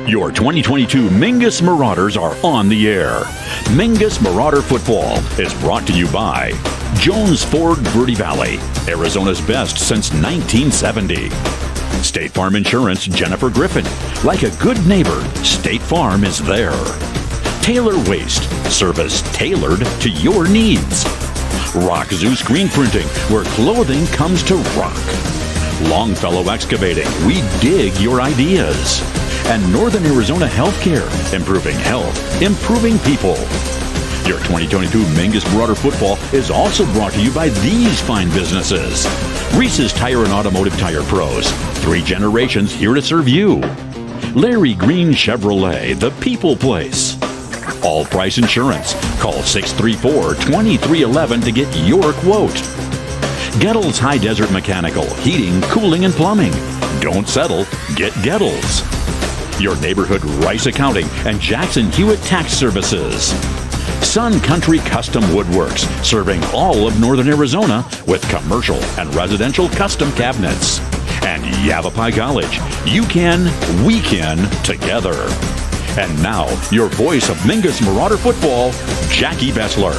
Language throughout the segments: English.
Your 2022 Mingus Marauders are on the air. Mingus Marauder Football is brought to you by Jones Ford Verde Valley, Arizona's best since 1970. State Farm Insurance, Jennifer Griffin. Like a good neighbor, State Farm is there. Taylor Waste, service tailored to your needs. Rock Zoo Screen Printing, where clothing comes to rock. Longfellow Excavating, we dig your ideas. And Northern Arizona Healthcare, improving health, improving people. Your 2022 Mingus Marauder Football is also brought to you by these fine businesses. Reese's Tire and Automotive Tire Pros, 3 generations here to serve you. Larry Green Chevrolet, the people place. All Price Insurance. Call 634-2311 to get your quote. Gettles High Desert Mechanical, heating, cooling, and plumbing. Don't settle, get Gettles. Your neighborhood Rice Accounting and Jackson Hewitt Tax Services. Sun Country Custom Woodworks, serving all of Northern Arizona with commercial and residential custom cabinets. And Yavapai College, you can, we can, together. And now, your voice of Mingus Marauder Football, Jackie Bessler.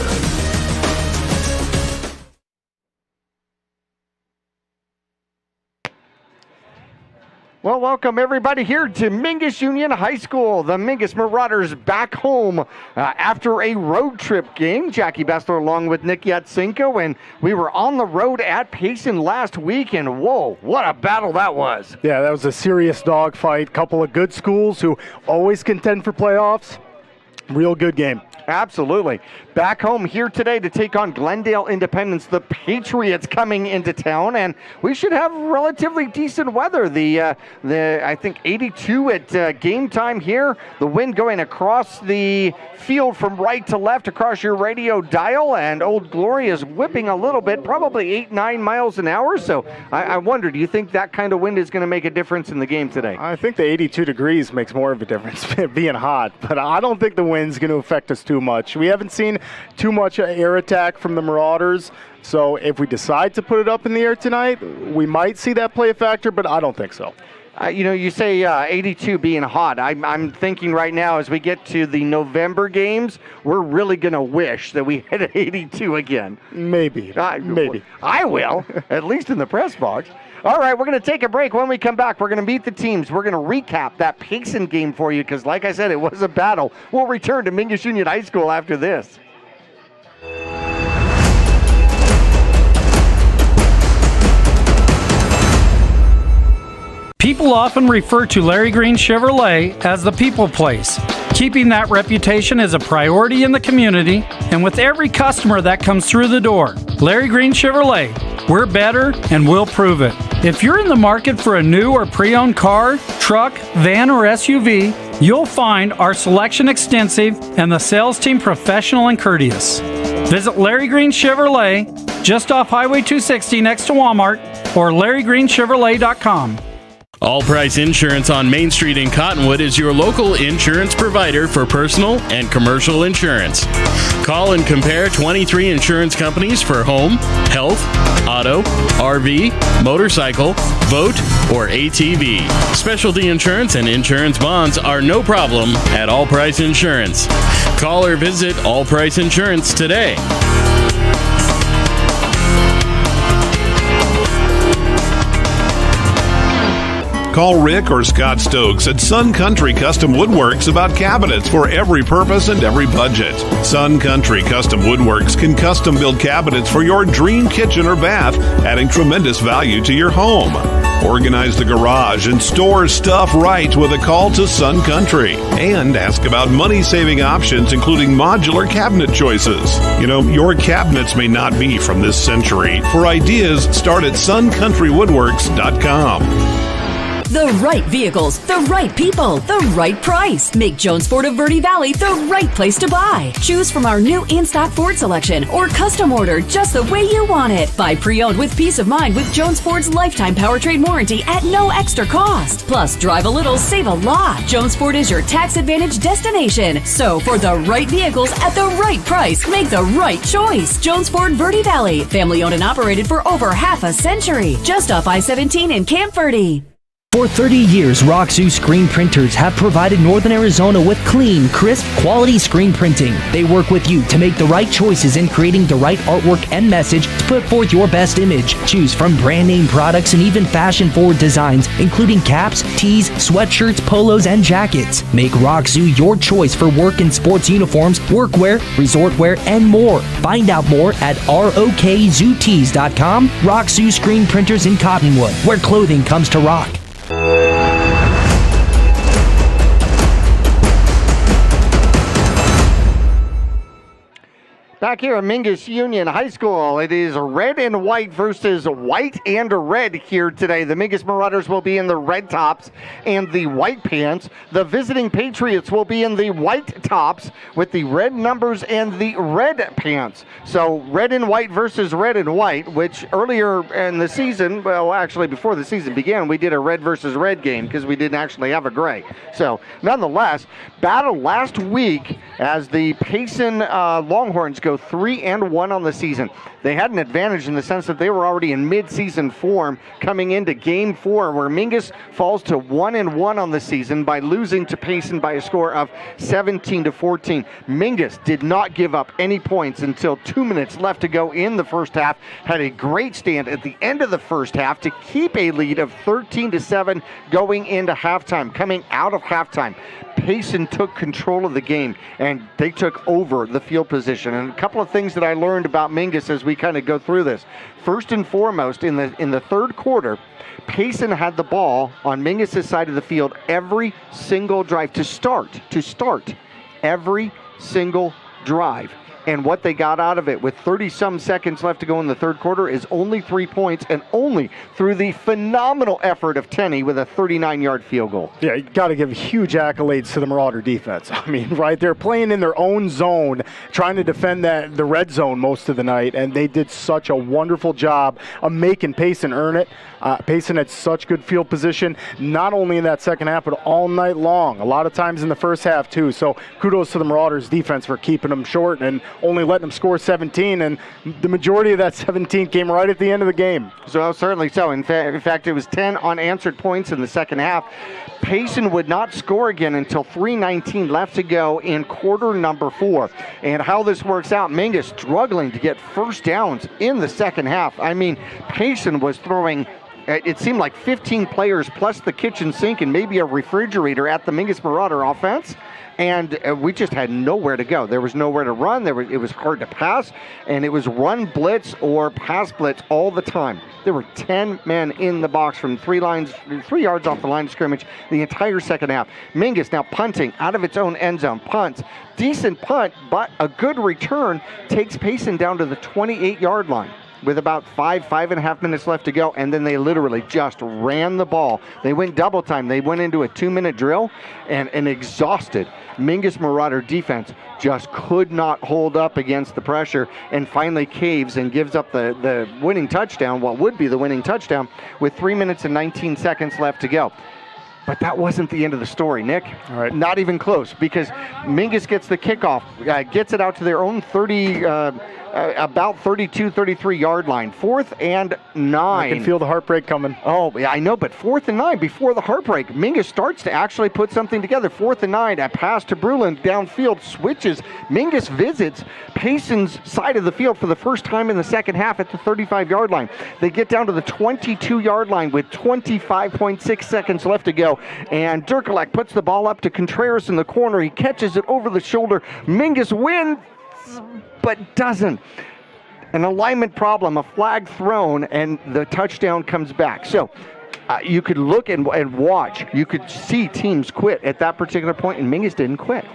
Well, welcome everybody here to Mingus Union High School. The Mingus Marauders back home after a road trip game. Jackie Bessler along with Nick Yatsinko, and we were on the road at Payson last week, and whoa, what a battle that was. Yeah, that was a serious dogfight. Couple of good schools who always contend for playoffs. Real good game. Absolutely. Back home here today to take on Glendale Independence, the Patriots coming into town, and we should have relatively decent weather. The I think 82 at game time here. The wind going across the field from right to left across your radio dial, and Old Glory is whipping a little bit, probably 8-9 miles an hour. So I wonder, do you think that kind of wind is going to make a difference in the game today? I think the 82 degrees makes more of a difference being hot, but I don't think the wind's going to affect us too much. We haven't seen too much air attack from the Marauders, so if we decide to put it up in the air tonight, we might see that play a factor, but I don't think so. You say 82 being hot. I'm thinking right now as we get to the November games, we're really going to wish that we hit 82 again. Maybe. Maybe. I will, at least in the press box. All right, we're going to take a break. When we come back, we're going to meet the teams. We're going to recap that Payson game for you because, like I said, it was a battle. We'll return to Mingus Union High School after this. People often refer to Larry Green Chevrolet as the people place. Keeping that reputation is a priority in the community and with every customer that comes through the door. Larry Green Chevrolet, we're better and we'll prove it. If you're in the market for a new or pre-owned car, truck, van, or SUV, you'll find our selection extensive and the sales team professional and courteous. Visit Larry Green Chevrolet just off Highway 260 next to Walmart or LarryGreenChevrolet.com. All Price Insurance on Main Street in Cottonwood is your local insurance provider for personal and commercial insurance. Call and compare 23 insurance companies for home, health, auto, RV, motorcycle, boat, or ATV. Specialty insurance and insurance bonds are no problem at All Price Insurance. Call or visit All Price Insurance today. Call Rick or Scott Stokes at Sun Country Custom Woodworks about cabinets for every purpose and every budget. Sun Country Custom Woodworks can custom build cabinets for your dream kitchen or bath, adding tremendous value to your home. Organize the garage and store stuff right with a call to Sun Country. And ask about money-saving options, including modular cabinet choices. You know, your cabinets may not be from this century. For ideas, start at suncountrywwoodworks.com. The right vehicles, the right people, the right price. Make Jones Ford of Verde Valley the right place to buy. Choose from our new in-stock Ford selection or custom order just the way you want it. Buy pre-owned with peace of mind with Jones Ford's lifetime powertrain warranty at no extra cost. Plus, drive a little, save a lot. Jones Ford is your tax advantage destination. So, for the right vehicles at the right price, make the right choice. Jones Ford Verde Valley, family owned and operated for over half a century. Just off I-17 in Camp Verde. For 30 years, Roxu screen printers have provided Northern Arizona with clean, crisp, quality screen printing. They work with you to make the right choices in creating the right artwork and message to put forth your best image. Choose from brand name products and even fashion-forward designs, including caps, tees, sweatshirts, polos, and jackets. Make Roxu your choice for work and sports uniforms, workwear, resort wear, and more. Find out more at rokzootees.com. Roxu screen printers in Cottonwood, where clothing comes to rock. Back here at Mingus Union High School, it is red and white versus white and red here today. The Mingus Marauders will be in the red tops and the white pants. The visiting Patriots will be in the white tops with the red numbers and the red pants. So red and white versus red and white, which earlier in the season, well, actually before the season began, we did a red versus red game because we didn't actually have a gray. So nonetheless, battle last week as the Payson Longhorns go 3-1 on the season. They had an advantage in the sense that they were already in mid-season form coming into Game 4, where Mingus falls to 1-1 on the season by losing to Payson by a score of 17-14. Mingus did not give up any points until 2 minutes left to go in the first half. Had a great stand at the end of the first half to keep a lead of 13-7 going into halftime. Coming out of halftime, Payson took control of the game and they took over the field position. And a couple of things that I learned about Mingus as we kind of go through this. First and foremost, in the third quarter, Payson had the ball on Mingus' side of the field every single drive to start every single drive. And what they got out of it with 30-some seconds left to go in the third quarter is only 3 points, and only through the phenomenal effort of Tenney with a 39-yard field goal. Yeah, you got to give huge accolades to the Marauder defense. I mean, right, they're playing in their own zone, trying to defend the red zone most of the night, and they did such a wonderful job of making Payson earn it. Payson had such good field position, not only in that second half, but all night long. A lot of times in the first half, too. So kudos to the Marauders defense for keeping them short and only letting them score 17. And the majority of that 17 came right at the end of the game. So certainly so. In fact, it was 10 unanswered points in the second half. Payson would not score again until 3:19 left to go in quarter number 4. And how this works out, Mingus struggling to get first downs in the second half. I mean, Payson was throwing, it seemed like 15 players plus the kitchen sink and maybe a refrigerator at the Mingus Marauder offense. And we just had nowhere to go. There was nowhere to run. It was hard to pass. And it was run blitz or pass blitz all the time. There were 10 men in the box from 3 yards off the line of scrimmage the entire second half. Mingus now punting out of its own end zone. Punts. Decent punt, but a good return takes Payson down to the 28-yard line with about 5.5 minutes left to go, and then they literally just ran the ball. They went double time. They went into a 2-minute drill, and an exhausted Mingus Marauder defense just could not hold up against the pressure and finally caves and gives up the winning touchdown, what would be the winning touchdown, with 3 minutes and 19 seconds left to go. But that wasn't the end of the story, Nick. All right. Not even close, because Mingus gets the kickoff, gets it out to their own about 32, 33-yard line. 4th and 9. I can feel the heartbreak coming. Oh, yeah, I know, but 4th and 9 before the heartbreak. Mingus starts to actually put something together. 4th and 9, a pass to Brulin downfield, switches. Mingus visits Payson's side of the field for the first time in the second half at the 35-yard line. They get down to the 22-yard line with 25.6 seconds left to go, and Durkalek puts the ball up to Contreras in the corner. He catches it over the shoulder. Mingus wins, but doesn't. An alignment problem, a flag thrown, and the touchdown comes back. So you could look and watch. You could see teams quit at that particular point, and Mingus didn't quit.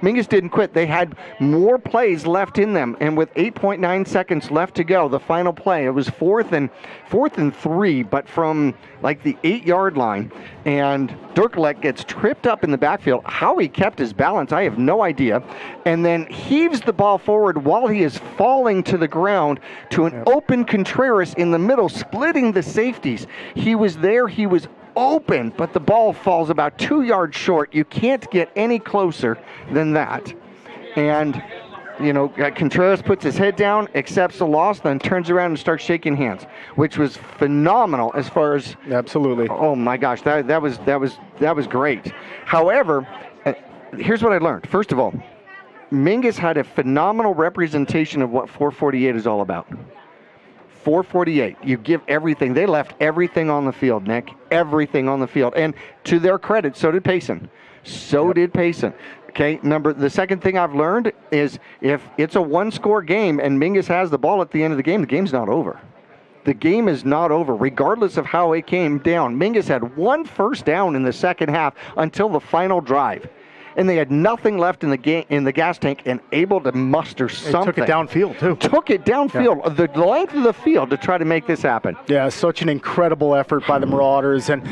Mingus didn't quit. They had more plays left in them, and with 8.9 seconds left to go, the final play, it was 4th and 3, but from like the 8-yard line, and Durkalek gets tripped up in the backfield. How he kept his balance, I have no idea, and then heaves the ball forward while he is falling to the ground to an open Contreras in the middle, splitting the safeties. He was there, he was open, but the ball falls about 2 yards short. You can't get any closer than that. And Contreras puts his head down, accepts the loss, then turns around and starts shaking hands, which was phenomenal as far as. Absolutely. Oh my gosh, that was great. However, here's what I learned. First of all, Mingus had a phenomenal representation of what 448 is all about. 448. You give everything. They left everything on the field, Nick. Everything on the field. And to their credit, so did Payson. Did Payson. Okay, the second thing I've learned is if it's a one-score game and Mingus has the ball at the end of the game's not over. The game is not over, regardless of how it came down. Mingus had 1 first down in the second half until the final drive. And they had nothing left in the gas tank and able to muster something. They took it downfield, too. The length of the field to try to make this happen. Yeah, such an incredible effort by the Marauders. And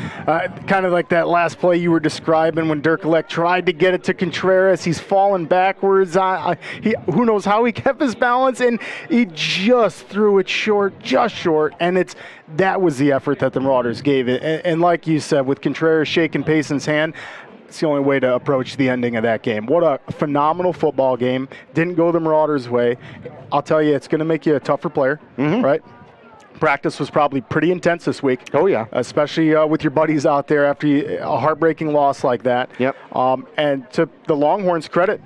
kind of like that last play you were describing when Dirkelek tried to get it to Contreras. He's fallen backwards. Who knows how he kept his balance, and he just threw it short. And that was the effort that the Marauders gave it. And like you said, with Contreras shaking Payson's hand, it's the only way to approach the ending of that game. What a phenomenal football game. Didn't go the Marauders' way. I'll tell you, it's going to make you a tougher player, right? Practice was probably pretty intense this week. Oh, yeah. Especially with your buddies out there after a heartbreaking loss like that. Yep. And to the Longhorns' credit,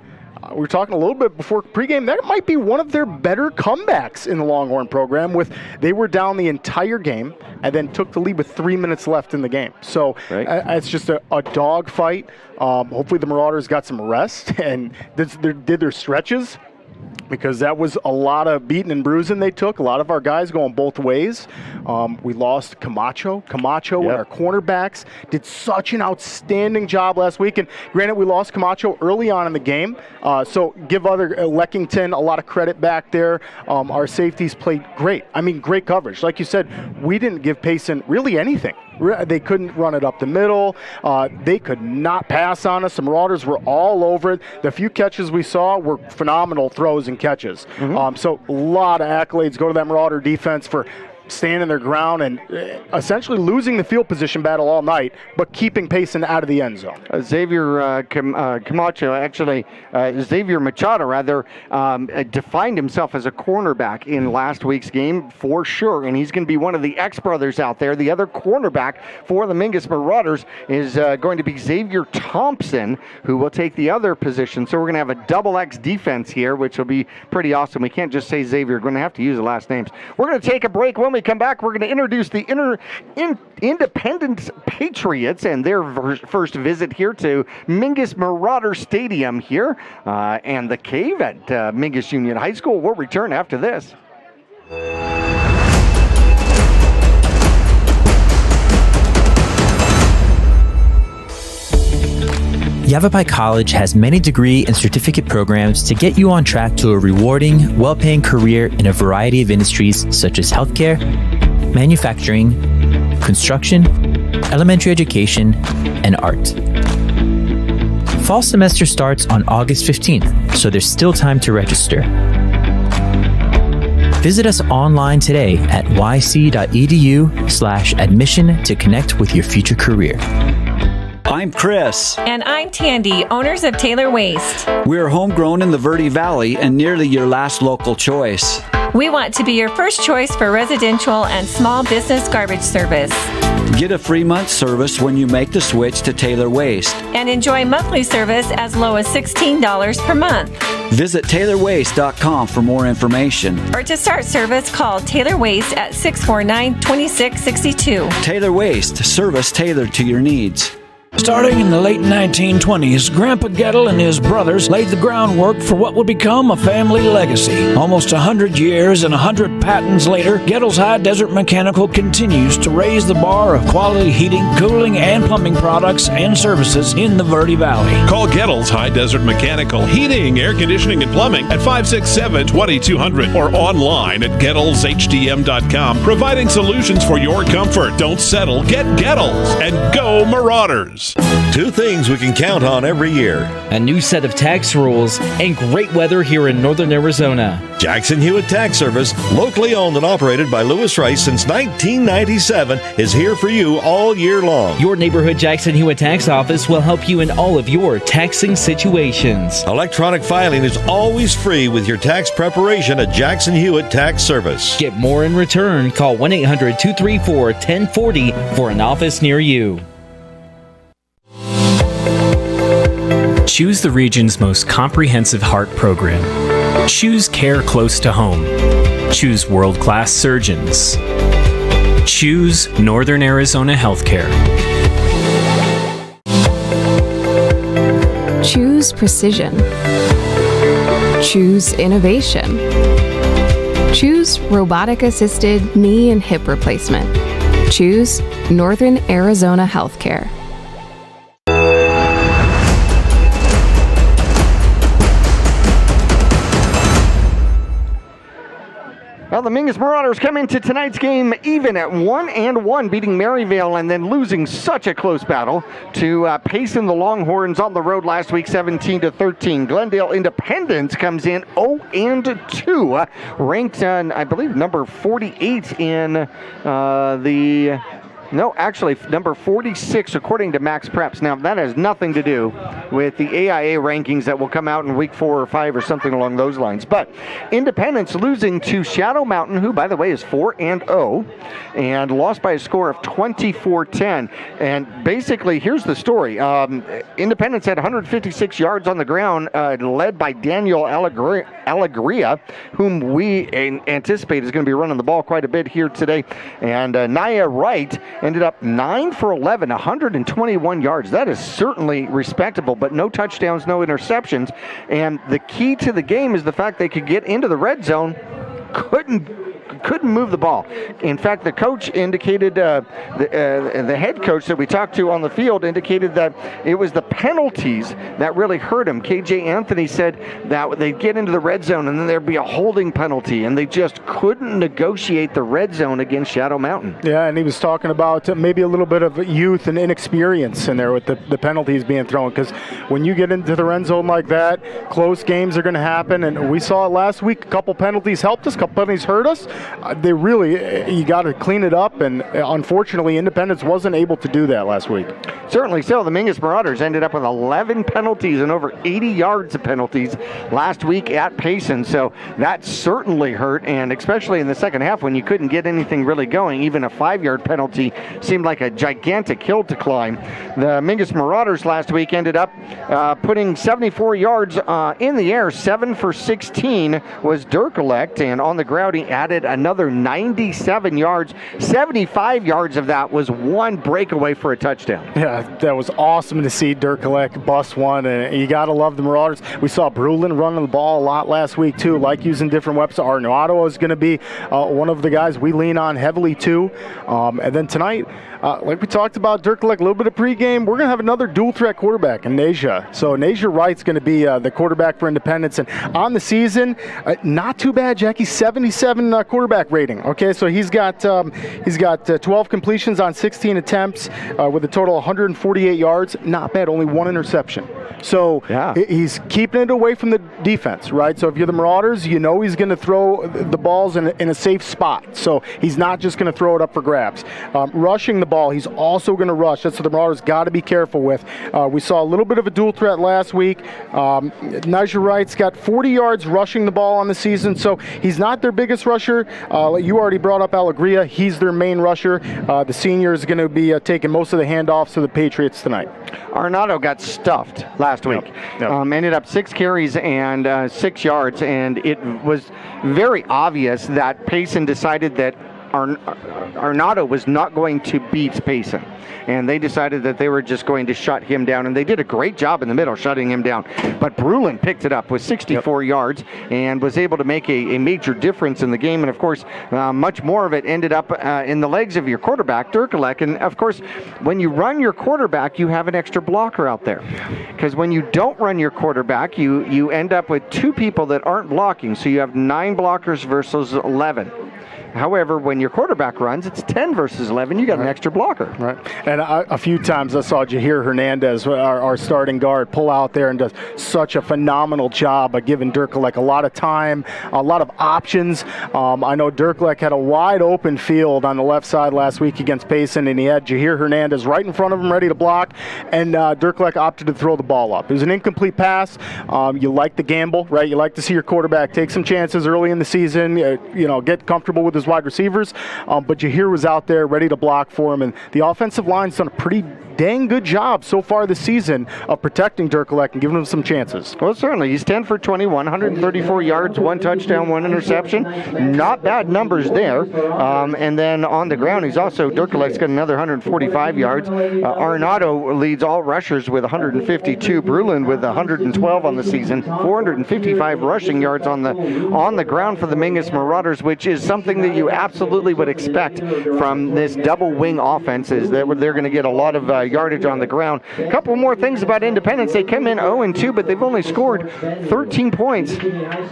we were talking a little bit before pregame. That might be one of their better comebacks in the Longhorn program. They were down the entire game and then took the lead with 3 minutes left in the game. So it's just a dog fight. Hopefully the Marauders got some rest and did their stretches, because that was a lot of beating and bruising they took. A lot of our guys going both ways. We lost Camacho. And our cornerbacks did such an outstanding job last week. And granted, we lost Camacho early on in the game. So give Leckington a lot of credit back there. Our safeties played great. I mean, great coverage. Like you said, we didn't give Payson really anything. They couldn't run it up the middle. They could not pass on us. The Marauders were all over it. The few catches we saw were phenomenal throws and catches. So a lot of accolades go to that Marauder defense for standing their ground and essentially losing the field position battle all night, but keeping Payson out of the end zone. Xavier Machado defined himself as a cornerback in last week's game for sure, and he's going to be one of the X brothers out there. The other cornerback for the Mingus Marauders is going to be Xavier Thompson, who will take the other position. So we're going to have a double X defense here, which will be pretty awesome. We can't just say Xavier. We're going to have to use the last names. We're going to take a break. When we come back, we're going to introduce the Independence Patriots and their first visit here to Mingus Marauders Stadium here and the Cave at Mingus Union High School. We'll return after this. Yavapai College has many degree and certificate programs to get you on track to a rewarding, well-paying career in a variety of industries such as healthcare, manufacturing, construction, elementary education, and art. Fall semester starts on August 15th, so there's still time to register. Visit us online today at yc.edu/admission to connect with your future career. I'm Chris. And I'm Tandy, owners of Taylor Waste. We're homegrown in the Verde Valley and nearly your last local choice. We want to be your first choice for residential and small business garbage service. Get a free month service when you make the switch to Taylor Waste. And enjoy monthly service as low as $16 per month. Visit TaylorWaste.com for more information. Or to start service, call Taylor Waste at 649-2662. Taylor Waste, service tailored to your needs. Starting in the late 1920s, Grandpa Gettle and his brothers laid the groundwork for what would become a family legacy. Almost 100 years and 100 patents later, Gettle's High Desert Mechanical continues to raise the bar of quality heating, cooling, and plumbing products and services in the Verde Valley. Call Gettle's High Desert Mechanical Heating, Air Conditioning, and Plumbing at 567-2200 or online at GettlesHDM.com, providing solutions for your comfort. Don't settle, get Gettles, and go Marauders. Service. Two things we can count on every year. A new set of tax rules and great weather here in northern Arizona. Jackson Hewitt Tax Service, locally owned and operated by Lewis Rice since 1997, is here for you all year long. Your neighborhood Jackson Hewitt Tax Office will help you in all of your taxing situations. Electronic filing is always free with your tax preparation at Jackson Hewitt Tax Service. Get more in return. Call 1-800-234-1040 for an office near you. Choose the region's most comprehensive heart program. Choose care close to home. Choose world-class surgeons. Choose Northern Arizona Healthcare. Choose precision. Choose innovation. Choose robotic-assisted knee and hip replacement. Choose Northern Arizona Healthcare. Well, the Mingus Marauders come into tonight's game even at 1-1, beating Maryvale and then losing such a close battle to Payson the Longhorns on the road last week, 17-13. Glendale Independence comes in 0-2, ranked on, I believe, number 48 in number 46 according to Max Preps. Now, that has nothing to do with the AIA rankings that will come out in week 4 or 5 or something along those lines. But Independence losing to Shadow Mountain, who, by the way, is 4-0, and lost by a score of 24-10. And basically, here's the story. Independence had 156 yards on the ground, led by Daniel Alegria, whom we anticipate is going to be running the ball quite a bit here today. And Naya Wright ended up 9 for 11, 121 yards. That is certainly respectable, but no touchdowns, no interceptions. And the key to the game is the fact they could get into the red zone, couldn't move the ball. In fact, the coach indicated, the head coach that we talked to on the field indicated that it was the penalties that really hurt him. KJ Anthony said that they'd get into the red zone and then there'd be a holding penalty, and they just couldn't negotiate the red zone against Shadow Mountain. Yeah, and he was talking about maybe a little bit of youth and inexperience in there with the penalties being thrown, because when you get into the red zone like that, close games are going to happen, and we saw it last week. A couple penalties helped us, a couple penalties hurt us. They really, you got to clean it up, and unfortunately, Independence wasn't able to do that last week. Certainly so. The Mingus Marauders ended up with 11 penalties and over 80 yards of penalties last week at Payson, so that certainly hurt, and especially in the second half when you couldn't get anything really going. Even a 5-yard penalty seemed like a gigantic hill to climb. The Mingus Marauders last week ended up putting 74 yards in the air. 7 for 16 was Dirkelect, and on the ground he added another 97 yards. 75 yards of that was one breakaway for a touchdown. Yeah, that was awesome to see Dirkelect bust one, and you got to love the Marauders. We saw Brulin running the ball a lot last week, too, like using different weapons. Arnaud is going to be one of the guys we lean on heavily, too. And then tonight, like we talked about, Dirkelect, a little bit of pregame, we're going to have another dual-threat quarterback, Nasia. So Nasia Wright's going to be the quarterback for Independence. And on the season, not too bad, Jackie, 77 quarterback rating. Okay, so he's got 12 completions on 16 attempts with a total of 148 yards. Not bad, only one interception. So he's keeping it away from the defense, right? So if you're the Marauders, you know he's going to throw the balls in a safe spot. So he's not just going to throw it up for grabs. Rushing the ball, he's also going to rush. That's what the Marauders got to be careful with. We saw a little bit of a dual threat last week. Nasia Wright's got 40 yards rushing the ball on the season, so he's not their biggest rusher. You already brought up Alegria. He's their main rusher. The senior is going to be taking most of the handoffs to the Patriots tonight. Arnado got stuffed last week. Ended up 6 carries and 6 yards, and it was very obvious that Payson decided that Arnado was not going to beat Payson, and they decided that they were just going to shut him down, and they did a great job in the middle shutting him down. But Brulin picked it up with 64 yards and was able to make a major difference in the game, and of course much more of it ended up in the legs of your quarterback, Dirkelek. And of course, when you run your quarterback, you have an extra blocker out there, because when you don't run your quarterback, you end up with 2 people that aren't blocking, so you have 9 blockers versus 11. However, when your quarterback runs, it's 10 versus 11. You got an extra blocker. Right. And a few times I saw Jahir Hernandez, our starting guard, pull out there and does such a phenomenal job of giving Dirklek a lot of time, a lot of options. I know Dirklek had a wide open field on the left side last week against Payson, and he had Jahir Hernandez right in front of him ready to block, and Dirklek opted to throw the ball up. It was an incomplete pass. You like the gamble, right? You like to see your quarterback take some chances early in the season, get comfortable with his wide receivers. But Jahir was out there ready to block for him, and the offensive line's done a pretty dang good job so far this season of protecting Dirklek and giving him some chances. Well, certainly. He's 10 for 21, 134 yards, 1 touchdown, 1 interception. Not bad numbers there. And then on the ground, Dirklek's got another 145 yards. Arnado leads all rushers with 152. Bruland with 112 on the season. 455 rushing yards on the ground for the Mingus Marauders, which is something that you absolutely would expect from this double wing offense, is that they're going to get a lot of yardage on the ground. A couple more things about Independence. They come in 0-2, but they've only scored 13 points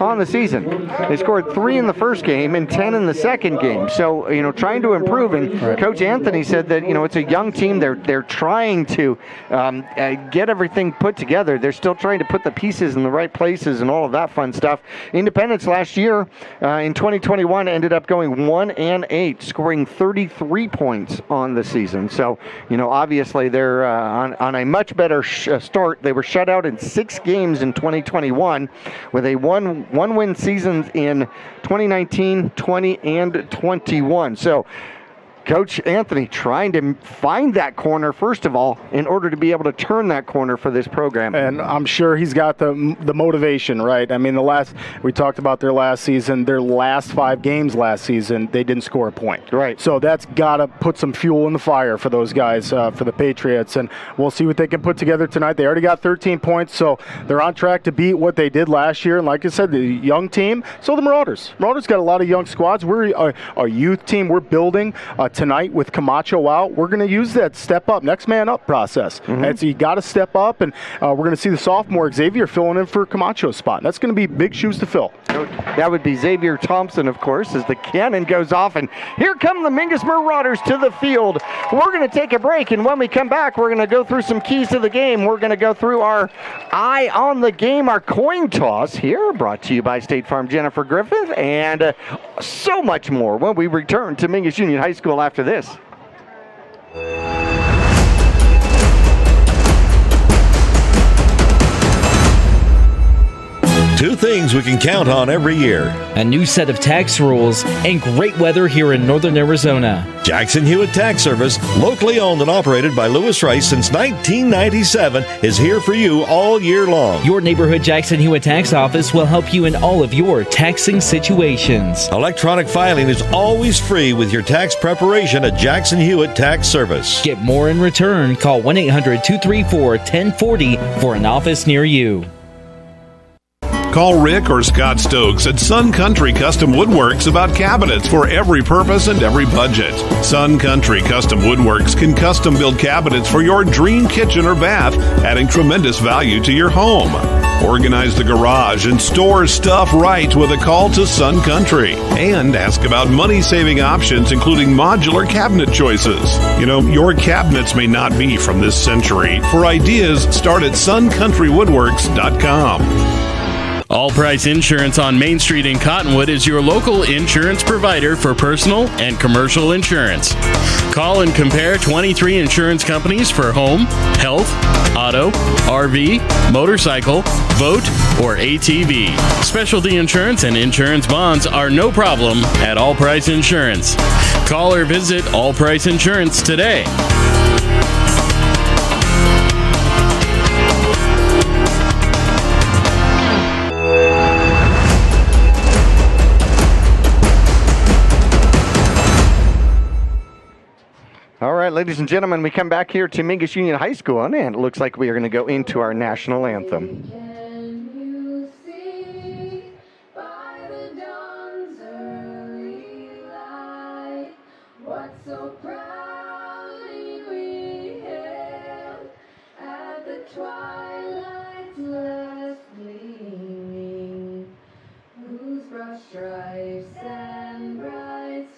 on the season. They scored 3 in the first game and 10 in the second game. So, trying to improve. And Coach Anthony said that, it's a young team. They're trying to get everything put together. They're still trying to put the pieces in the right places and all of that fun stuff. Independence last year in 2021 ended up going 1-8, scoring 33 points on the season. So, obviously they're on a much better start. They were shut out in 6 games in 2021 with a one-win season in 2019, 20, and 21. So Coach Anthony trying to find that corner, first of all, in order to be able to turn that corner for this program. And I'm sure he's got the motivation, right? I mean, we talked about their last 5 games last season, they didn't score a point. Right. So that's got to put some fuel in the fire for those guys, for the Patriots. And we'll see what they can put together tonight. They already got 13 points, so they're on track to beat what they did last year. And like I said, the young team, so the Marauders. Marauders got a lot of young squads. We're a youth team. We're building tonight with Camacho out. We're going to use that step up, next man up process. And so you got to step up, and we're going to see the sophomore Xavier filling in for Camacho's spot. That's going to be big shoes to fill. That would be Xavier Thompson, of course, as the cannon goes off. And here come the Mingus Marauders to the field. We're going to take a break, and when we come back, we're going to go through some keys to the game. We're going to go through our eye on the game, our coin toss here, brought to you by State Farm Jennifer Griffith, and so much more when we return to Mingus Union High School after this. 2 things we can count on every year: a new set of tax rules and great weather here in northern Arizona. Jackson Hewitt Tax Service, locally owned and operated by Lewis Rice since 1997, is here for you all year long. Your neighborhood Jackson Hewitt Tax Office will help you in all of your taxing situations. Electronic filing is always free with your tax preparation at Jackson Hewitt Tax Service. Get more in return. Call 1-800-234-1040 for an office near you. Call Rick or Scott Stokes at Sun Country Custom Woodworks about cabinets for every purpose and every budget. Sun Country Custom Woodworks can custom build cabinets for your dream kitchen or bath, adding tremendous value to your home. Organize the garage and store stuff right with a call to Sun Country. And ask about money-saving options, including modular cabinet choices. Your cabinets may not be from this century. For ideas, start at suncountrywoodworks.com. All Price Insurance on Main Street in Cottonwood is your local insurance provider for personal and commercial insurance. Call and compare 23 insurance companies for home, health, auto, RV, motorcycle, boat, or ATV. Specialty insurance and insurance bonds are no problem at All Price Insurance. Call or visit All Price Insurance today. All right, ladies and gentlemen, we come back here to Mingus Union High School, and it looks like we are going to go into our national anthem. Stripes and bright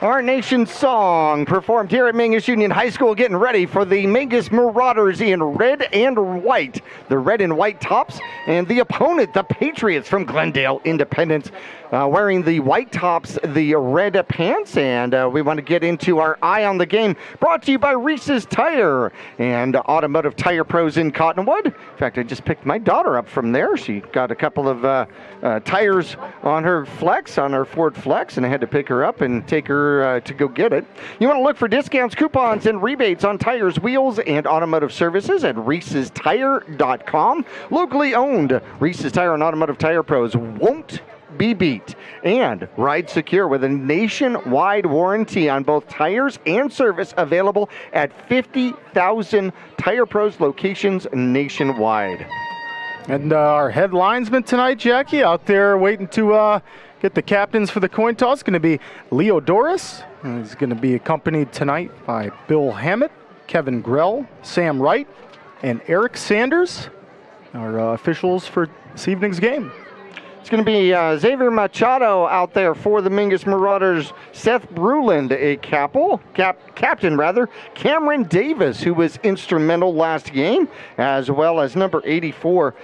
Our nation's song performed here at Mingus Union High School, getting ready for the Mingus Marauders in red and white. The red and white tops, and the opponent, the Patriots from Glendale Independence, wearing the white tops, the red pants, and we want to get into our Eye on the Game, brought to you by Reese's Tire and Automotive Tire Pros in Cottonwood. In fact, I just picked my daughter up from there. She got a couple of tires on her Flex, on her Ford Flex, and I had to pick her up and take her to go get it. You want to look for discounts, coupons, and rebates on tires, wheels, and automotive services at reesestire.com. Locally owned, Reese's Tire and Automotive Tire Pros won't be beat. And ride secure with a nationwide warranty on both tires and service, available at 50,000 Tire Pros locations nationwide. And our head linesman tonight, Jackie, out there waiting to get the captains for the coin toss, going to be Leo Doris. He's going to be accompanied tonight by Bill Hammett, Kevin Grell, Sam Wright, and Eric Sanders, our officials for this evening's game. It's going to be Xavier Machado out there for the Mingus Marauders, Seth Bruland, a captain, Cameron Davis, who was instrumental last game, as well as number 84,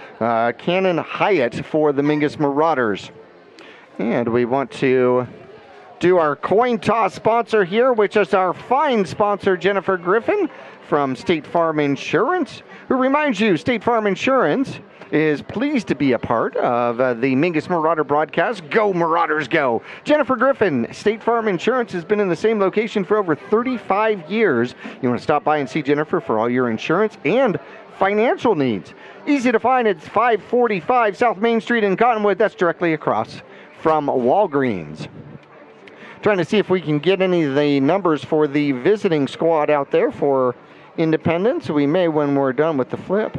Cannon Hyatt for the Mingus Marauders. And we want to do our coin toss sponsor here, which is our fine sponsor, Jennifer Griffin from State Farm Insurance, who reminds you State Farm Insurance is pleased to be a part of the Mingus Marauder broadcast. Go Marauders, go! Jennifer Griffin, State Farm Insurance, has been in the same location for over 35 years. You want to stop by and see Jennifer for all your insurance and financial needs. Easy to find. It's 545 South Main Street in Cottonwood. That's directly across from Walgreens. Trying to see if we can get any of the numbers for the visiting squad out there for Independence. We may when we're done with the flip.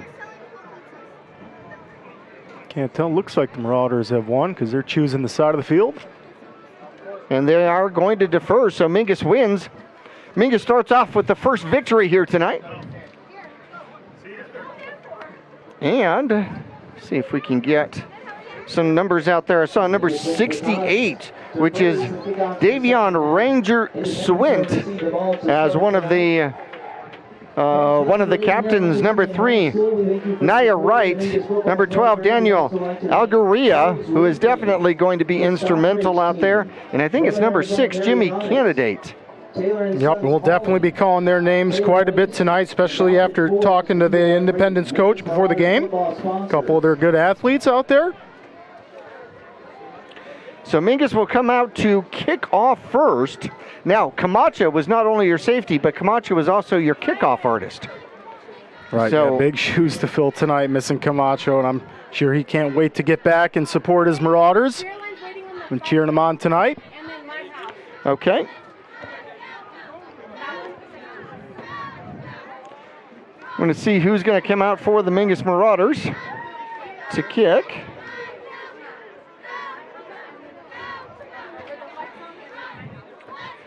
Can't tell. Looks like the Marauders have won because they're choosing the side of the field. And they are going to defer, so Mingus wins. Mingus starts off with the first victory here tonight. And see if we can get some numbers out there. I saw number 68, which is Davion Ranger Swint, as one of the captains. Number 3, Naya Wright. Number 12, Daniel Algaria, who is definitely going to be instrumental out there. And I think it's number 6, Jimmy Candidate. Yep, we'll definitely be calling their names quite a bit tonight, especially after talking to the Independence coach before the game. A couple of their good athletes out there. So Mingus will come out to kick off first. Now, Camacho was not only your safety, but Camacho was also your kickoff artist. Right, so, yeah, big shoes to fill tonight, missing Camacho, and I'm sure he can't wait to get back and support his Marauders. Been cheering them on tonight. Okay. I'm going to see who's going to come out for the Mingus Marauders to kick.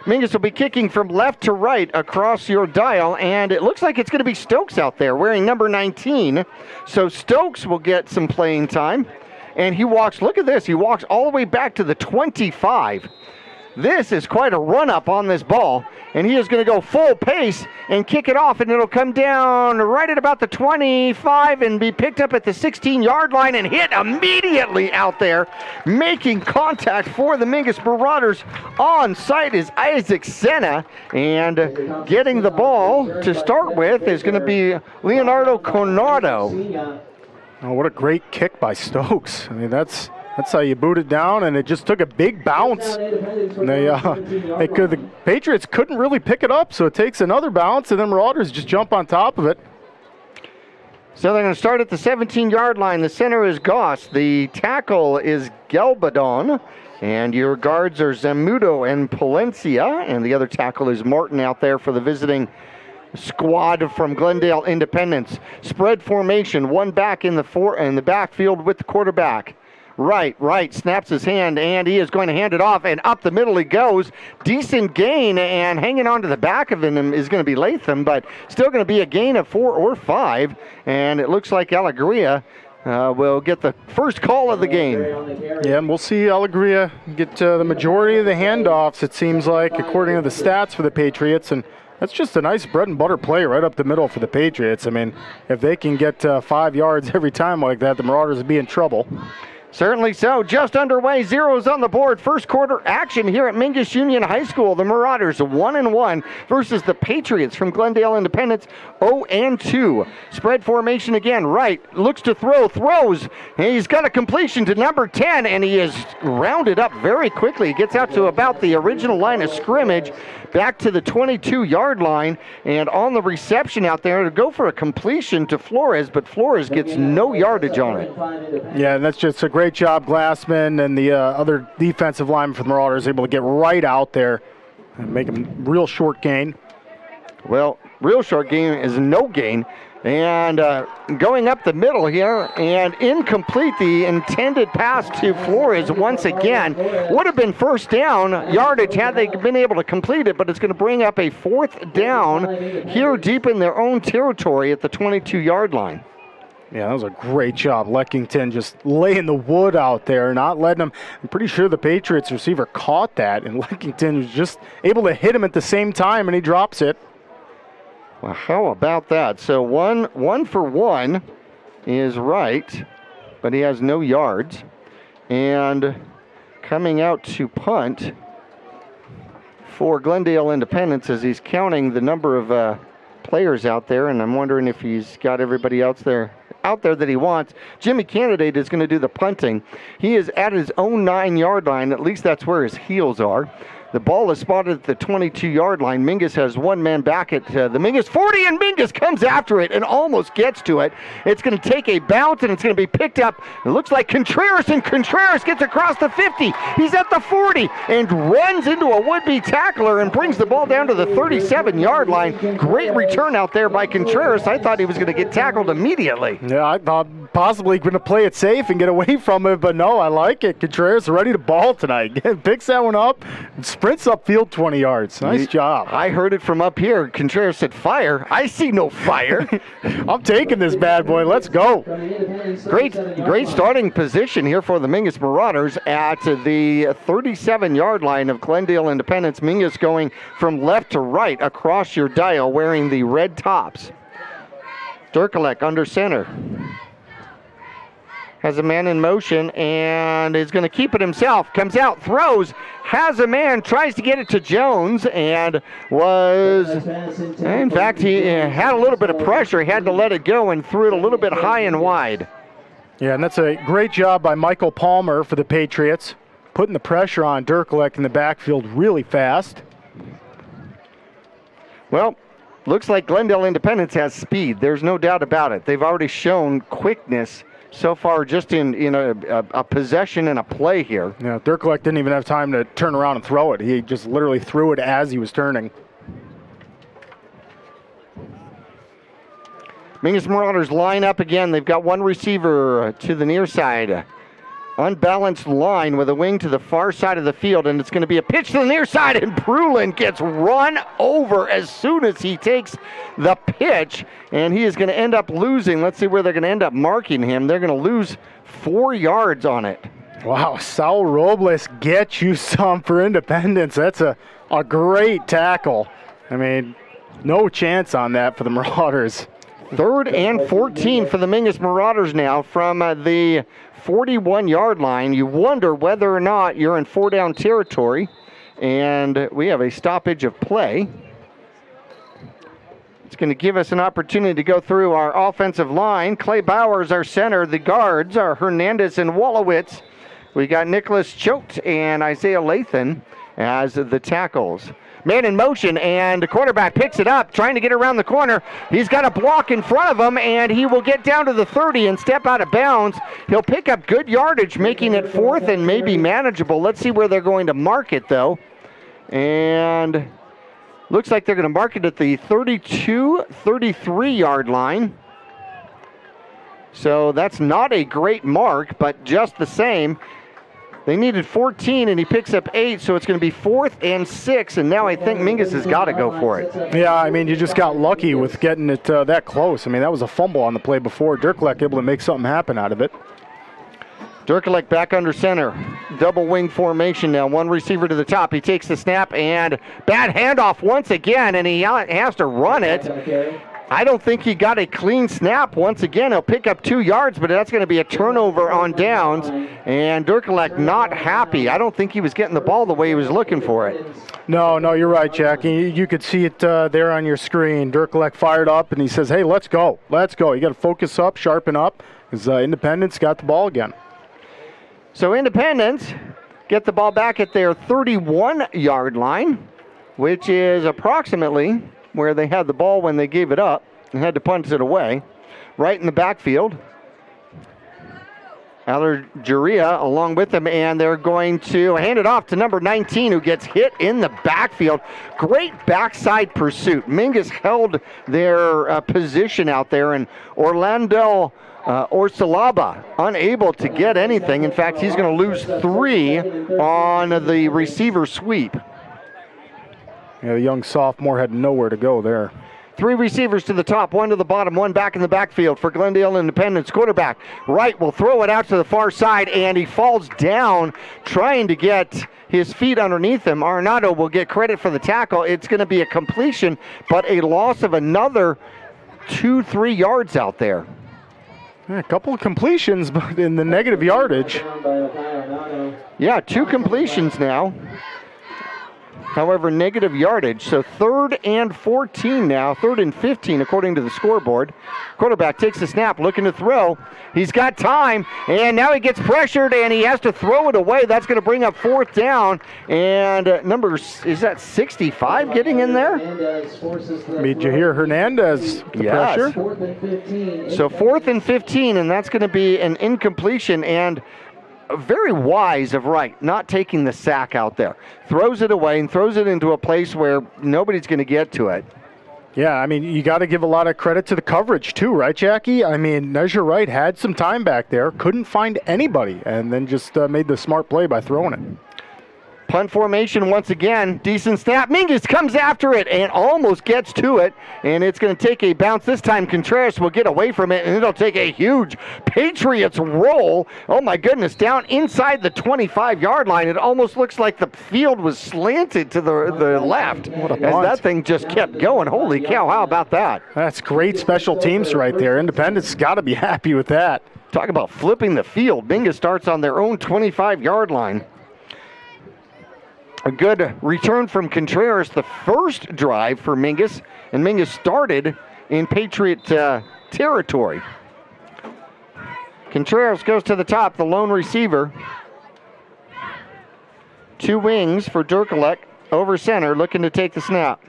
Mingus will be kicking from left to right across your dial, and it looks like it's going to be Stokes out there wearing number 19. So Stokes will get some playing time, and he walks, look at this, he walks all the way back to the 25. This is quite a run-up on this ball, and he is going to go full pace and kick it off, and it'll come down right at about the 25 and be picked up at the 16-yard line and hit immediately out there, making contact for the Mingus Marauders. On site is Isaac Senna, and getting the ball to start with is going to be Leonardo Conardo. Oh, what a great kick by Stokes. I mean, that's how you boot it down, and it just took a big bounce. And the Patriots couldn't really pick it up, so it takes another bounce, and then Marauders just jump on top of it. So they're going to start at the 17-yard line. The center is Goss. The tackle is Gelbadon. And your guards are Zamudo and Palencia. And the other tackle is Martin out there for the visiting squad from Glendale Independence. Spread formation, one back in the backfield with the quarterback. Right, snaps his hand, and he is going to hand it off, and up the middle he goes. Decent gain, and hanging on to the back of him is going to be Latham, but still going to be a gain of 4 or 5, and it looks like Alegria will get the first call of the game. Yeah, and we'll see Alegria get the majority of the handoffs, it seems like, according to the stats for the Patriots. And that's just a nice bread and butter play right up the middle for the Patriots. I mean, if they can get 5 yards every time like that, the Marauders will be in trouble. Certainly so. Just underway. Zeros on the board. First quarter action here at Mingus Union High School. The Marauders 1-1 versus the Patriots from Glendale Independence 0-2. Spread formation again. Right. Looks to throw. Throws. And he's got a completion to number 10, and he is rounded up very quickly. He gets out to about the original line of scrimmage, back to the 22-yard line, and on the reception out there to go for a completion to Flores, but Flores gets no yardage on it. Yeah, and that's just a great job. Glassman and the other defensive lineman for the Marauders able to get right out there and make a real short gain. Well, real short gain is no gain. And going up the middle here, and incomplete. The intended pass to Flores once again would have been first down yardage had they been able to complete it, but it's going to bring up a fourth down here deep in their own territory at the 22-yard line. Yeah, that was a great job. Leckington just laying the wood out there, not letting him. I'm pretty sure the Patriots receiver caught that, and Leckington was just able to hit him at the same time, and he drops it. Well, how about that? So one for one is right, but he has no yards. And coming out to punt for Glendale Independence as he's counting the number of players out there, and I'm wondering if he's got everybody else out there that he wants. Jimmy Candidate is going to do the punting. He is at his own 9-yard line. At least that's where his heels are. The ball is spotted at the 22-yard line. Mingus has one man back at the Mingus 40, and Mingus comes after it and almost gets to it. It's going to take a bounce, and it's going to be picked up. It looks like Contreras, and Contreras gets across the 50. He's at the 40 and runs into a would-be tackler and brings the ball down to the 37-yard line. Great return out there by Contreras. I thought he was going to get tackled immediately. Yeah, I thought possibly going to play it safe and get away from it, but no, I like it. Contreras ready to ball tonight. Picks that one up and sprints upfield 20 yards. Nice job. I heard it from up here. Contreras said fire. I see no fire. I'm taking this bad boy. Let's go. Great starting position here for the Mingus Marauders at the 37-yard line of Glendale Independence. Mingus going from left to right across your dial wearing the red tops. Durkalek under center. Has a man in motion and is going to keep it himself. Comes out, throws, has a man, tries to get it to Jones, and in fact, he had a little bit of pressure. He had to let it go and threw it a little bit high and wide. Yeah, and that's a great job by Michael Palmer for the Patriots, putting the pressure on Durkalek in the backfield really fast. Well, looks like Glendale Independence has speed. There's no doubt about it. They've already shown quickness so far just in a possession and a play here. Yeah, Durkalek didn't even have time to turn around and throw it. He just literally threw it as he was turning. Mingus Marauders line up again. They've got one receiver to the near side. Unbalanced line with a wing to the far side of the field, and it's going to be a pitch to the near side, and Brulin gets run over as soon as he takes the pitch, and he is going to end up losing. Let's see where they're going to end up marking him. They're going to lose 4 yards on it. Wow, Saul Robles gets you some for Independence. That's a great tackle. I mean, no chance on that for the Marauders. 3rd and 14 for the Mingus Marauders now from the 41-yard line. You wonder whether or not you're in 4-down territory, and we have a stoppage of play. It's going to give us an opportunity to go through our offensive line. Clay Bowers, our center. The guards are Hernandez and Wolowitz. We got Nicholas Choate and Isaiah Lathan as the tackles. Man in motion, and the quarterback picks it up, trying to get around the corner. He's got a block in front of him, and he will get down to the 30 and step out of bounds. He'll pick up good yardage, making it 4th and maybe manageable. Let's see where they're going to mark it, though. And looks like they're going to mark it at the 32, 33-yard line. So that's not a great mark, but just the same, They needed 14, and he picks up 8, so it's going to be 4th and 6, and now I think Mingus has got to go for it. Yeah, I mean, you just got lucky with getting it that close. I mean, that was a fumble on the play before. Dirklek able to make something happen out of it. Dirklek back under center. Double wing formation now. One receiver to the top. He takes the snap, and bad handoff once again, and he has to run it. I don't think he got a clean snap. Once again, he'll pick up 2 yards, but that's going to be a turnover on downs. And Dirklek not happy. I don't think he was getting the ball the way he was looking for it. No, you're right, Jack. You could see it there on your screen. Dirklek fired up, and he says, hey, let's go. Let's go. You got to focus up, sharpen up, because Independence got the ball again. So Independence get the ball back at their 31-yard line, which is approximately where they had the ball when they gave it up and had to punt it away, right in the backfield. Alajuria along with them, and they're going to hand it off to number 19, who gets hit in the backfield. Great backside pursuit. Mingus held their position out there, and Orlando Orsalaba unable to get anything. In fact, he's going to lose 3 on the receiver sweep. Yeah, the young sophomore had nowhere to go there. 3 receivers to the top, 1 to the bottom, 1 back in the backfield for Glendale Independence. Quarterback, right, will throw it out to the far side, and he falls down trying to get his feet underneath him. Arnado will get credit for the tackle. It's going to be a completion, but a loss of another 2-3 yards out there. Yeah, a couple of completions, but in the negative yardage. Yeah, 2 completions now. However, negative yardage. So 3rd and 14 now. 3rd and 15 according to the scoreboard. Quarterback takes the snap, looking to throw. He's got time, and now he gets pressured, and he has to throw it away. That's going to bring up 4th down. And is that 65 getting in there? Did you hear Hernandez? The pressure? So 4th and 15, and that's going to be an incompletion, and very wise of Wright not taking the sack out there. Throws it away and throws it into a place where nobody's going to get to it. Yeah, I mean, you got to give a lot of credit to the coverage too, right, Jackie? I mean, Nezha Wright had some time back there, couldn't find anybody, and then just made the smart play by throwing it. Punt formation once again. Decent snap. Mingus comes after it and almost gets to it. And it's going to take a bounce. This time Contreras will get away from it, and it'll take a huge Patriots roll. Oh, my goodness. Down inside the 25-yard line. It almost looks like the field was slanted to the left as that thing just kept going. Holy cow, how about that? That's great special teams right there. Independence got to be happy with that. Talk about flipping the field. Mingus starts on their own 25-yard line. A good return from Contreras, the first drive for Mingus, and Mingus started in Patriot territory. Contreras goes to the top, the lone receiver. 2 wings for Dirklek, over center, looking to take the snap.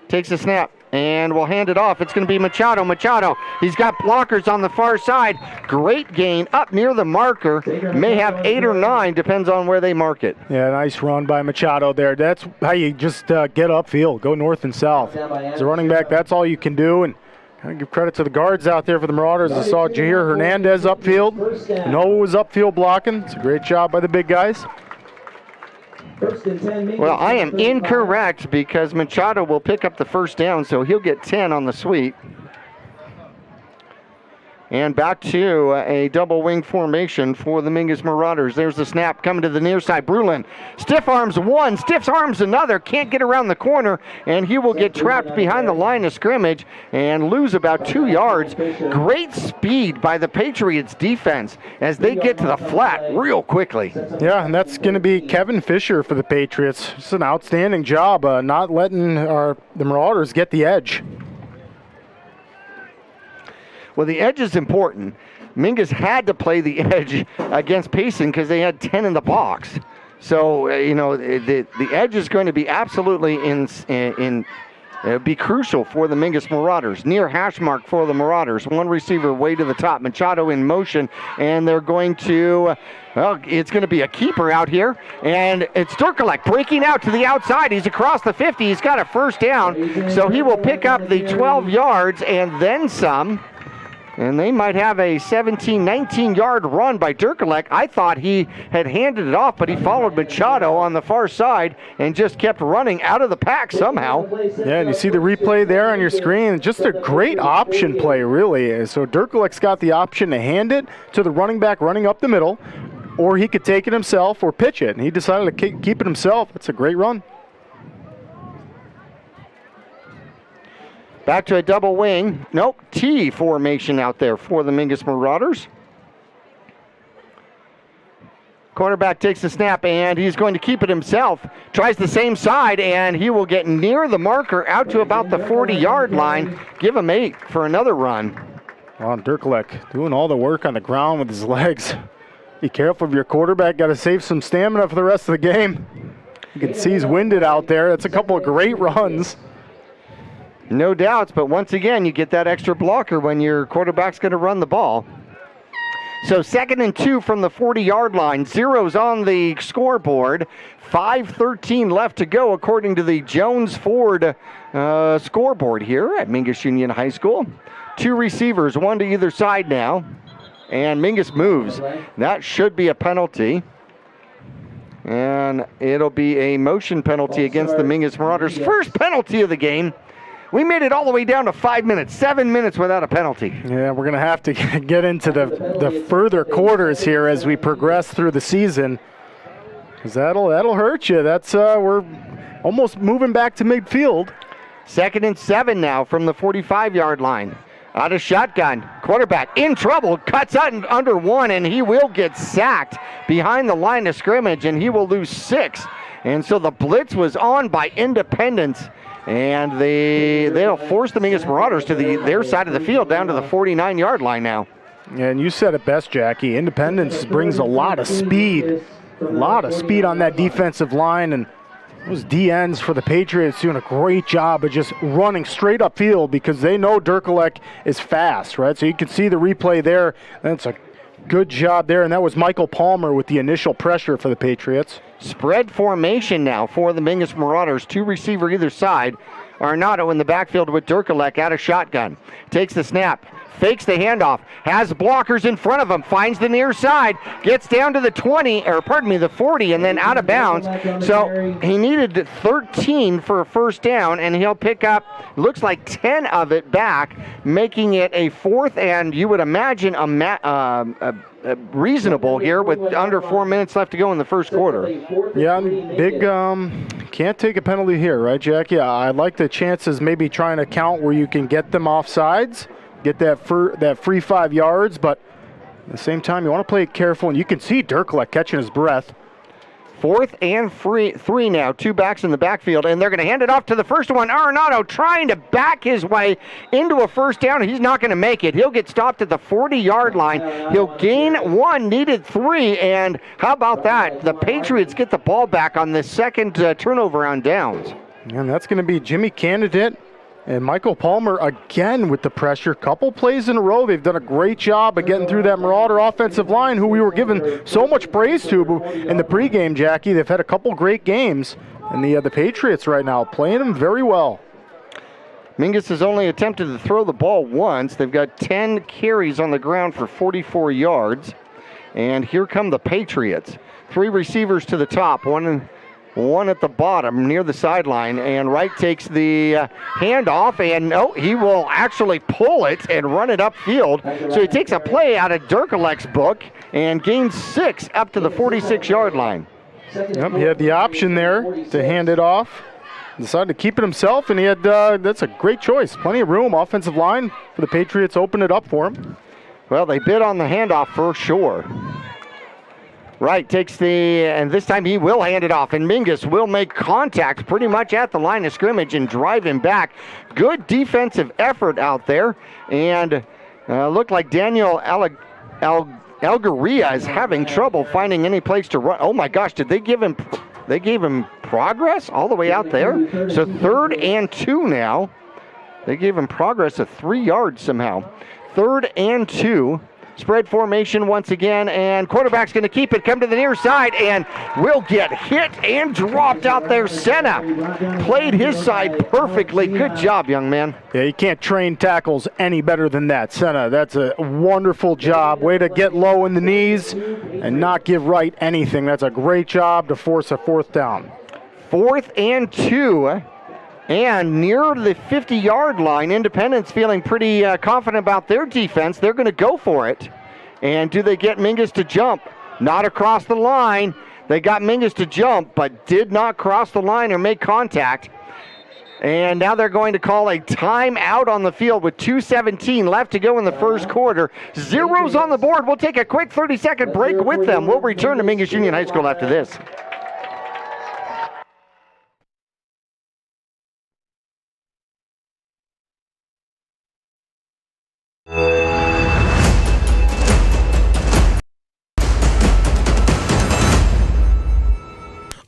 Takes the snap, and will hand it off. It's going to be Machado. Machado, he's got blockers on the far side. Great gain up near the marker. May have 8 or 9, depends on where they mark it. Yeah, nice run by Machado there. That's how you just get upfield, go north and south. As a running back, that's all you can do. And I give credit to the guards out there for the Marauders. I saw Jair Hernandez upfield. Noah was upfield blocking. It's a great job by the big guys. Well, I am incorrect because Machado will pick up the first down, so he'll get 10 on the sweep. And back to a double wing formation for the Mingus Marauders. There's the snap coming to the near side. Brulin stiff arms one, stiff arms another, can't get around the corner, and he will get trapped behind the line of scrimmage and lose about 2 yards. Great speed by the Patriots defense as they get to the flat real quickly. Yeah, and that's going to be Kevin Fisher for the Patriots. It's an outstanding job not letting the Marauders get the edge. Well, the edge is important. Mingus had to play the edge against Payson because they had 10 in the box. So, the edge is going to be absolutely be crucial for the Mingus Marauders. Near hash mark for the Marauders. 1 receiver way to the top. Machado in motion, and they're going to, it's going to be a keeper out here, and it's Dirklek breaking out to the outside. He's across the 50. He's got a first down, so he will pick up the 12 yards and then some. And they might have a 17, 19-yard run by Durkalek. I thought he had handed it off, but he followed Machado on the far side and just kept running out of the pack somehow. Yeah, and you see the replay there on your screen. Just a great option play, really. So Durkalek's got the option to hand it to the running back running up the middle, or he could take it himself or pitch it. And he decided to keep it himself. That's a great run. Back to a double wing. Nope, T formation out there for the Mingus Marauders. Quarterback takes the snap, and he's going to keep it himself. Tries the same side, and he will get near the marker out to about the 40-yard line. Give him 8 for another run. Well, Durkalek doing all the work on the ground with his legs. Be careful of your quarterback. Got to save some stamina for the rest of the game. You can see he's winded out there. That's a couple of great runs. No doubts, but once again, you get that extra blocker when your quarterback's going to run the ball. So 2nd and 2 from the 40-yard line. Zeros on the scoreboard. 5:13 left to go according to the Jones-Ford scoreboard here at Mingus Union High School. 2 receivers, 1 to either side now. And Mingus moves. That should be a penalty. And it'll be a motion penalty against the Mingus Marauders. First penalty of the game. We made it all the way down to 5 minutes, 7 minutes without a penalty. Yeah, we're going to have to get into the further quarters here as we progress through the season, because that'll hurt you. That's we're almost moving back to midfield. 2nd and 7 now from the 45-yard line. Out of shotgun, quarterback in trouble, cuts out under 1, and he will get sacked behind the line of scrimmage, and he will lose 6. And so the blitz was on by Independence. And they'll force the Mingus Marauders to their side of the field down to the 49-yard line now. And you said it best, Jackie. Independence brings a lot of speed. On that defensive line. And those DNs for the Patriots doing a great job of just running straight upfield because they know Durkalek is fast, right? So you can see the replay there. That's a good job there. And that was Michael Palmer with the initial pressure for the Patriots. Spread formation now for the Mingus Marauders. 2 receiver either side. Arnaudo in the backfield with Durkalek out of shotgun. Takes the snap. Fakes the handoff. Has blockers in front of him. Finds the near side. Gets down to the 40, and then out of bounds. So he needed 13 for a first down, and he'll pick up, looks like 10 of it back, making it a 4th, and you would imagine reasonable here with under 4 minutes left to go in the first quarter. Yeah, big can't take a penalty here, right, Jackie? I like the chances maybe trying to count where you can get them off sides, get that free 5 yards, but at the same time you want to play it careful, and you can see Durkalek catching his breath. 4th and 3 now. 2 backs in the backfield, and they're going to hand it off to the first one. Arnaudo trying to back his way into a first down. He's not going to make it. He'll get stopped at the 40-yard line. He'll gain 1, needed 3, and how about that? The Patriots get the ball back on the second turnover on downs. And that's going to be Jimmy Candidate and Michael Palmer again with the pressure. Couple plays in a row. They've done a great job of getting through that Marauder offensive line, who we were giving so much praise to in the pregame, Jackie. They've had a couple great games. And the Patriots right now playing them very well. Mingus has only attempted to throw the ball once. They've got 10 carries on the ground for 44 yards. And here come the Patriots. 3 receivers to the top, one at the bottom near the sideline, and Wright takes the handoff, and he will actually pull it and run it upfield. So he takes a play out of Durkalek's book and gains 6 up to the 46-yard line. Yep, he had the option there to hand it off. Decided to keep it himself, and he had that's a great choice. Plenty of room, offensive line for the Patriots. Open it up for him. Well, they bid on the handoff for sure. Wright takes and this time he will hand it off, and Mingus will make contact pretty much at the line of scrimmage and drive him back. Good defensive effort out there, and looked like Daniel Algaria is having trouble finding any place to run. Oh my gosh, did they give him progress all the way out there? So 3rd and 2 now. They gave him progress of 3 yards somehow. 3rd and 2 Spread formation once again, and quarterback's going to keep it, come to the near side, and will get hit and dropped out there. Senna played his side perfectly. Good job, young man. Yeah, you can't train tackles any better than that. Senna, that's a wonderful job. Way to get low in the knees and not give right anything. That's a great job to force a 4th down. 4th and 2. And near the 50-yard line, Independence feeling pretty confident about their defense. They're going to go for it. And do they get Mingus to jump? Not across the line. They got Mingus to jump, but did not cross the line or make contact. And now they're going to call a timeout on the field with 2:17 left to go in the first quarter. Zeros on the board. We'll take a quick 30-second break with them. We'll return to Mingus Union High School after this.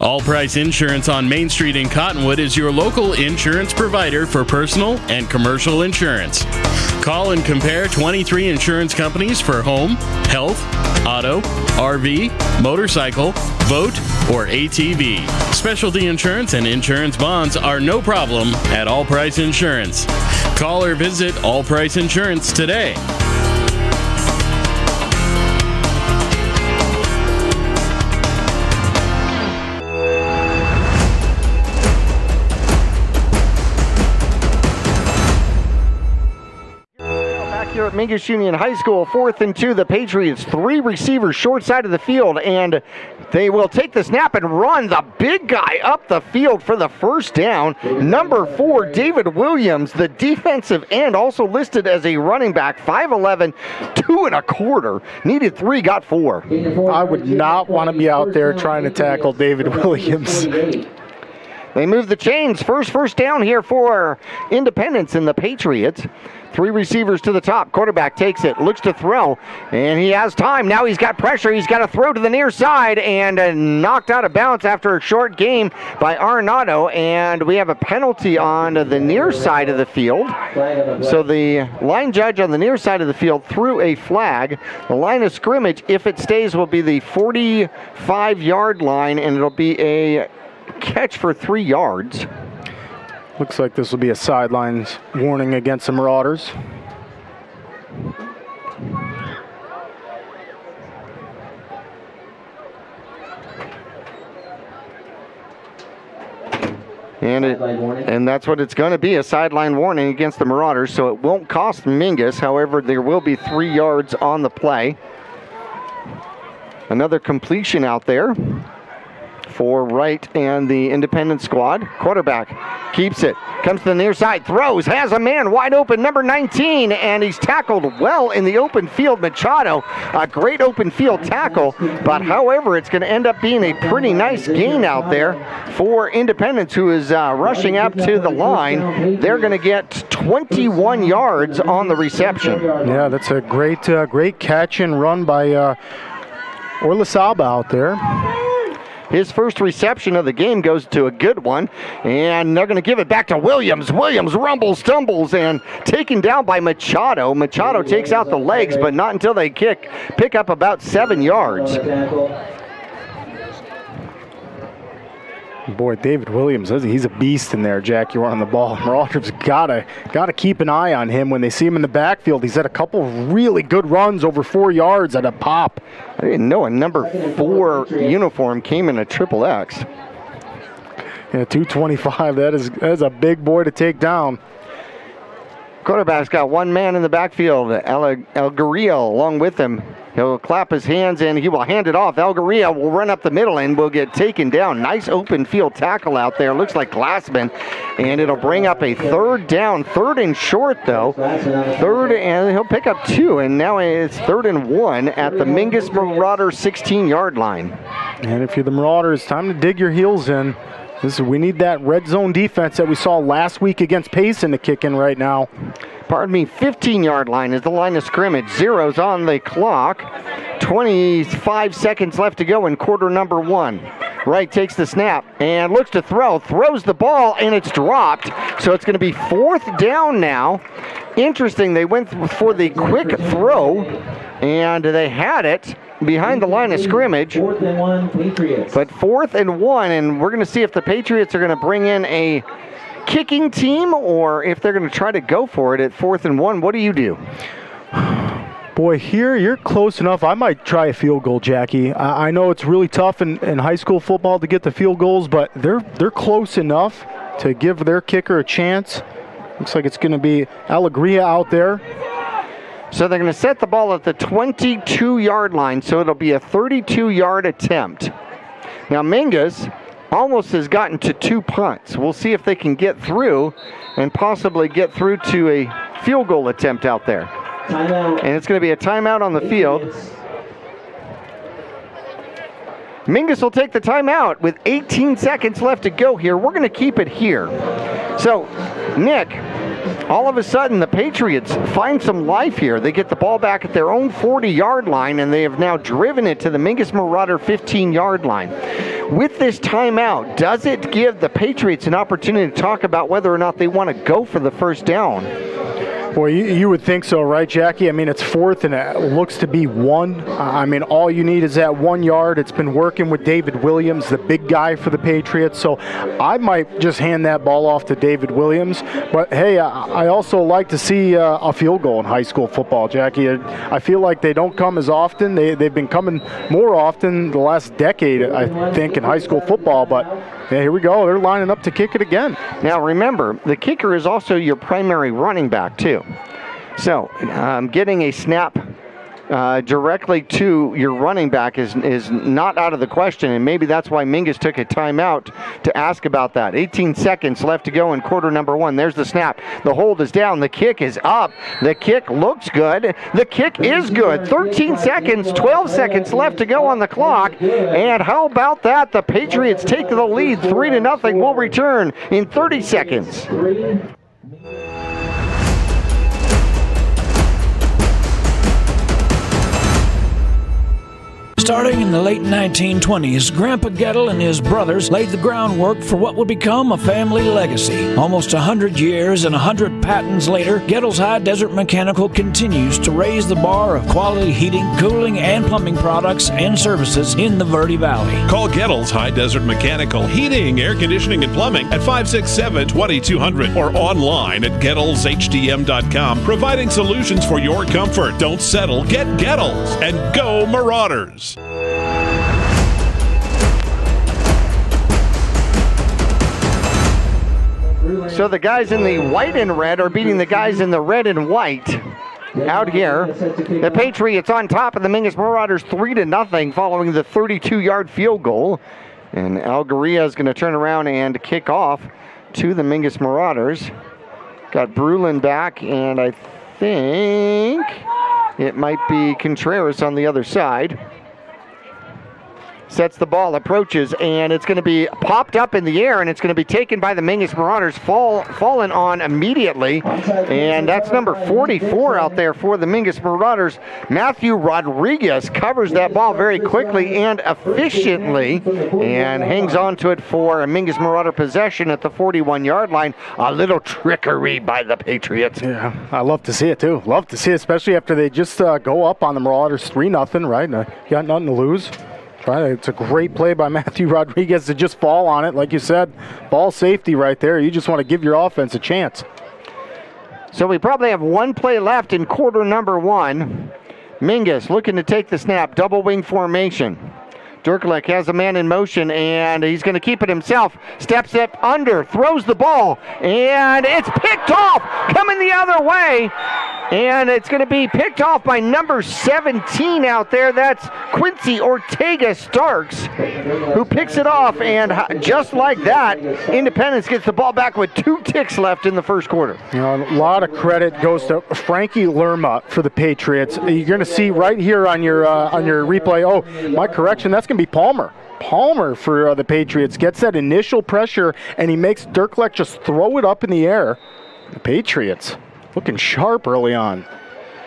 All Price Insurance on Main Street in Cottonwood is your local insurance provider for personal and commercial insurance. Call and compare 23 insurance companies for home, health, auto, RV, motorcycle, boat, or ATV. Specialty insurance and insurance bonds are no problem at All Price Insurance. Call or visit All Price Insurance today. Here at Mingus Union High School, 4th and 2, the Patriots, 3 receivers short side of the field, and they will take the snap and run the big guy up the field for the first down. Number 4, David Williams, the defensive end, also listed as a running back, 5'11", 2 1/4. Needed 3, got 4. I would not want to be out there trying to tackle David Williams. They move the chains. First down here for Independence and the Patriots. 3 receivers to the top. Quarterback takes it, looks to throw, and he has time. Now he's got pressure. He's got to throw to the near side and knocked out of bounds after a short game by Arenado, and we have a penalty on the near side of the field. So the line judge on the near side of the field threw a flag. The line of scrimmage, if it stays, will be the 45-yard line, and it'll be a catch for 3 yards. Looks like this will be a sidelines warning against the Marauders. And that's what it's going to be, a sideline warning against the Marauders, so it won't cost Mingus. However, there will be 3 yards on the play. Another completion out there for Wright and the Independence squad. Quarterback keeps it, comes to the near side, throws, has a man wide open, number 19, and he's tackled well in the open field. Machado, a great open field tackle, but however, it's going to end up being a pretty nice gain out there for Independence, who is rushing up to the line. They're going to get 21 yards on the reception. Yeah, that's a great catch and run by Orlisaba out there. His first reception of the game goes to a good one, and they're going to give it back to Williams. Williams rumbles, stumbles, and taken down by Machado. Machado takes out the legs, but not until they pick up about 7 yards. Boy, David Williams, he's a beast in there, Jack. You were on the ball. Marauders gotta keep an eye on him when they see him in the backfield. He's had a couple really good runs over 4 yards at a pop. I didn't know a number 4 uniform came in a XXX. Yeah, 225. That is a big boy to take down. Quarterback's got one man in the backfield, El Gurriel along with him. He'll clap his hands and he will hand it off. El Gurriel will run up the middle and will get taken down. Nice open field tackle out there. Looks like Glassman. And it'll bring up a 3rd down. 3rd and short, though. 3rd, and he'll pick up 2. And now it's 3rd and 1 at the Mingus Marauders 16-yard line. And if you're the Marauders, time to dig your heels in. We need that red zone defense that we saw last week against Payson to kick in right now. Pardon me, 15-yard line is the line of scrimmage. Zeros on the clock. 25 seconds left to go in quarter number 1. Wright takes the snap and looks to throw, throws the ball, and it's dropped. So it's going to be 4th down now. Interesting, they went for the quick throw, and they had it behind the line of scrimmage. 4th and 1, Patriots. But 4th and 1, and we're going to see if the Patriots are going to bring in a kicking team or if they're going to try to go for it at 4th and 1. What do you do? Boy, here you're close enough. I might try a field goal, Jackie. I know it's really tough in high school football to get the field goals, but they're close enough to give their kicker a chance. Looks like it's going to be Alegria out there. So they're going to set the ball at the 22-yard line, so it'll be a 32-yard attempt. Now, Mingus almost has gotten to 2 punts. We'll see if they can get through and possibly get through to a field goal attempt out there. Timeout. And it's going to be a timeout on the field. Mingus will take the timeout with 18 seconds left to go here. We're going to keep it here. So, Nick, all of a sudden the Patriots find some life here. They get the ball back at their own 40-yard line, and they have now driven it to the Mingus Marauder 15-yard line. With this timeout, does it give the Patriots an opportunity to talk about whether or not they want to go for the first down? Well, you would think so, right, Jackie? I mean, it's 4th and it looks to be 1. I mean, all you need is that 1 yard. It's been working with David Williams, the big guy for the Patriots. So I might just hand that ball off to David Williams. But, hey, I also like to see a field goal in high school football, Jackie. I feel like they don't come as often. They've been coming more often the last decade, I think, in high school football. But yeah, here we go. They're lining up to kick it again. Now, remember, the kicker is also your primary running back, too. So, getting a snap directly to your running back is not out of the question, and maybe that's why Mingus took a timeout to ask about that. 18 seconds left to go in quarter number 1. There's the snap. The hold is down. The kick is up. The kick looks good. The kick is good. 13 seconds, 12 seconds left to go on the clock. And how about that? The Patriots take the lead 3-0. We'll return in 30 seconds. Starting in the late 1920s, Grandpa Gettle and his brothers laid the groundwork for what would become a family legacy. Almost 100 years and 100 patents later, Gettle's High Desert Mechanical continues to raise the bar of quality heating, cooling, and plumbing products and services in the Verde Valley. Call Gettle's High Desert Mechanical Heating, Air Conditioning, and Plumbing at 567-2200 or online at GettlesHDM.com, providing solutions for your comfort. Don't settle, get Gettles, and go Marauders! So the guys in the white and red are beating the guys in the red and white out here. The Patriots on top of the Mingus Marauders 3-0 following the 32-yard field goal. And Algaria is going to turn around and kick off to the Mingus Marauders. Got Brulin back, and I think it might be Contreras on the other side. Sets the ball, approaches, and it's going to be popped up in the air, and it's going to be taken by the Mingus Marauders, fallen on immediately. And that's number 44 out there for the Mingus Marauders. Matthew Rodriguez covers that ball very quickly and efficiently and hangs on to it for a Mingus Marauder possession at the 41-yard line. A little trickery by the Patriots. Yeah, I love to see it, too. Love to see it, especially after they just go up on the Marauders 3-0, right? Got nothing to lose. Right. It's a great play by Matthew Rodriguez to just fall on it. Like you said, ball safety right there. You just want to give your offense a chance. So we probably have one play left in quarter number 1. Mingus looking to take the snap, double wing formation. Durkalek has a man in motion, and he's going to keep it himself. Steps up under, throws the ball, and it's picked off, coming the other way. And it's going to be picked off by number 17 out there. That's Quincy Ortega Starks, who picks it off. And just like that, Independence gets the ball back with 2 ticks left in the first quarter. You know, a lot of credit goes to Frankie Lerma for the Patriots. You're going to see right here on your replay. Oh, my correction, that's going to be Palmer. Palmer for the Patriots gets that initial pressure, and he makes Durkalek just throw it up in the air. The Patriots looking sharp early on.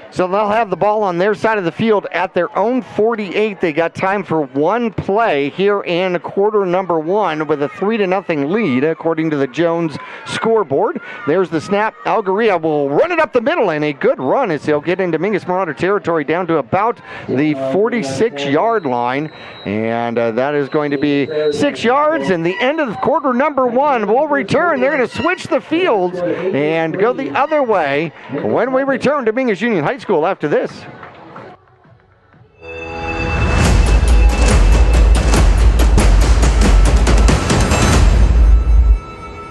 So they'll have the ball on their side of the field at their own 48. They got time for one play here in quarter number one with a 3-0 lead, according to the Jones scoreboard. There's the snap. Algaria will run it up the middle, and a good run as he'll get into Mingus Marauder territory down to about the 46-yard line. And that is going to be 6 yards, and the end of quarter number one will return. They're going to switch the fields and go the other way when we return to Mingus Union High School after this.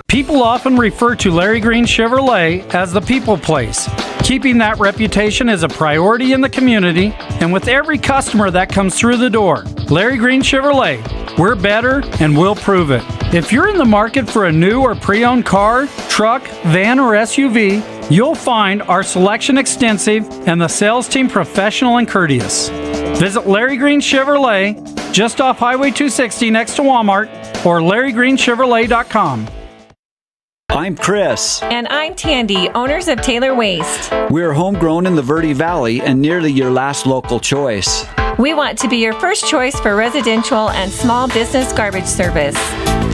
People often refer to Larry Green Chevrolet as the people place. Keeping that reputation is a priority in the community and with every customer that comes through the door. Larry Green Chevrolet, we're better and we'll prove it. If you're in the market for a new or pre-owned car, truck, van, or SUV, you'll find our selection extensive and the sales team professional and courteous. Visit Larry Green Chevrolet just off Highway 260 next to Walmart or LarryGreenChevrolet.com. I'm Chris. And I'm Tandy, owners of Taylor Waste. We're homegrown in the Verde Valley and nearly your last local choice. We want to be your first choice for residential and small business garbage service.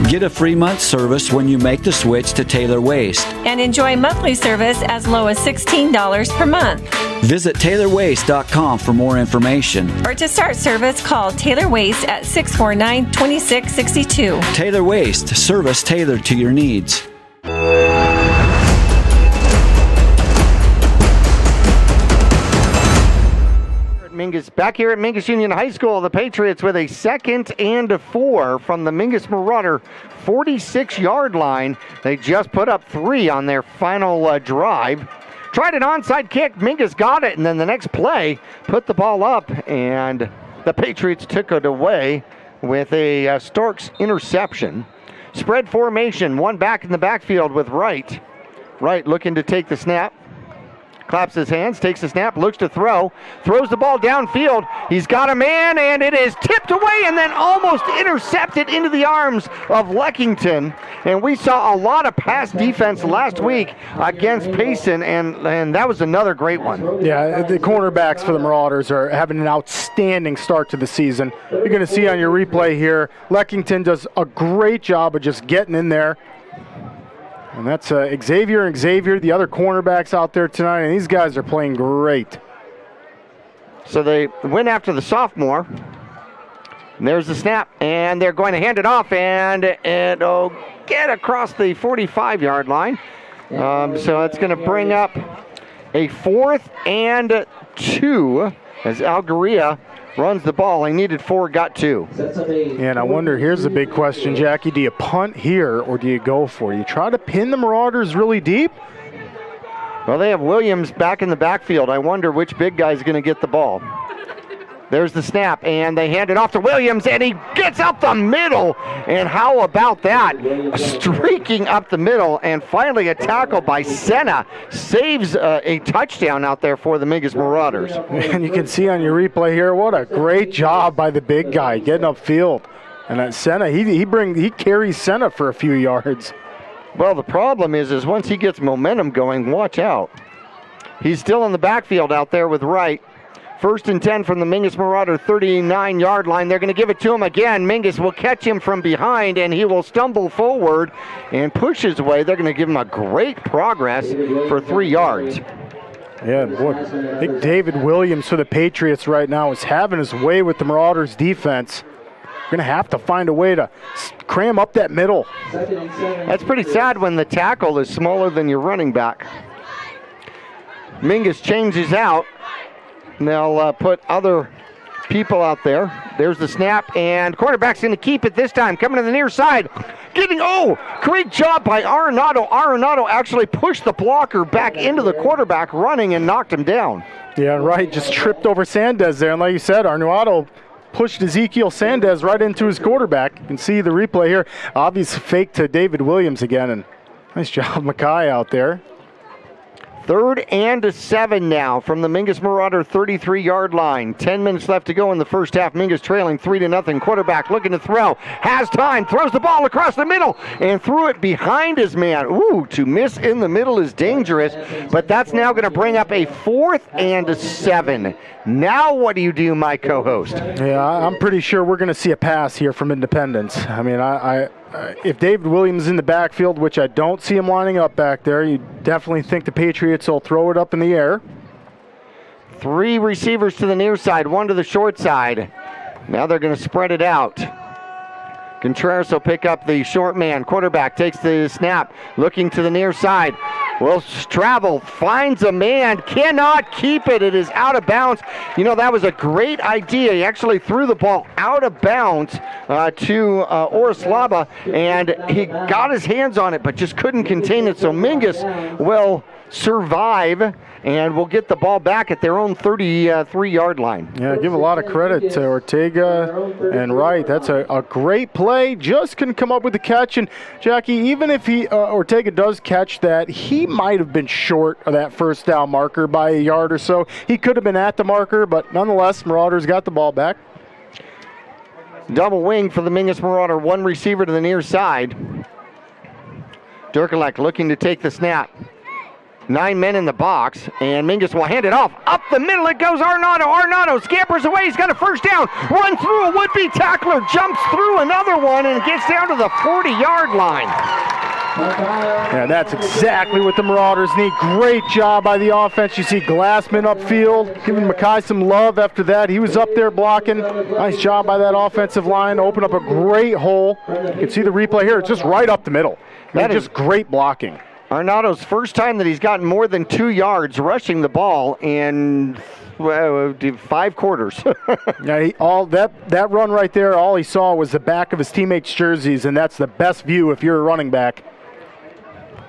Get a free month service when you make the switch to Taylor Waste. And enjoy monthly service as low as $16 per month. Visit TaylorWaste.com for more information. Or to start service, call Taylor Waste at 649-2662. Taylor Waste, service tailored to your needs. Back here at Mingus Union High School, the Patriots with a 2nd and 4 from the Mingus Marauder 46-yard line. They just put up 3 on their final drive. Tried an onside kick, Mingus got it, and then the next play put the ball up, and the Patriots took it away with a Starks interception. Spread formation, one back in the backfield with Wright. Wright looking to take the snap. Claps his hands, takes the snap, looks to throw, throws the ball downfield. He's got a man, and it is tipped away and then almost intercepted into the arms of Leckington. And we saw a lot of pass defense last week against Payson, and that was another great one. Yeah, the cornerbacks for the Marauders are having an outstanding start to the season. You're going to see on your replay here, Leckington does a great job of just getting in there. And that's Xavier, the other cornerbacks out there tonight, and these guys are playing great. So they went after the sophomore. And there's the snap, and they're going to hand it off, and it'll get across the 45-yard line. So it's going to bring up a 4th and 2 as Algaria runs the ball. He needed 4, got 2. And I wonder, here's the big question, Jackie. Do you punt here or do you go for it? You try to pin the Marauders really deep? Well, they have Williams back in the backfield. I wonder which big guy is going to get the ball. There's the snap, and they hand it off to Williams, and he gets up the middle. And how about that? Streaking up the middle, and finally a tackle by Senna saves a touchdown out there for the Mingus Marauders. And you can see on your replay here, what a great job by the big guy getting upfield. And Senna, he carries Senna for a few yards. Well, the problem is once he gets momentum going, watch out. He's still in the backfield out there with Wright. 1st and 10 from the Mingus Marauder 39-yard line. They're going to give it to him again. Mingus will catch him from behind, and he will stumble forward and push his way. They're going to give him a great progress for 3 yards. Yeah, boy, I think David Williams for the Patriots right now is having his way with the Marauders defense. Going to have to find a way to cram up that middle. That's pretty sad when the tackle is smaller than your running back. Mingus changes out. And they'll put other people out there. There's the snap, and quarterback's going to keep it this time. Coming to the near side. Great job by Arenado. Arenado actually pushed the blocker back into the quarterback running and knocked him down. Yeah, right. Just tripped over Sandez there. And like you said, Arenado pushed Ezekiel Sandez right into his quarterback. You can see the replay here. Obvious fake to David Williams again. And nice job, Mackay out there. 3rd and 7 now from the Mingus Marauder 33-yard line. 10 minutes left to go in the first half. Mingus trailing 3-0. Quarterback looking to throw. Has time. Throws the ball across the middle and threw it behind his man. Ooh, to miss in the middle is dangerous, but that's now going to bring up a 4th and 7. Now what do you do, my co-host? Yeah, I'm pretty sure we're going to see a pass here from Independence. I mean, if David Williams is in the backfield, which I don't see him lining up back there, you definitely think the Patriots will throw it up in the air. 3 receivers to the near side, 1 to the short side. Now they're going to spread it out. Contreras will pick up the short man. Quarterback takes the snap, looking to the near side. Will travel, finds a man, cannot keep it. It is out of bounds. You know, that was a great idea. He actually threw the ball out of bounds to Orislava, and he got his hands on it, but just couldn't contain it. So Mingus will survive and will get the ball back at their own 33-yard line. Yeah, give a lot of credit to Ortega and Wright. That's a great play. Just couldn't come up with the catch. And Jackie, even if Ortega does catch that, he might have been short of that first down marker by a yard or so. He could have been at the marker, but nonetheless, Marauders got the ball back. Double wing for the Mingus Marauder. 1 receiver to the near side. Durkalek looking to take the snap. 9 men in the box, and Mingus will hand it off. Up the middle it goes, Arnaudo. Arnaudo scampers away. He's got a first down. Run through a would-be tackler. Jumps through another one and gets down to the 40-yard line. Yeah, that's exactly what the Marauders need. Great job by the offense. You see Glassman upfield, giving Mackay some love after that. He was up there blocking. Nice job by that offensive line. Open up a great hole. You can see the replay here. It's just right up the middle. That is just great blocking. Arnaudo's first time that he's gotten more than 2 yards rushing the ball in 5 quarters. Yeah, that run right there, all he saw was the back of his teammates' jerseys, and that's the best view if you're a running back.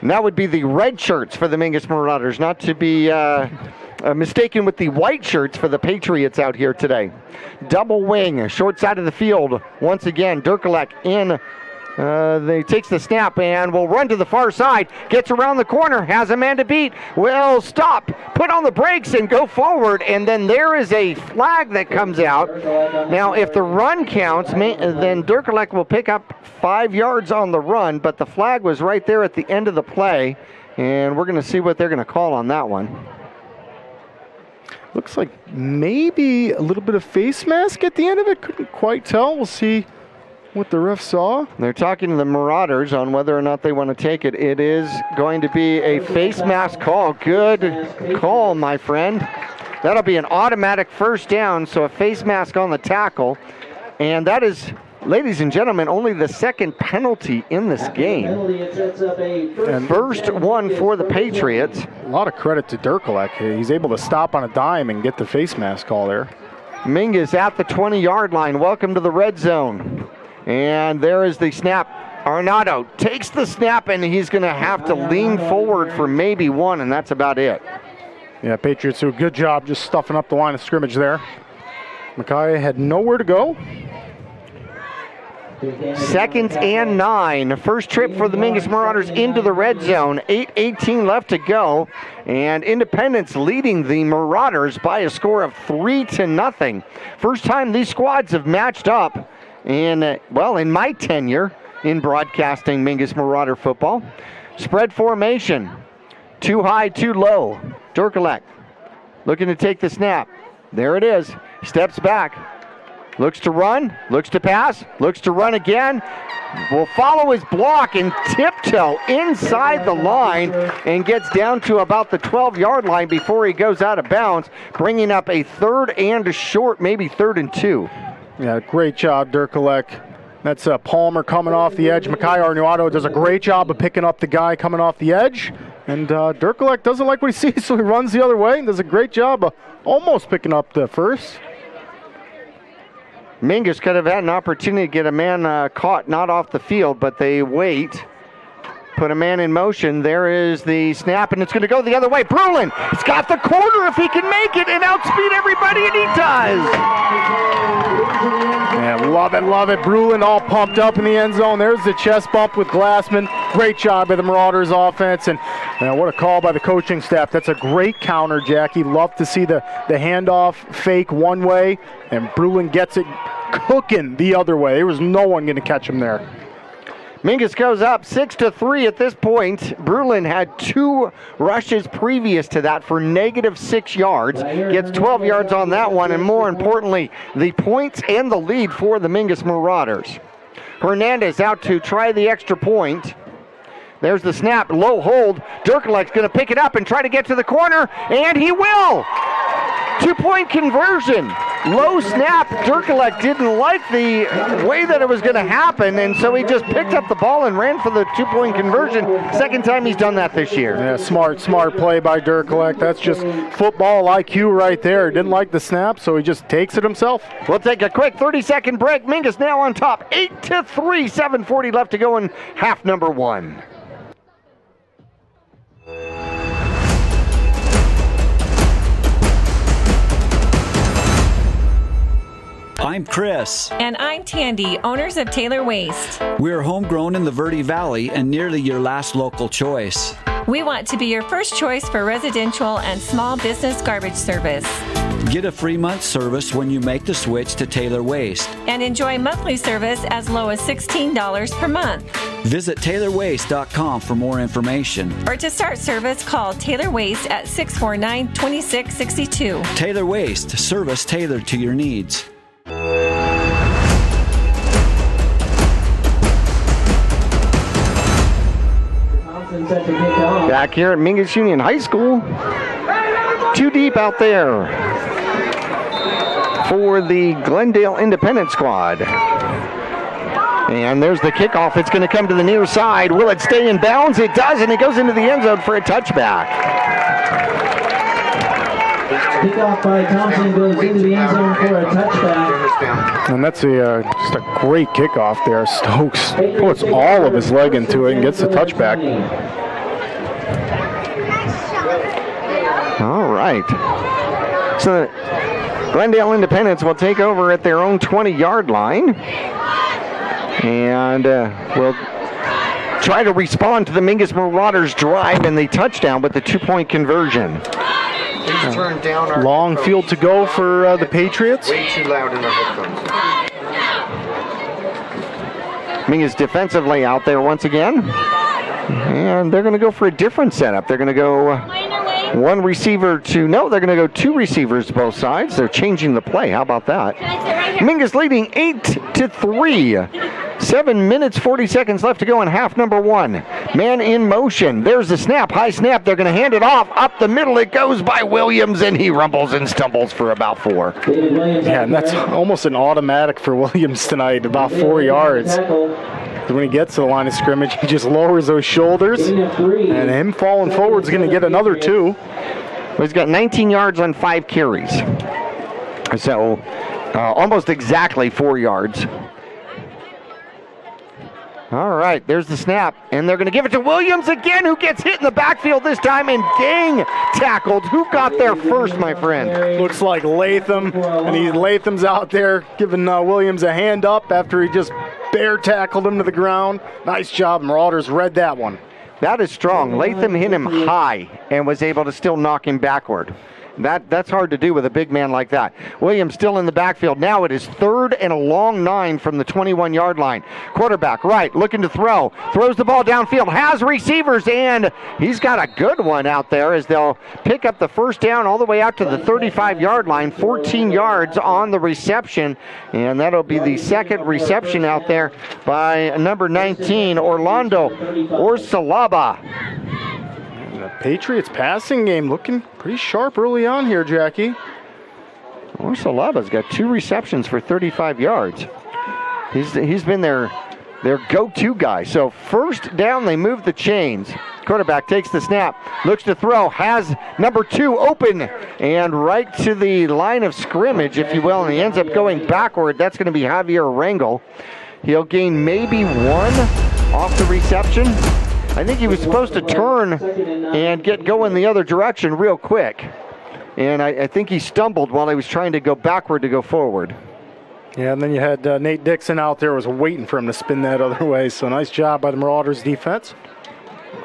And that would be the red shirts for the Mingus Marauders, not to be mistaken with the white shirts for the Patriots out here today. Double wing, short side of the field. Once again, Durkalek in. He takes the snap and will run to the far side. Gets around the corner, has a man to beat. Will stop, put on the brakes and go forward. And then there is a flag that comes out. Now, if the run counts, then Durkalek will pick up 5 yards on the run. But the flag was right there at the end of the play. And we're going to see what they're going to call on that one. Looks like maybe a little bit of face mask at the end of it. Couldn't quite tell. We'll see what the ref saw. They're talking to the Marauders on whether or not they want to take it. It is going to be a face mask call. Good call, my friend. That'll be an automatic first down, so a face mask on the tackle. And that is, ladies and gentlemen, only the second penalty in this game. And first one for the Patriots. A lot of credit to Durkalek. He's able to stop on a dime and get the face mask call there. Mingus at the 20-yard line. Welcome to the red zone. And there is the snap. Arnaudo takes the snap, and he's going to have to lean forward for maybe 1, and that's about it. Yeah, Patriots do a good job just stuffing up the line of scrimmage there. Mackay had nowhere to go. 2nd and 9. First trip for the Mingus Marauders into the red zone. 8:18 left to go. And Independence leading the Marauders by a score of 3-0. First time these squads have matched up in my tenure in broadcasting Mingus Marauder football. Spread formation. Too high, too low. Durkalek looking to take the snap. There it is. Steps back. Looks to run. Looks to pass. Looks to run again. Will follow his block and tiptoe inside the line and gets down to about the 12-yard line before he goes out of bounds, bringing up a 3rd and a short, maybe 3rd and 2. Yeah, great job, Durkalek. That's Palmer coming off the edge. Mackay Arnaudo does a great job of picking up the guy coming off the edge. And Durkalek doesn't like what he sees, so he runs the other way and does a great job of almost picking up the first. Mingus could have had an opportunity to get a man caught not off the field, but they wait. Put a man in motion. There is the snap, and it's going to go the other way. Brulin, he's got the corner if he can make it and outspeed everybody, and he does. Yeah, love it. Brulin all pumped up in the end zone. There's the chest bump with Glassman. Great job by the Marauders offense, and what a call by the coaching staff. That's a great counter, Jackie. Love to see the handoff fake one way, and Brulin gets it cooking the other way. There was no one going to catch him there. Mingus goes up 6-3 at this point. Brulin had 2 rushes previous to that for -6 yards. Gets 12 yards on that one, and more importantly, the points and the lead for the Mingus Marauders. Hernandez out to try the extra point. There's the snap, low hold. Dirkelek's going to pick it up and try to get to the corner, and he will! 2-point conversion. Low snap. Dirkelek didn't like the way that it was going to happen, and so he just picked up the ball and ran for the 2-point conversion. Second time he's done that this year. Yeah, smart play by Dirkelek. That's just football IQ right there. Didn't like the snap, so he just takes it himself. We'll take a quick 30-second break. Mingus now on top, 8-3, 7:40 left to go in half number 1. I'm Chris. And I'm Tandy, owners of Taylor Waste. We're homegrown in the Verde Valley and nearly your last local choice. We want to be your first choice for residential and small business garbage service. Get a free month service when you make the switch to Taylor Waste. And enjoy monthly service as low as $16 per month. Visit TaylorWaste.com for more information. Or to start service, call Taylor Waste at 649-2662. Taylor Waste, service tailored to your needs. Back here at Mingus Union High School. 2 deep out there for the Glendale Independence squad. And there's the kickoff. It's going to come to the near side. Will it stay in bounds? It does, and it goes into the end zone for a touchback. Kickoff by Thompson goes into the end zone for a touchback. And that's just a great kickoff there. Stokes puts all of his leg into it and gets the touchback. All right. So Glendale Independence will take over at their own 20-yard line. And we'll try to respond to the Mingus Marauders drive and the touchdown with the 2-point conversion. Please turn down our long field to go for the Patriots. Way too loud in our headphones. Mingus defensively out there once again. And they're going to go for a different setup. They're going to go one receiver to, no, they're going to go 2 receivers both sides. They're changing the play. How about that? Mingus leading 8-3. 7 minutes, 40 seconds left to go in half number 1. Man in motion. There's the snap. High snap. They're going to hand it off. Up the middle it goes by Williams, and he rumbles and stumbles for about 4. Yeah, and that's almost an automatic for Williams tonight, about 4 yards. When he gets to the line of scrimmage, he just lowers those shoulders, and him falling forward is going to get another 2. Well, he's got 19 yards on 5 carries. So almost exactly 4 yards. All right, there's the snap, and they're going to give it to Williams again, who gets hit in the backfield this time and gang tackled. Who got there first, my friend? Looks like Latham, and Latham's out there giving Williams a hand up after he just bear tackled him to the ground. Nice job, Marauders read that one. That is strong. Latham hit him high and was able to still knock him backward. That's hard to do with a big man like that. Williams still in the backfield. Now it is 3rd and a long 9 from the 21-yard line. Quarterback right, looking to throw. Throws the ball downfield. Has receivers, and he's got a good one out there as they'll pick up the first down all the way out to the 35-yard line. 14 yards on the reception, and that'll be the second reception out there by number 19, Orlando Orsalaba. The Patriots passing game looking pretty sharp early on here, Jackie. Orsalaba's got 2 receptions for 35 yards. He's been their go-to guy. So first down, they move the chains. Quarterback takes the snap, looks to throw, has number 2 open and right to the line of scrimmage, if you will, and he ends up going backward. That's going to be Javier Rangel. He'll gain maybe 1 off the reception. I think he was supposed to turn and get going the other direction real quick. And I think he stumbled while he was trying to go backward to go forward. Yeah, and then you had Nate Dixon out there was waiting for him to spin that other way. So nice job by the Marauders defense.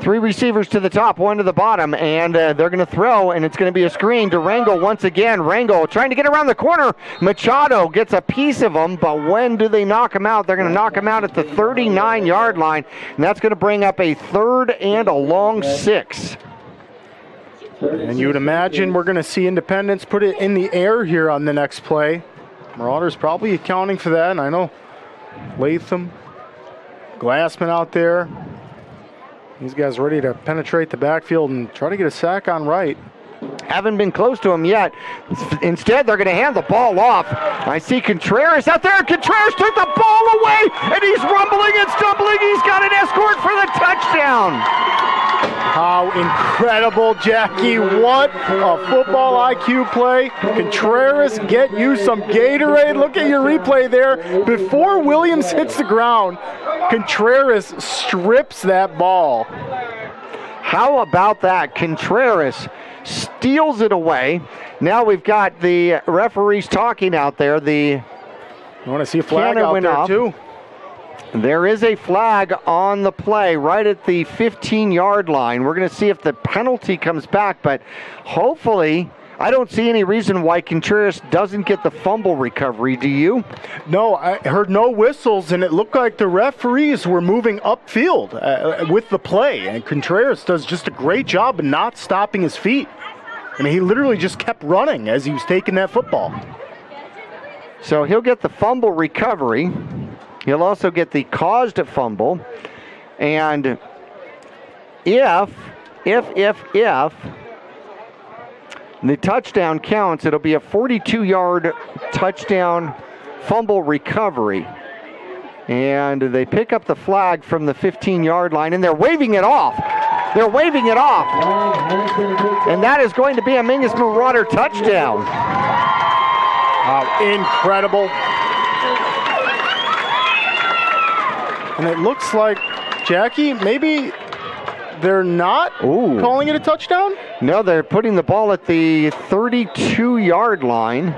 3 receivers to the top, 1 to the bottom, and they're going to throw, and it's going to be a screen to Rangel once again. Rangel trying to get around the corner. Machado gets a piece of him, but when do they knock him out? They're going to knock him out at the 39-yard line, and that's going to bring up a 3rd and a long 6. And you would imagine we're going to see Independence put it in the air here on the next play. Marauders probably accounting for that, and I know Latham, Glassman out there. These guys ready to penetrate the backfield and try to get a sack on right. Haven't been close to him yet. Instead, they're going to hand the ball off. I see Contreras out there. Contreras took the ball away, and he's rumbling and stumbling. He's got an escort for the touchdown. How incredible, Jackie. What a football IQ play. Contreras, get you some Gatorade. Look at your replay there. Before Williams hits the ground, Contreras strips that ball. How about that? Contreras steals it away. Now we've got the referees talking out there. You want to see a flag out there, too? There is a flag on the play right at the 15-yard line. We're going to see if the penalty comes back, but hopefully I don't see any reason why Contreras doesn't get the fumble recovery. Do you? No, I heard no whistles, and it looked like the referees were moving upfield with the play, and Contreras does just a great job of not stopping his feet. I mean, he literally just kept running as he was taking that football. So he'll get the fumble recovery. He'll also get the caused fumble. And if the touchdown counts, it'll be a 42-yard touchdown fumble recovery. And they pick up the flag from the 15-yard line, and they're waving it off. They're waving it off. And that is going to be a Mingus Marauder touchdown. Wow, incredible. And it looks like, Jackie, maybe they're not calling it a touchdown? No, they're putting the ball at the 32-yard line.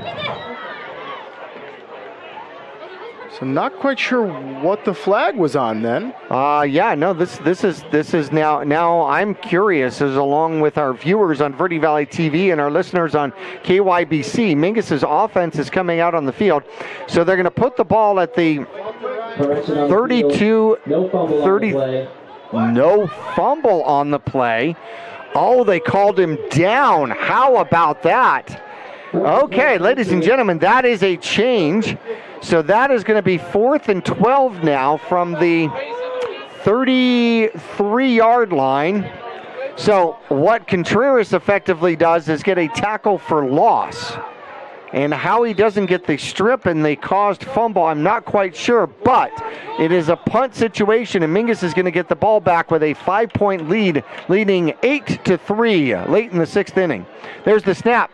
So not quite sure what the flag was on then. Yeah, no, this is now I'm curious, as along with our viewers on Verde Valley TV and our listeners on KYBC. Mingus's offense is coming out on the field, so they're going to put the ball at the 32, 30. No fumble on the play. Oh, they called him down. How about that? Okay, ladies and gentlemen, that is a change. So that is going to be 4th and 12 now from the 33-yard line. So what Contreras effectively does is get a tackle for loss. And how he doesn't get the strip and the caused fumble, I'm not quite sure. But it is a punt situation, and Mingus is going to get the ball back with a 5-point lead, leading 8-3 late in the 6th inning. There's the snap.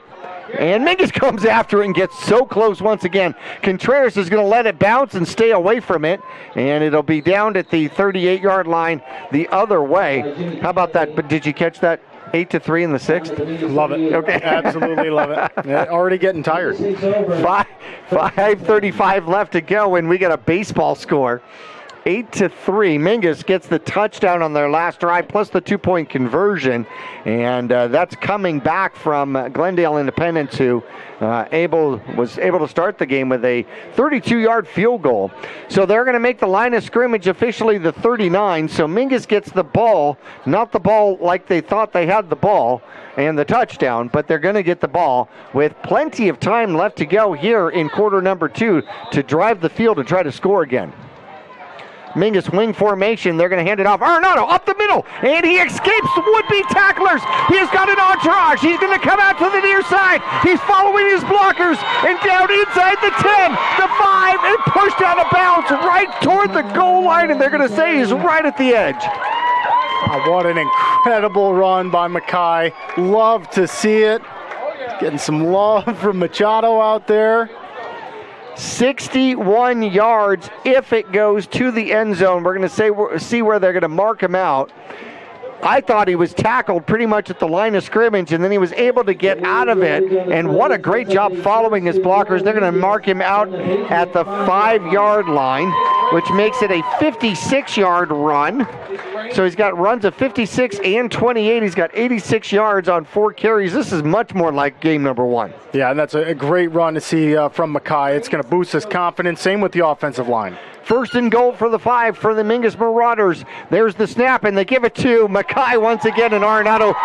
And Mingus comes after it and gets so close once again. Contreras is going to let it bounce and stay away from it. And it'll be down at the 38-yard line the other way. How about that? But did you catch that? 8-3 in the 6th? Love it. Okay. Absolutely love it. Yeah, already getting tired. 5:35 left to go, and we got a baseball score. 8-3. Mingus gets the touchdown on their last drive, plus the 2-point conversion, and that's coming back from Glendale Independence, who was able to start the game with a 32-yard field goal. So they're going to make the line of scrimmage officially the 39. So Mingus gets the ball, not the ball like they thought they had the ball and the touchdown, but they're going to get the ball with plenty of time left to go here in quarter number 2 to drive the field and try to score again. Mingus wing formation. They're going to hand it off. Arenado up the middle, and he escapes would-be tacklers. He's got an entourage. He's going to come out to the near side. He's following his blockers, and down inside the 10, the 5, and pushed out of bounds right toward the goal line, and they're going to say he's right at the edge. What an incredible run by Mackay. Love to see it. Getting some love from Machado out there. 61 yards if it goes to the end zone. We're going to see where they're going to mark him out. I thought he was tackled pretty much at the line of scrimmage, and then he was able to get out of it. And what a great job following his blockers. They're going to mark him out at the 5-yard line, which makes it a 56-yard run. So he's got runs of 56 and 28. He's got 86 yards on 4 carries. This is much more like game number 1. Yeah, and that's a great run to see from Mackay. It's going to boost his confidence. Same with the offensive line. First and goal for the 5 for the Mingus Marauders. There's the snap, and they give it to Mackay once again, and Arenado.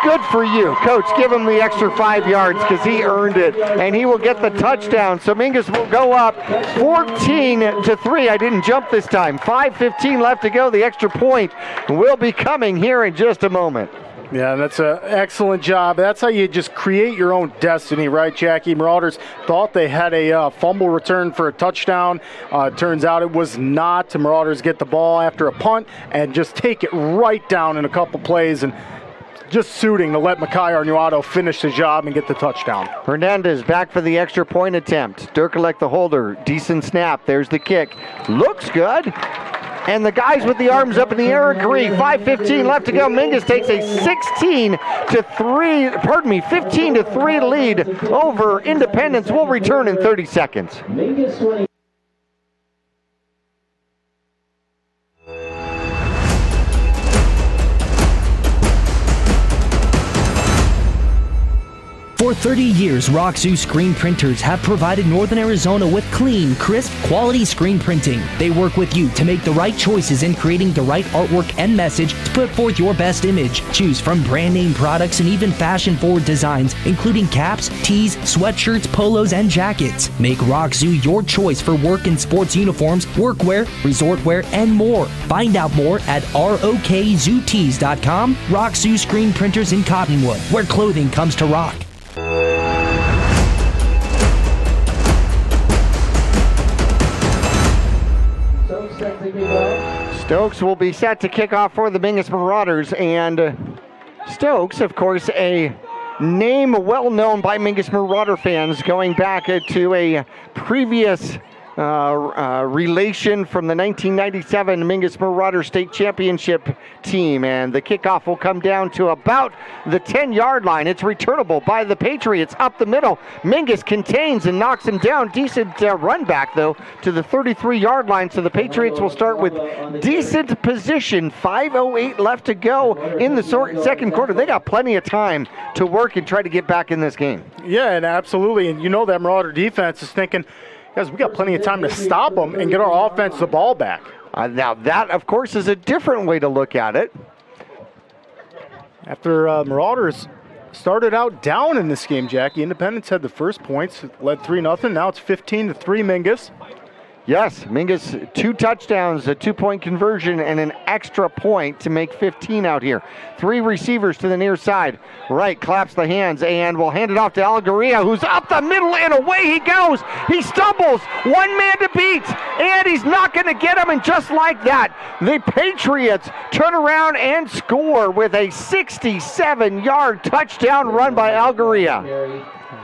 Good for you, Coach. Give him the extra 5 yards because he earned it, and he will get the touchdown. So Mingus will go up 14-3. I didn't jump this time. 5:15 left to go. The extra point will be coming here in just a moment. Yeah, that's an excellent job. That's how you just create your own destiny, right, Jackie? Marauders thought they had a fumble return for a touchdown. Turns out it was not. The Marauders get the ball after a punt and just take it right down in a couple plays, and just suiting to let Mackay Arnuato finish the job and get the touchdown. Hernandez back for the extra point attempt. Durkalek the holder. Decent snap. There's the kick. Looks good. And the guys with the arms up in the air agree. 5:15 left to go. Mingus takes a 15-3 lead over Independence. We'll return in 30 seconds. Mingus 20. For 30 years, Roxu screen printers have provided Northern Arizona with clean, crisp, quality screen printing. They work with you to make the right choices in creating the right artwork and message to put forth your best image. Choose from brand name products and even fashion-forward designs, including caps, tees, sweatshirts, polos, and jackets. Make Roxu your choice for work and sports uniforms, workwear, resort wear, and more. Find out more at rokzootees.com. Roxu screen printers in Cottonwood, where clothing comes to rock. Stokes will be set to kick off for the Mingus Marauders, and Stokes, of course, a name well known by Mingus Marauder fans going back to a previous relation from the 1997 Mingus Marauder State Championship team, and the kickoff will come down to about the 10-yard line. It's returnable by the Patriots up the middle. Mingus contains and knocks him down. Decent run back, though, to the 33-yard line, so the Patriots will start with decent position. 5:08 left to go in the second quarter. They got plenty of time to work and try to get back in this game. Yeah, and absolutely, and you know that Marauder defense is thinking, guys, we got plenty of time to stop them and get our offense the ball back. Now that, of course, is a different way to look at it. After Marauders started out down in this game, Jackie, Independence had the first points, led 3-0. Now it's 15-3 Mingus. Yes, Mingus, 2 touchdowns, a 2-point conversion, and an extra point to make 15 out here. 3 receivers to the near side. Right, claps the hands, and will hand it off to Algaria, who's up the middle, and away he goes. He stumbles, 1 man to beat, and he's not going to get him, and just like that, the Patriots turn around and score with a 67-yard touchdown run by Algaria.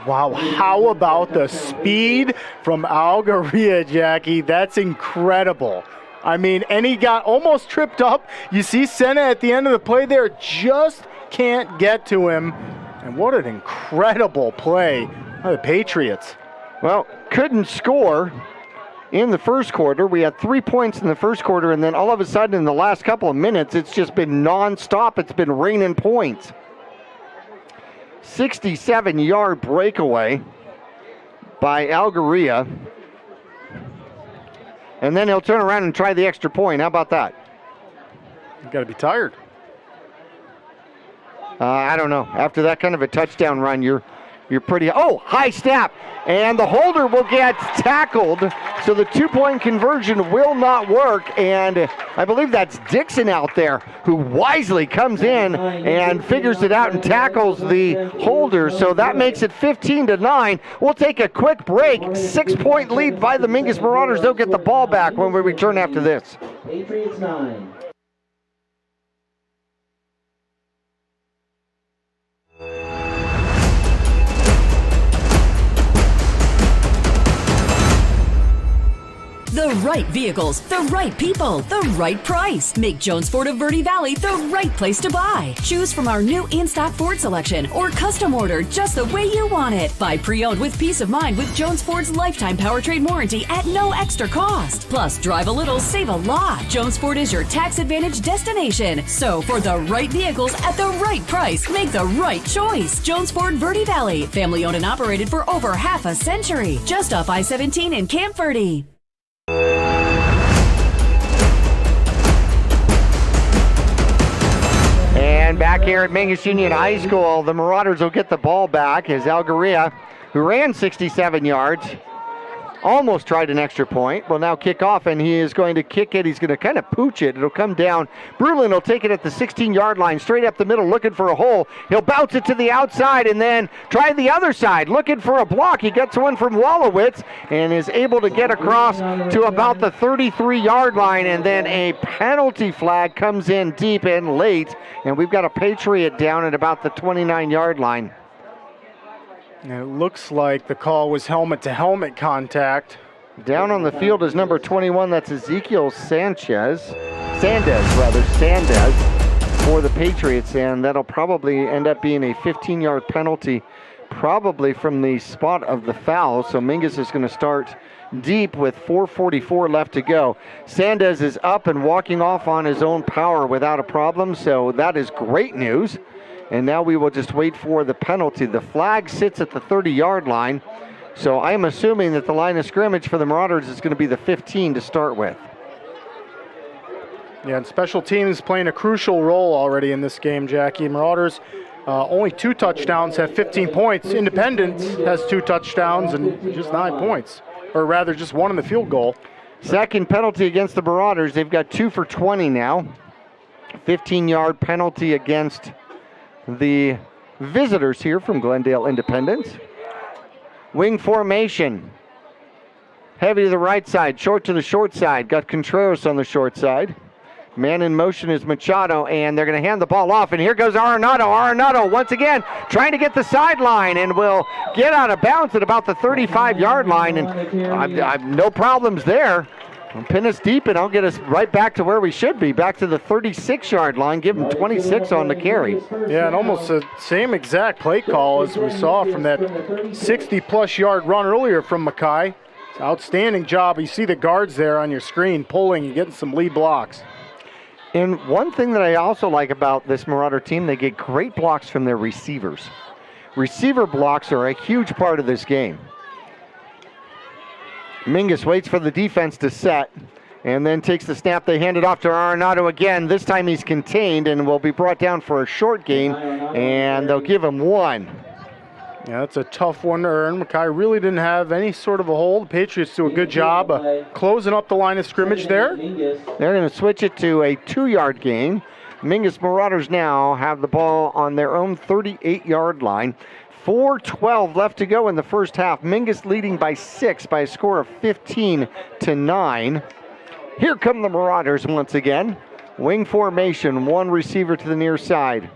Wow, how about the speed from Algaria, Jackie? That's incredible. I mean, and he got almost tripped up. You see Senna at the end of the play there, just can't get to him. And what an incredible play by the Patriots. Well, couldn't score in the first quarter. We had 3 points in the first quarter, and then all of a sudden in the last couple of minutes, it's just been nonstop. It's been raining points. 67-yard breakaway by Algaria. And then he'll turn around and try the extra point. How about that? You got to be tired. I don't know. After that kind of a touchdown run, you're pretty... Oh, high snap. And the holder will get tackled, so the 2-point conversion will not work. And I believe that's Dixon out there who wisely comes in and figures it out and tackles the holder. So that makes it 15-9. We'll take a quick break. 6-point lead by the Mingus Marauders. They'll get the ball back when we return after this. Patriots 9. right vehicles, the right people, the right price. Make Jones Ford of Verde Valley the right place to buy. Choose from our new in-stock Ford selection or custom order just the way you want it. Buy pre-owned with peace of mind with Jones Ford's lifetime powertrain warranty at no extra cost. Plus, drive a little, save a lot. Jones Ford is your tax advantage destination. So, for the right vehicles at the right price, make the right choice. Jones Ford Verde Valley, family owned and operated for over half a century. Just off I-17 in Camp Verde. And back here at Mingus Union High School, the Marauders will get the ball back as Algaria, who ran 67 yards, almost tried an extra point, will now kick off, and he is going to kick it. He's going to kind of pooch it. It'll come down. Brulin will take it at the 16-yard line, straight up the middle, looking for a hole. He'll bounce it to the outside and then try the other side, looking for a block. He gets one from Wallowitz and is able to get across to about the 33-yard line, and then a penalty flag comes in deep and late, and we've got a Patriot down at about the 29-yard line. And it looks like the call was helmet-to-helmet contact. Down on the field is number 21. That's Ezekiel Sandez for the Patriots, and that'll probably end up being a 15-yard penalty, probably from the spot of the foul. So Mingus is going to start deep with 4:44 left to go. Sandez is up and walking off on his own power without a problem, so that is great news. And now we will just wait for the penalty. The flag sits at the 30-yard line, so I'm assuming that the line of scrimmage for the Marauders is going to be the 15 to start with. Yeah, and special teams playing a crucial role already in this game, Jackie. Marauders only 2 touchdowns, have 15 points. Independence has 2 touchdowns and just 9 points, or rather just 1 in the field goal. Second penalty against the Marauders. They've got 2 for 20 now. 15-yard penalty against the visitors here from Glendale Independence. Wing formation. Heavy to the right side, short to the short side. Got Contreras on the short side. Man in motion is Machado, and they're going to hand the ball off, and here goes Arenado. Arenado once again trying to get the sideline, and will get out of bounds at about the 35-yard line, and I've no problems there. Pin us deep, and I'll get us right back to where we should be, back to the 36-yard line. Give him 26 on the carry. Yeah, and almost the same exact play call as we saw from that 60-plus yard run earlier from Mackay. Outstanding job. You see the guards there on your screen pulling and getting some lead blocks. And one thing that I also like about this Marauder team, they get great blocks from their receivers. Receiver blocks are a huge part of this game. Mingus waits for the defense to set and then takes the snap. They hand it off to Arenado again. This time he's contained and will be brought down for a short gain, and they'll give him 1. Yeah, that's a tough one to earn. Mackay really didn't have any sort of a hold. The Patriots do a good job closing up the line of scrimmage there. They're going to switch it to a 2-yard gain. Mingus Marauders now have the ball on their own 38-yard line. 4:12 left to go in the first half. Mingus leading by 6 by a score of 15-9. Here come the Marauders once again. Wing formation, 1 receiver to the near side.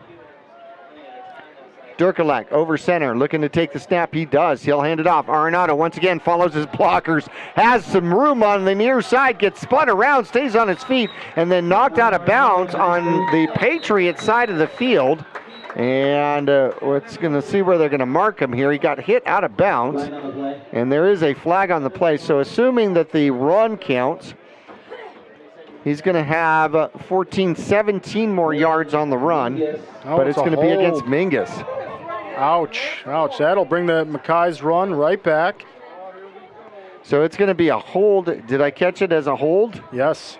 Durkalek over center, looking to take the snap. He does. He'll hand it off. Arenado once again follows his blockers, has some room on the near side, gets spun around, stays on his feet, and then knocked out of bounds on the Patriots side of the field. And we're going to see where they're going to mark him here. He got hit out of bounds, and there is a flag on the play. So assuming that the run counts, he's going to have 17 more yards on the run, but it's going to be against Mingus. Ouch, ouch. That'll bring the Mackay's run right back. So it's going to be a hold. Did I catch it as a hold? Yes.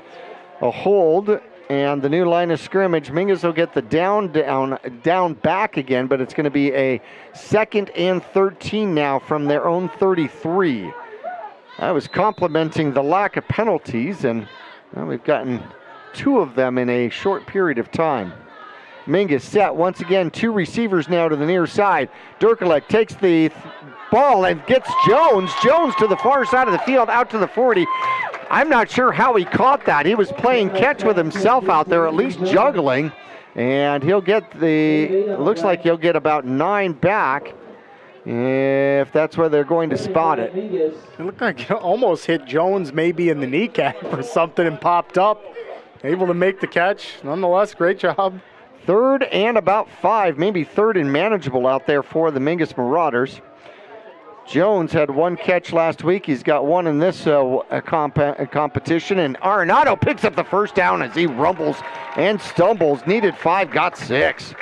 A hold. And the new line of scrimmage, Mingus will get the down back again, but it's going to be a 2nd and 13 now from their own 33. I was complimenting the lack of penalties, and well, we've gotten 2 of them in a short period of time. Mingus set once again, 2 receivers now to the near side. Durkalek takes the ball and gets Jones. Jones to the far side of the field, out to the 40. I'm not sure how he caught that. He was playing catch with himself out there, at least juggling. And he'll get looks like he'll get about 9 back. if that's where they're going to spot it. It looked like it almost hit Jones maybe in the kneecap or something and popped up. Able to make the catch. Nonetheless, great job. 3rd and about 5, maybe 3rd and manageable out there for the Mingus Marauders. Jones had 1 catch last week. He's got 1 in this competition. And Arenado picks up the first down as he rumbles and stumbles. Needed 5, got 6.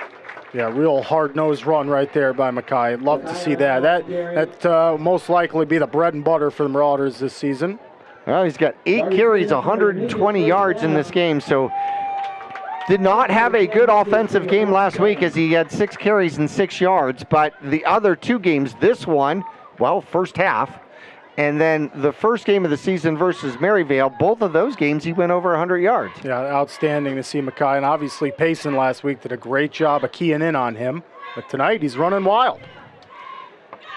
Yeah, real hard-nosed run right there by Mackay. Love to see that. That most likely be the bread and butter for the Marauders this season. Well, he's got 8 carries, 120 yards in this game. So did not have a good offensive game last week as he had 6 carries and 6 yards. But the other 2 games, this one, well, first half, and then the first game of the season versus Maryvale, both of those games he went over 100 yards. Yeah, outstanding to see Mackay. And obviously Payson last week did a great job of keying in on him. But tonight he's running wild.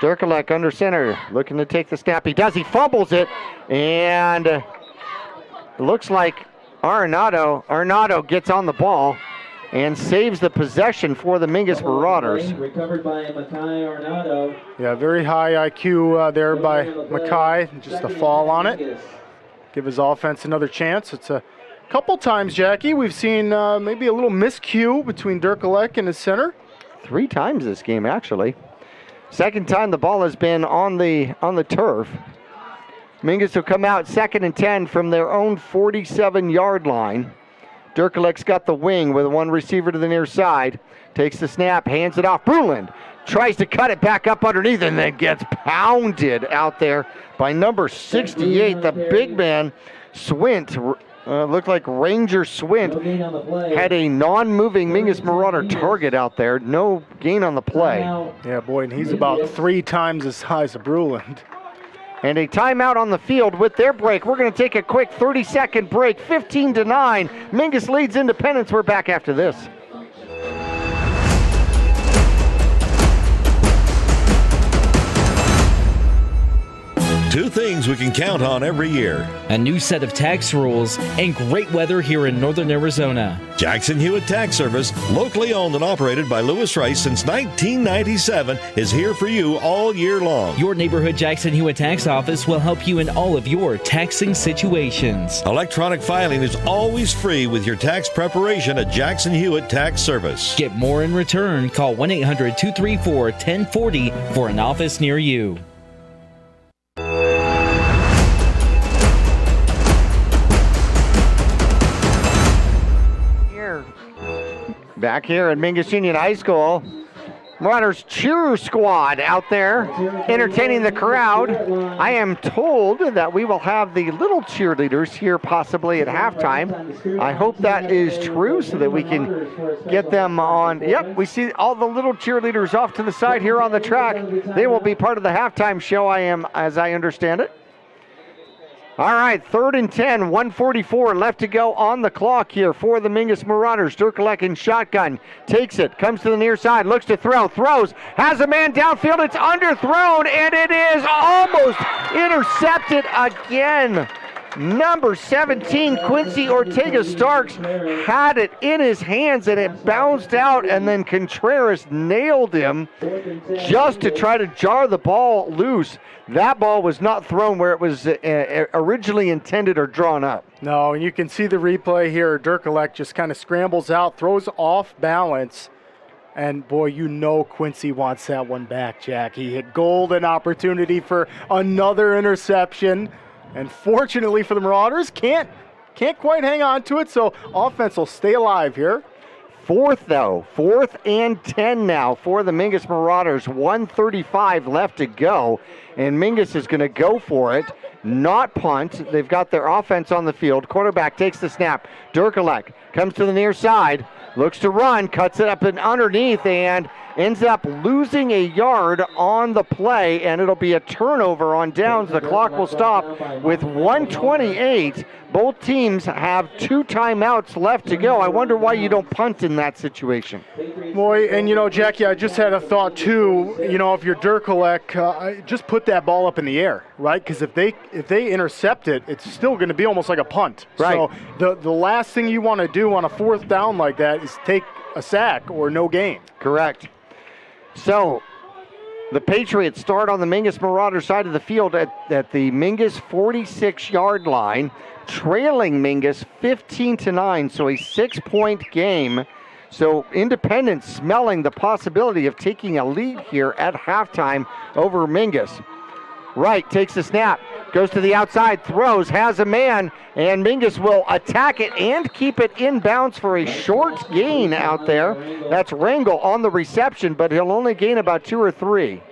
Durkalek under center, looking to take the snap. He does. He fumbles it, and it looks like Arenado gets on the ball and saves the possession for the Mingus Marauders. Recovered by Mackay Arenado. Yeah, very high IQ there by Mackay. Just a fall on it. Give his offense another chance. It's a couple times, Jackie, we've seen maybe a little miscue between Durkalek and his center. 3 times this game, actually. Second time the ball has been on the turf. Mingus will come out 2nd and 10 from their own 47-yard line. Durkalek's got the wing with 1 receiver to the near side. Takes the snap, hands it off. Bruland tries to cut it back up underneath and then gets pounded out there by number 68, the big man, Swint. Looked like Ranger Swint had a non-moving Mingus Marauder target out there. No gain on the play. Yeah, boy, and he's about 3 times the size of Bruland. And a timeout on the field with their break. We're going to take a quick 30-second break, 15-9. Mingus leads Independence. We're back after this. Two things we can count on every year. A new set of tax rules and great weather here in northern Arizona. Jackson Hewitt Tax Service, locally owned and operated by Lewis Rice since 1997, is here for you all year long. Your neighborhood Jackson Hewitt Tax Office will help you in all of your taxing situations. Electronic filing is always free with your tax preparation at Jackson Hewitt Tax Service. Get more in return. Call 1-800-234-1040 for an office near you. Back here at Mingus Union High School, Marauders cheer squad out there entertaining the crowd. I am told that we will have the little cheerleaders here possibly at halftime. I hope that is true so that we can get them on. Yep, we see all the little cheerleaders off to the side here on the track. They will be part of the halftime show, as I understand it. All right, 3rd and 10, 1:44 left to go on the clock here for the Mingus Marauders. Durkalek in shotgun, takes it, comes to the near side, looks to throw, throws, has a man downfield, it's underthrown, and it is almost intercepted again. Number 17, Quincy Ortega-Starks, had it in his hands and it bounced out, and then Contreras nailed him just to try to jar the ball loose. That ball was not thrown where it was originally intended or drawn up. No, and you can see the replay here. Durkalek just kind of scrambles out, throws off balance. And, boy, you know Quincy wants that one back, Jack. He had golden opportunity for another interception. And fortunately for the Marauders, can't quite hang on to it, so offense will stay alive here. 4th and 10 now for the Mingus Marauders. 1:35 left to go, and Mingus is going to go for it, not punt. They've got their offense on the field. Quarterback takes the snap. Durkalek comes to the near side, looks to run, cuts it up and underneath, and ends up losing a yard on the play, and it'll be a turnover on downs. The clock will stop with 1:28. Both teams have 2 timeouts left to go. I wonder why you don't punt in that situation. Boy, and Jackie, I just had a thought too. If you're Durkalek, just put that ball up in the air, right? Because if they intercept it, it's still going to be almost like a punt. Right. So the last thing you want to do on a 4th down like that is take a sack or no gain. Correct. So The Patriots start on the Mingus Marauders side of the field at the Mingus 46-yard line, trailing Mingus 15-9, so a 6-point game. So Independence smelling the possibility of taking a lead here at halftime over Mingus. Wright takes the snap, goes to the outside, throws, has a man, and Mingus will attack it and keep it in bounds for a short gain out there. That's Rangel on the reception, but he'll only gain about 2 or 3.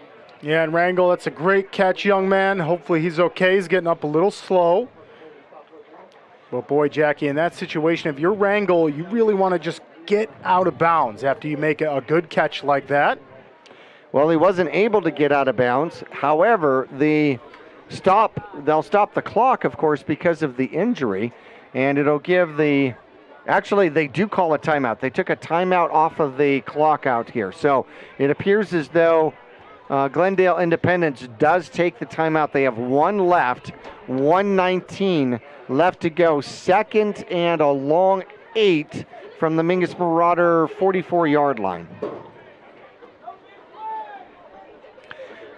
Yeah, and Rangel, that's a great catch, young man. Hopefully he's okay. He's getting up a little slow. But boy, Jackie, in that situation, if you're Rangel, you really want to just get out of bounds after you make a good catch like that. Well, he wasn't able to get out of bounds. However, they'll stop the clock, of course, because of the injury, and it'll give actually, they do call a timeout. They took a timeout off of the clock out here. So it appears as though Glendale Independence does take the timeout. They have 1 left, 1:19 left to go. Second and a long 8 from the Mingus Marauder 44-yard line.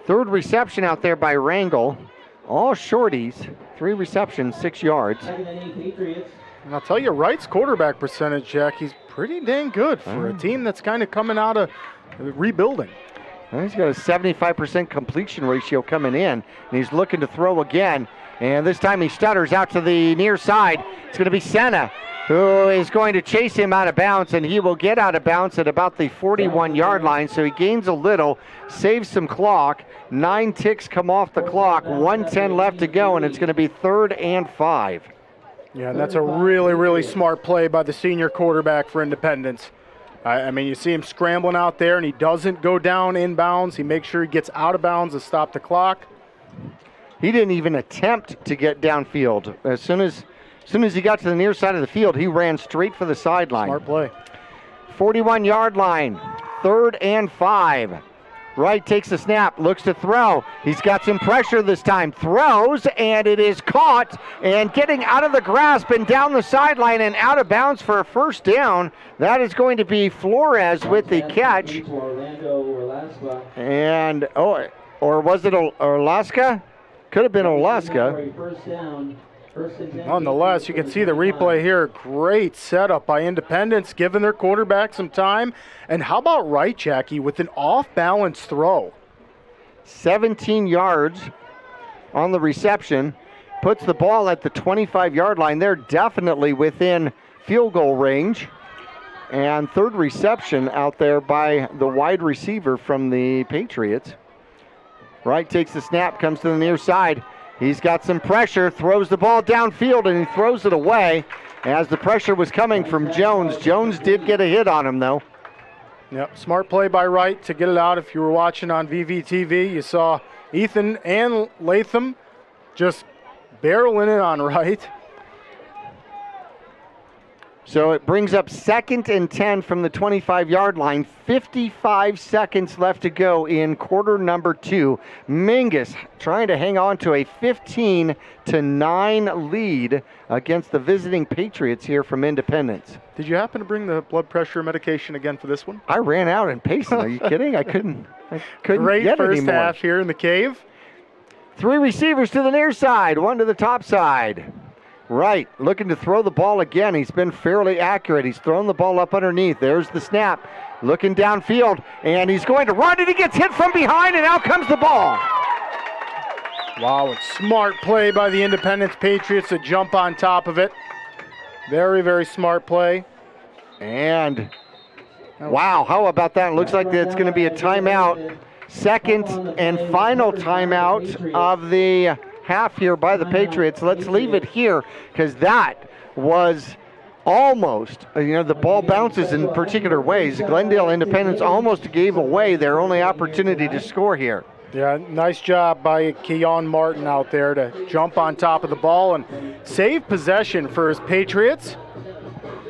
Third reception out there by Rangel. All shorties. 3 receptions, 6 yards. And I'll tell you, Wright's quarterback percentage, Jack, he's pretty dang good for a team that's kind of coming out of rebuilding. Well, he's got a 75% completion ratio coming in, and he's looking to throw again. And this time he stutters out to the near side. It's going to be Senna, who is going to chase him out of bounds, and he will get out of bounds at about the 41-yard line, so he gains a little, saves some clock. 9 ticks come off the clock, 1:10 left to go, and it's going to be 3rd and 5. Yeah, and that's a really, really smart play by the senior quarterback for Independence. I mean, you see him scrambling out there, and he doesn't go down in bounds. He makes sure he gets out of bounds to stop the clock. He didn't even attempt to get downfield. As soon as he got to the near side of the field, he ran straight for the sideline. Smart play. 41-yard line, 3rd and 5. Wright takes the snap, looks to throw. He's got some pressure this time. Throws, and it is caught. And getting out of the grasp and down the sideline and out of bounds for a first down. That is going to be Flores with the catch. And, or was it Olaska? Could have been Olaska. Nonetheless, you can see the replay here. Great setup by Independence, giving their quarterback some time. And how about Wright, Jackie, with an off-balance throw? 17 yards on the reception. Puts the ball at the 25-yard line. They're definitely within field goal range. And 3rd reception out there by the wide receiver from the Patriots. Wright takes the snap, comes to the near side. He's got some pressure, throws the ball downfield, and he throws it away as the pressure was coming from Jones. Jones did get a hit on him, though. Yep, smart play by Wright to get it out. If you were watching on VVTV, you saw Ethan and Latham just barreling in on Wright. So it brings up 2nd and 10 from the 25-yard line. 55 seconds left to go in quarter number 2. Mingus trying to hang on to a 15-9 lead against the visiting Patriots here from Independence. Did you happen to bring the blood pressure medication again for this one? I ran out in Payson. Are you kidding? I couldn't Great get first anymore. half here in the cave. 3 receivers to the near side, 1 to the top side. Wright looking to throw the ball again. He's been fairly accurate. He's thrown the ball up underneath. There's the snap. Looking downfield, and he's going to run, and he gets hit from behind, and out comes the ball. Wow, it's smart play by the Independence Patriots to jump on top of it. Very, very smart play. And, wow, how about that? It looks like it's going to be a timeout. 2nd and final timeout of the half here by the Patriots. Let's leave it here because that was almost, the ball bounces in particular ways. Glendale Independence almost gave away their only opportunity to score here. Yeah, nice job by Keon Martin out there to jump on top of the ball and save possession for his Patriots.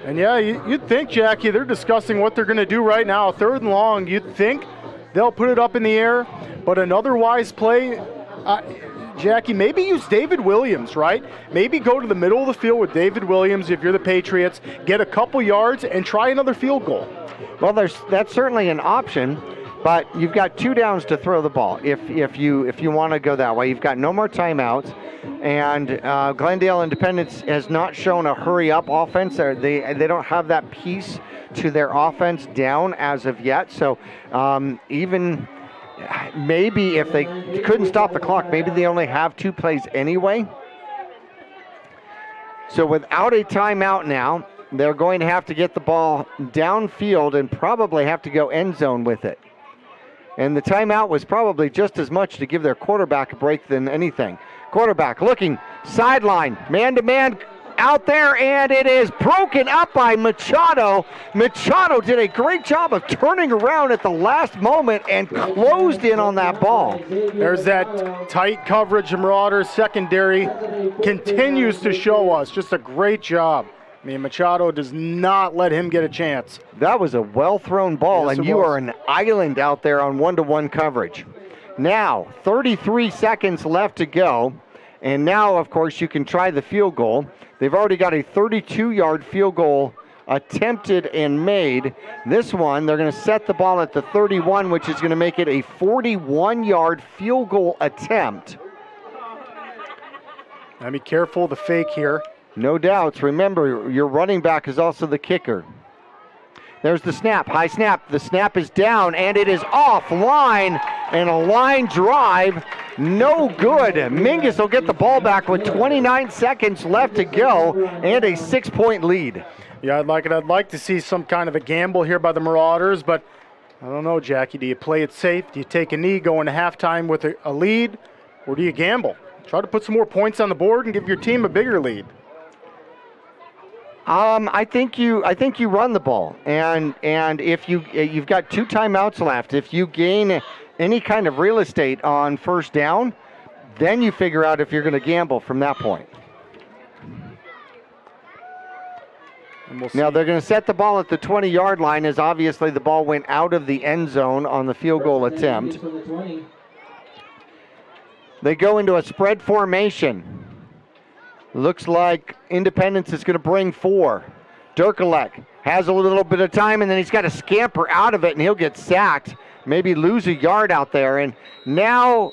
And yeah, you'd think, Jackie, they're discussing what they're going to do right now. 3rd and long, you'd think they'll put it up in the air, but another wise play, Jackie, maybe use David Williams, right? Maybe go to the middle of the field with David Williams if you're the Patriots, get a couple yards, and try another field goal. Well, that's certainly an option, But you've got 2 downs to throw the ball if you want to go that way. You've got no more timeouts, and Glendale Independence has not shown a hurry-up offense. They don't have that piece to their offense down as of yet. So even maybe if they couldn't stop the clock, maybe they only have 2 plays anyway. So without a timeout now, they're going to have to get the ball downfield and probably have to go end zone with it. And the timeout was probably just as much to give their quarterback a break than anything. Quarterback looking sideline, man-to-man out there, and it is broken up by Machado. Machado did a great job of turning around at the last moment and closed in on that ball. There's that tight coverage. Marauders secondary continues to show us just a great job. I mean, Machado does not let him get a chance. That was a well-thrown ball, Yes, and it you was. are an island out there on one-to-one coverage. Now, 33 seconds left to go, and now, of course, you can try the field goal. They've already got a 32-yard field goal attempted and made. This one, they're going to set the ball at the 31, which is going to make it a 41-yard field goal attempt. Now be careful of the fake here. No doubts. Remember, your running back is also the kicker. There's the snap, high snap. The snap is down, and it is offline, and a line drive. No good. Mingus will get the ball back with 29 seconds left to go and a 6-point lead. Yeah, I'd like to see some kind of a gamble here by the Marauders, but I don't know, Jackie. Do you play it safe? Do you take a knee going to halftime with a lead, or do you gamble? Try to put some more points on the board and give your team a bigger lead. I think you run the ball, and if you've got 2 timeouts left, if you gain any kind of real estate on first down, then you figure out if you're going to gamble from that point. Now they're going to set the ball at the 20-yard line, as obviously the ball went out of the end zone on the field goal attempt. They go into a spread formation. Looks like Independence is going to bring 4. Durkalek has a little bit of time, and then he's got to scamper out of it, and he'll get sacked, maybe lose a yard out there. And now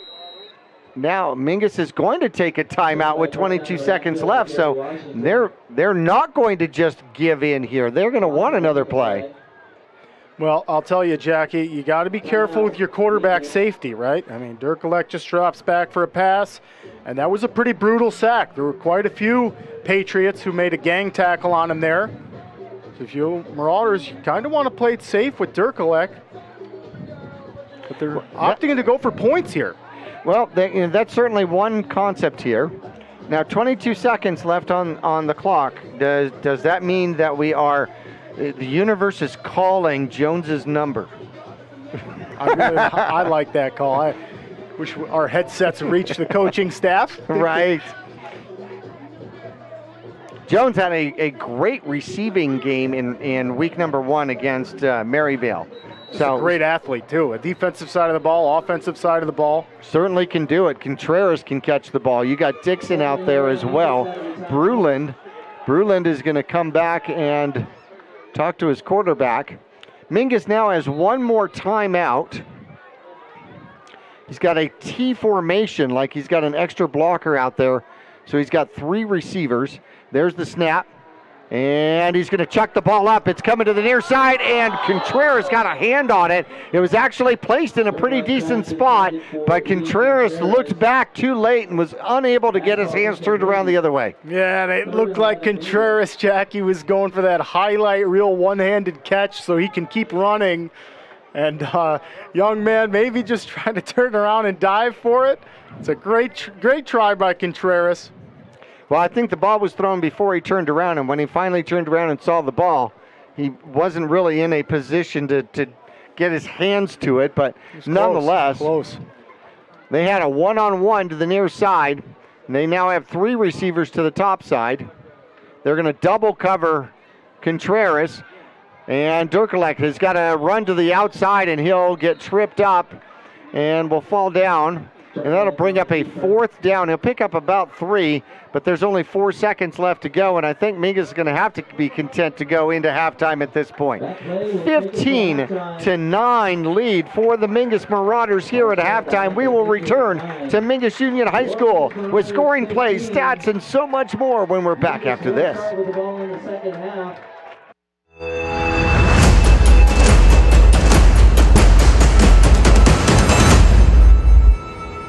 Mingus is going to take a timeout with 22 seconds left, so they're not going to just give in here. They're going to want another play. Well, I'll tell you, Jackie, you got to be careful with your quarterback safety, right? I mean, Durkalek just drops back for a pass, and that was a pretty brutal sack. There were quite a few Patriots who made a gang tackle on him there. So if you Marauders, you kind of want to play it safe with Durkalek, but they're opting to go for points here. Well, that's certainly one concept here. Now, 22 seconds left on the clock. Does that mean that the universe is calling Jones's number? I like that call. I wish our headsets reached the coaching staff. Right. Jones had a great receiving game in week number 1 against Maryvale. So a great athlete, too. A defensive side of the ball, offensive side of the ball. Certainly can do it. Contreras can catch the ball. You got Dixon out there as well. Bruland is going to come back and talk to his quarterback. Mingus now has 1 more timeout. He's got a T formation, like he's got an extra blocker out there. So he's got 3 receivers. There's the snap. And he's going to chuck the ball up. It's coming to the near side, and Contreras got a hand on it. It was actually placed in a pretty decent spot, but Contreras looked back too late and was unable to get his hands turned around the other way. Yeah, and it looked like Contreras, Jackie, was going for that highlight reel one-handed catch so he can keep running. And young man maybe just trying to turn around and dive for it. It's a great try by Contreras. Well, I think the ball was thrown before he turned around, and when he finally turned around and saw the ball, he wasn't really in a position to get his hands to it, but nonetheless, close. They had a one-on-one to the near side, and they now have 3 receivers to the top side. They're going to double cover Contreras, and Durkalek has got to run to the outside, and he'll get tripped up and will fall down. And that'll bring up a 4th down. He'll pick up about 3, but there's only 4 seconds left to go, and I think Mingus is going to have to be content to go into halftime at this point. 15-9 lead for the Mingus Marauders here at halftime. We will return to Mingus Union High School with scoring plays, stats, and so much more when we're back after this.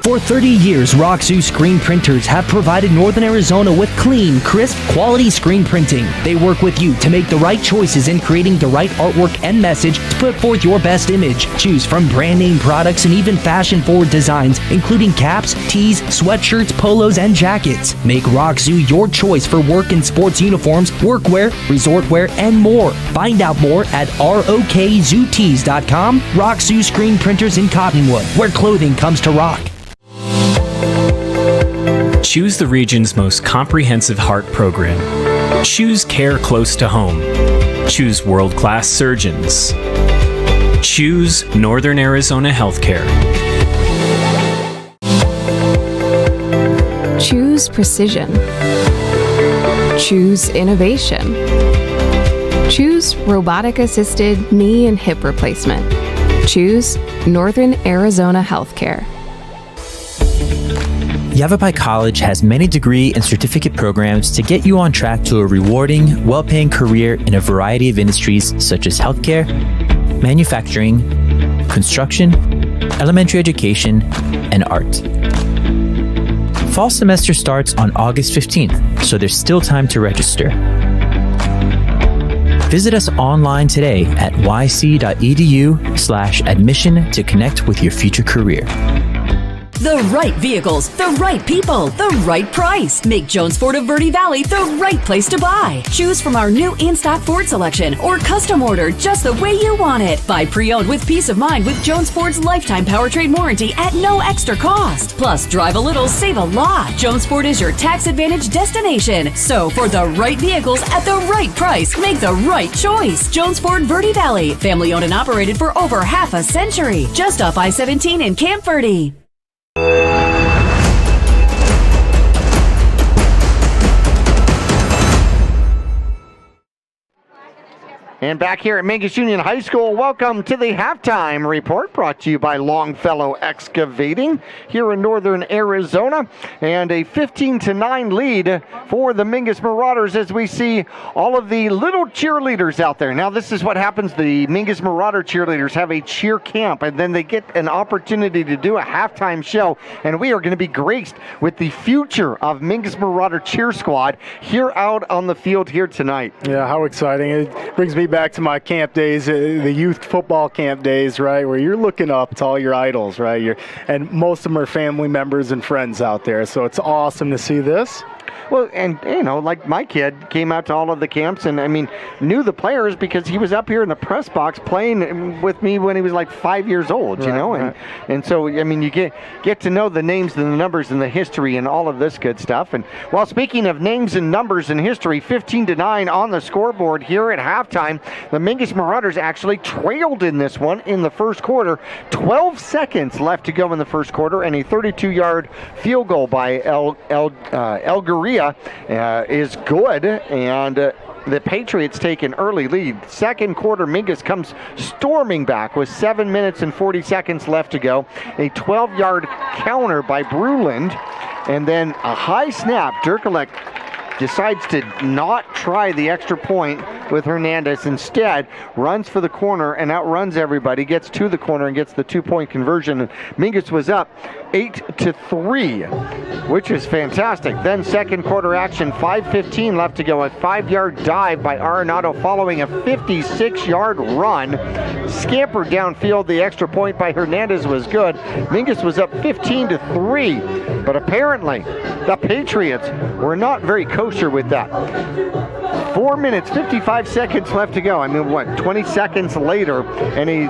For 30 years, Roxu screen printers have provided Northern Arizona with clean, crisp, quality screen printing. They work with you to make the right choices in creating the right artwork and message to put forth your best image. Choose from brand name products and even fashion-forward designs, including caps, tees, sweatshirts, polos, and jackets. Make Roxu your choice for work and sports uniforms, workwear, resort wear, and more. Find out more at rokzootees.com. Roxu screen printers in Cottonwood, where clothing comes to rock. Choose the region's most comprehensive heart program. Choose care close to home. Choose world-class surgeons. Choose Northern Arizona Healthcare. Choose precision. Choose innovation. Choose robotic-assisted knee and hip replacement. Choose Northern Arizona Healthcare. Yavapai College has many degree and certificate programs to get you on track to a rewarding, well-paying career in a variety of industries such as healthcare, manufacturing, construction, elementary education, and art. Fall semester starts on August 15th, so there's still time to register. Visit us online today at yc.edu/admission to connect with your future career. The right vehicles, the right people, the right price. Make Jones Ford of Verde Valley the right place to buy. Choose from our new in-stock Ford selection or custom order just the way you want it. Buy pre-owned with peace of mind with Jones Ford's lifetime powertrain warranty at no extra cost. Plus, drive a little, save a lot. Jones Ford is your tax advantage destination. So, for the right vehicles at the right price, make the right choice. Jones Ford Verde Valley, family owned and operated for over half a century. Just off I-17 in Camp Verde. And back here at Mingus Union High School, welcome to the halftime report brought to you by Longfellow Excavating here in Northern Arizona. And a 15-9 lead for the Mingus Marauders as we see all of the little cheerleaders out there. Now, this is what happens. The Mingus Marauder cheerleaders have a cheer camp, and then they get an opportunity to do a halftime show. And we are going to be graced with the future of Mingus Marauder Cheer Squad here out on the field here tonight. Yeah, how exciting. It brings me back to my camp days, the youth football camp days, right, where you're looking up to all your idols, right? And most of them are family members and friends out there, so it's awesome to see this. Well, and, you know, like my kid came out to all of the camps and, I mean, knew the players because he was up here in the press box playing with me when he was like 5 years old, you know? And so, I mean, you get to know the names and the numbers and the history and all of this good stuff. And, well, speaking of names and numbers and history, 15-9 on the scoreboard here at halftime. The Mingus Marauders actually trailed in this one in the first quarter. 12 seconds left to go in the first quarter, and a 32-yard field goal by El Guria is good, and the Patriots take an early lead. Second quarter, Mingus comes storming back with 7 minutes and 40 seconds left to go. A 12-yard counter by Bruland, and then a high snap. Dirkolek decides to not try the extra point with Hernandez. Instead, runs for the corner and outruns everybody, gets to the corner and gets the 2-point conversion. And Mingus was up 8-3, which is fantastic. Then second quarter action, 5:15 left to go. A 5-yard dive by Arenado following a 56-yard run. Scampered downfield. The extra point by Hernandez was good. Mingus was up 15-3, but apparently the Patriots were not very kosher with that. 4 minutes, 55 seconds left to go. I mean, 20 seconds later, and a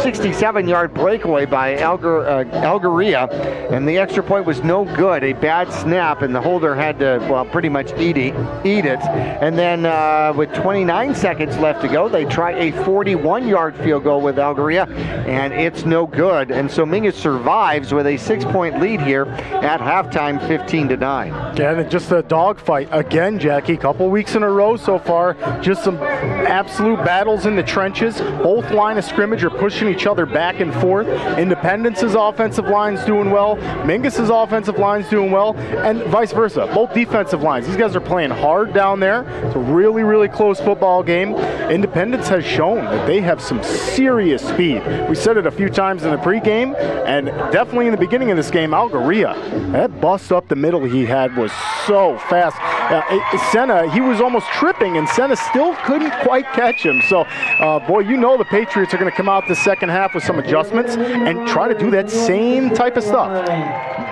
67-yard breakaway by Algeria, and the extra point was no good. A bad snap, and the holder had to, pretty much eat it. And then with 29 seconds left to go, they try a 41-yard field goal with Algeria, and it's no good. And so Mingus survives with a 6-point lead here at halftime, 15-9. Yeah, and just a dogfight again, Jackie. Couple weeks in a row so far. Just some absolute battles in the trenches. Both line of scrimmage are pushing each other back and forth. Independence's offensive line's doing well. Mingus's offensive line's doing well, and vice versa. Both defensive lines. These guys are playing hard down there. It's a really, really close football game. Independence has shown that they have some serious speed. We said it a few times in the pregame, and definitely in the beginning of this game, Algeria, that bust up the middle he had was so fast. Senna, he was almost tripping, and Senna still couldn't quite catch him. So, boy, you know the Patriots are going to come out the second half with some adjustments and try to do that same type of stuff.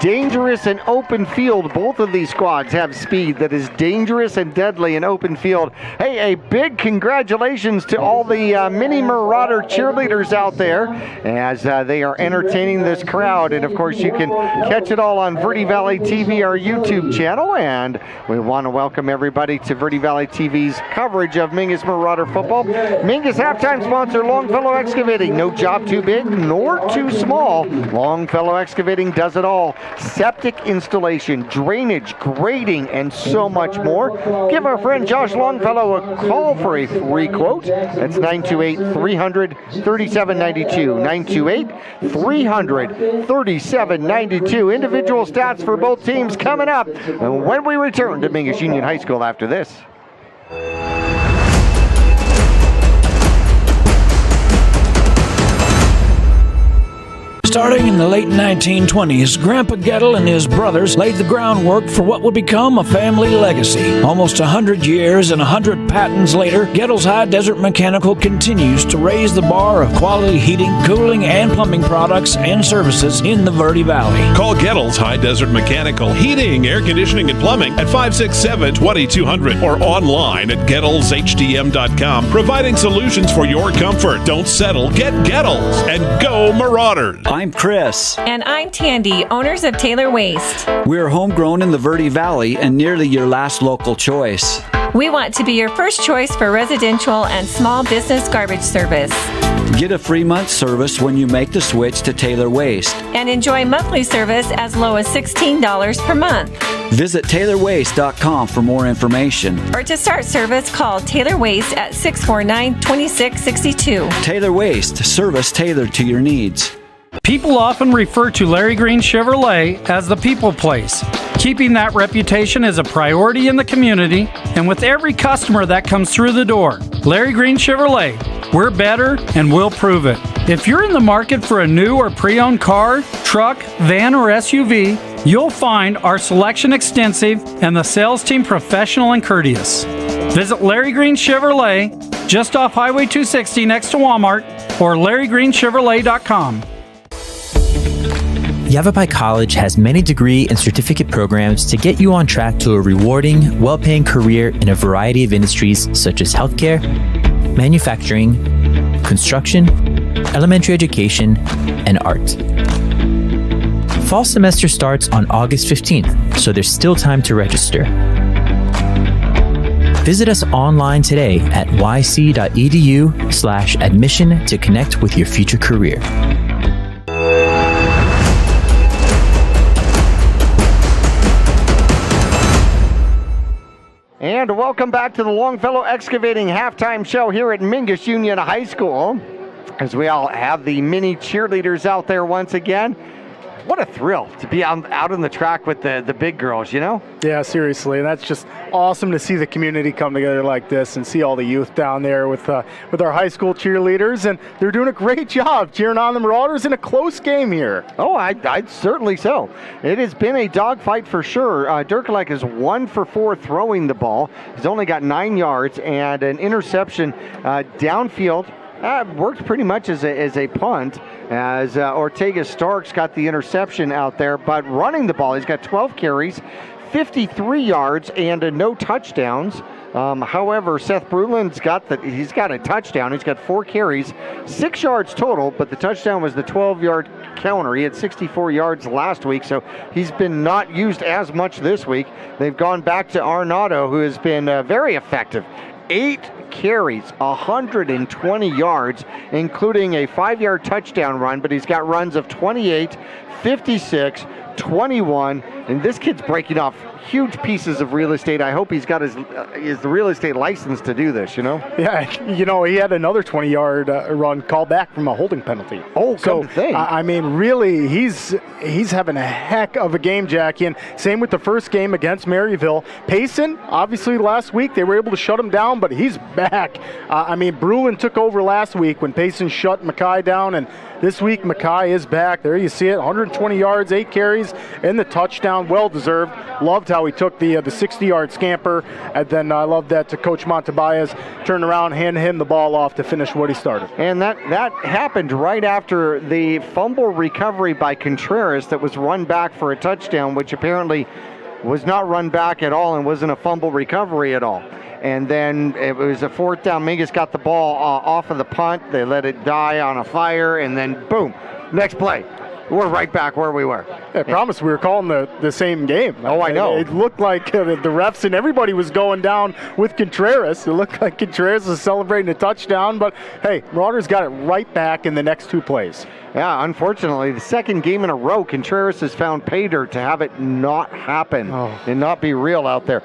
Dangerous and open field. Both of these squads have speed that is dangerous and deadly in open field. Hey, a big congratulations to all the mini Marauder cheerleaders out there as they are entertaining this crowd. And, of course, you can catch it all on Verde Valley TV, our YouTube channel. And we want to welcome everybody to Verde Valley TV's coverage of Mingus Marauder football. Mingus halftime sponsor, Longfellow Excavating. No job too big nor too small. Longfellow Excavating does it all. Septic installation, drainage, grading, and so much more. Give our friend Josh Longfellow a call for a free quote. That's 928-300-3792. 928-300-3792. Individual stats for both teams coming up when we return to Mingus Union High School after this. Starting in the late 1920s, Grandpa Gettle and his brothers laid the groundwork for what would become a family legacy. Almost 100 years and 100 patents later, Gettle's High Desert Mechanical continues to raise the bar of quality heating, cooling, and plumbing products and services in the Verde Valley. Call Gettle's High Desert Mechanical Heating, Air Conditioning, and Plumbing at 567-2200 or online at GettlesHDM.com, providing solutions for your comfort. Don't settle. Get Gettles and go Marauders. I'm Chris. And I'm Tandy, owners of Taylor Waste. We're homegrown in the Verde Valley and nearly your last local choice. We want to be your first choice for residential and small business garbage service. Get a free month service when you make the switch to Taylor Waste. And enjoy monthly service as low as $16 per month. Visit TaylorWaste.com for more information. Or to start service, call Taylor Waste at 649-2662. Taylor Waste, service tailored to your needs. People often refer to Larry Green Chevrolet as the people place. Keeping that reputation is a priority in the community and with every customer that comes through the door. Larry Green Chevrolet, we're better and we'll prove it. If you're in the market for a new or pre-owned car, truck, van, or SUV, you'll find our selection extensive and the sales team professional and courteous. Visit Larry Green Chevrolet just off Highway 260 next to Walmart or LarryGreenChevrolet.com. Yavapai College has many degree and certificate programs to get you on track to a rewarding, well-paying career in a variety of industries such as healthcare, manufacturing, construction, elementary education, and art. Fall semester starts on August 15th, so there's still time to register. Visit us online today at yc.edu/admission to connect with your future career. And welcome back to the Longfellow Excavating halftime show here at Mingus Union High School. As we all have the mini cheerleaders out there once again. What a thrill to be out on the track with the big girls, you know? Yeah, seriously. And that's just awesome to see the community come together like this and see all the youth down there with our high school cheerleaders. And they're doing a great job cheering on the Marauders in a close game here. Oh, I'd certainly so. It has been a dogfight for sure. Dirkelek is 1 for 4 throwing the ball. He's only got 9 yards and an interception downfield. Worked pretty much as a punt as Ortega Starks got the interception out there, but running the ball, he's got 12 carries, 53 yards, and no touchdowns. However, Seth Brulin's he's got a touchdown. He's got 4 carries, 6 yards total, but the touchdown was the 12-yard counter. He had 64 yards last week, so he's been not used as much this week. They've gone back to Arnaudo, who has been very effective. 8 carries, 120 yards, including a 5-yard touchdown run, but he's got runs of 28, 56, 21, and this kid's breaking off huge pieces of real estate. I hope he's got his real estate license to do this, Yeah, he had another 20-yard run called back from a holding penalty. Oh, so thing. I mean, really, he's having a heck of a game, Jackie, and same with the first game against Maryville. Payson, obviously last week they were able to shut him down, but he's back. Brulin took over last week when Payson shut Mackay down, and this week Mackay is back. There you see it, 120 yards, 8 carries, and the touchdown, well-deserved. Loved how he took the 60-yard scamper, and then I love that Coach Montebayas turned around, handed him the ball off to finish what he started. And that happened right after the fumble recovery by Contreras that was run back for a touchdown, which apparently was not run back at all and wasn't a fumble recovery at all. And then it was a 4th down. Mingus got the ball off of the punt. They let it die on a fire, and then boom, next play. We're right back where we were. I promise we were calling the same game. Oh, I know. It looked like the refs and everybody was going down with Contreras. It looked like Contreras was celebrating a touchdown, but hey, Marauders got it right back in the next 2 plays. Yeah, unfortunately, the second game in a row, Contreras has found pay dirt to have it not happen and not be real out there.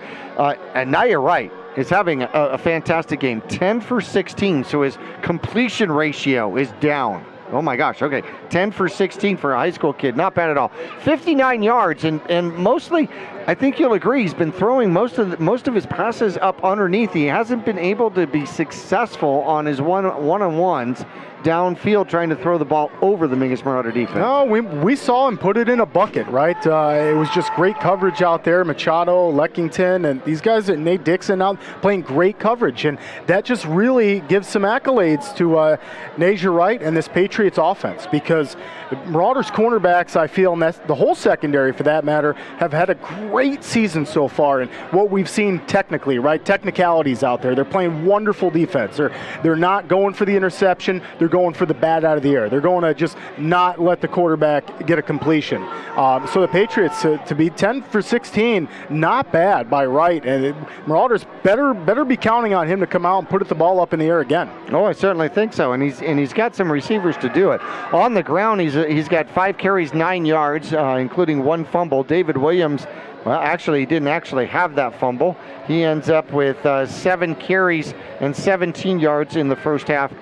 And now you're right. Is having a fantastic game. 10 for 16, so his completion ratio is down. Oh my gosh, okay. 10 for 16 for a high school kid. Not bad at all. 59 yards, and mostly, I think you'll agree, he's been throwing most of his passes up underneath. He hasn't been able to be successful on his one-on-ones downfield trying to throw the ball over the Mingus Marauder defense. No, we saw him put it in a bucket, right? It was just great coverage out there. Machado, Leckington, and these guys, Nate Dixon out playing great coverage. And that just really gives some accolades to Nasia Wright and this Patriots offense, because Marauders cornerbacks, I feel, and that's the whole secondary for that matter, have had a great season so far. And what we've seen technically, right? Technicalities out there. They're playing wonderful defense. They're not going for the interception. They're going for the bat out of the air. They're going to just not let the quarterback get a completion. So the Patriots to be 10 for 16, not bad by Wright. And Marauders better be counting on him to come out and put the ball up in the air again. Oh, I certainly think so. And he's got some receivers to do it. On the ground, he's got 5 carries, 9 yards, including 1 fumble. David Williams, well, actually, he didn't actually have that fumble. He ends up with 7 carries and 17 yards in the first half.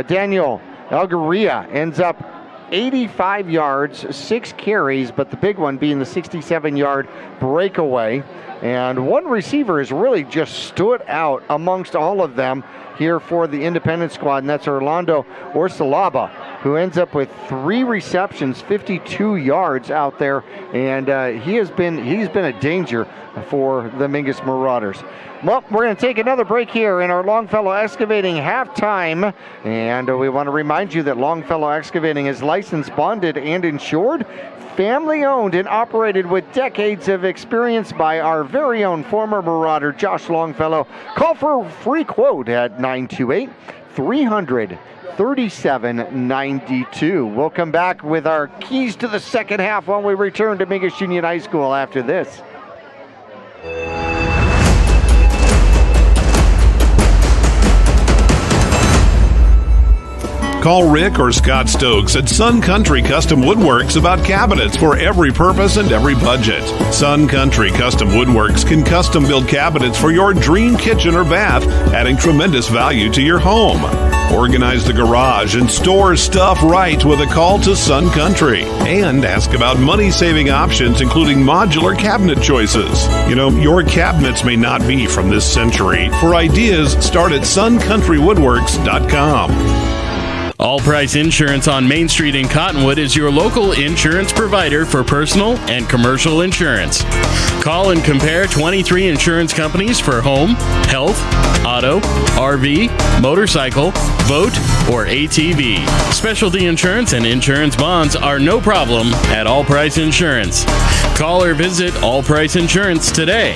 Daniel Algaria ends up 85 yards, 6 carries, but the big one being the 67-yard breakaway. And one receiver has really just stood out amongst all of them here for the Independence squad, and that's Orlando Orsalaba, who ends up with 3 receptions, 52 yards out there, and he's been a danger for the Mingus Marauders. Well, we're going to take another break here in our Longfellow Excavating halftime, and we want to remind you that Longfellow Excavating is licensed, bonded, and insured, family owned and operated with decades of experience by our very own former Marauder, Josh Longfellow. Call for a free quote at 928-300-3792. We'll come back with our keys to the second half when we return to Mingus Union High School after this. Call Rick or Scott Stokes at Sun Country Custom Woodworks about cabinets for every purpose and every budget. Sun Country Custom Woodworks can custom build cabinets for your dream kitchen or bath, adding tremendous value to your home. Organize the garage and store stuff right with a call to Sun Country. And ask about money-saving options, including modular cabinet choices. You know, your cabinets may not be from this century. For ideas, start at suncountrywoodworks.com. All Price Insurance on Main Street in Cottonwood is your local insurance provider for personal and commercial insurance. Call and compare 23 insurance companies for home, health, auto, RV, motorcycle, boat, or ATV. Specialty insurance and insurance bonds are no problem at All Price Insurance. Call or visit All Price Insurance today.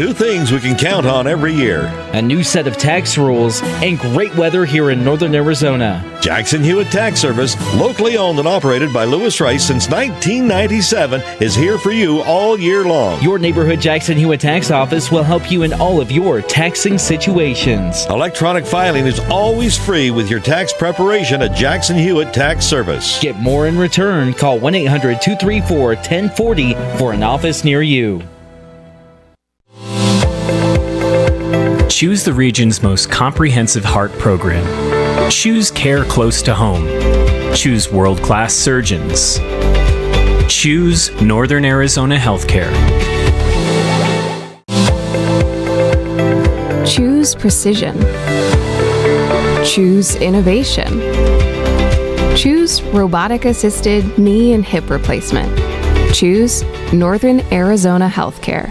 Two things we can count on every year. A new set of tax rules and great weather here in northern Arizona. Jackson Hewitt Tax Service, locally owned and operated by Lewis Rice since 1997, is here for you all year long. Your neighborhood Jackson Hewitt Tax Office will help you in all of your taxing situations. Electronic filing is always free with your tax preparation at Jackson Hewitt Tax Service. Get more in return. Call 1-800-234-1040 for an office near you. Choose the region's most comprehensive heart program. Choose care close to home. Choose world-class surgeons. Choose Northern Arizona Healthcare. Choose precision. Choose innovation. Choose robotic-assisted knee and hip replacement. Choose Northern Arizona Healthcare.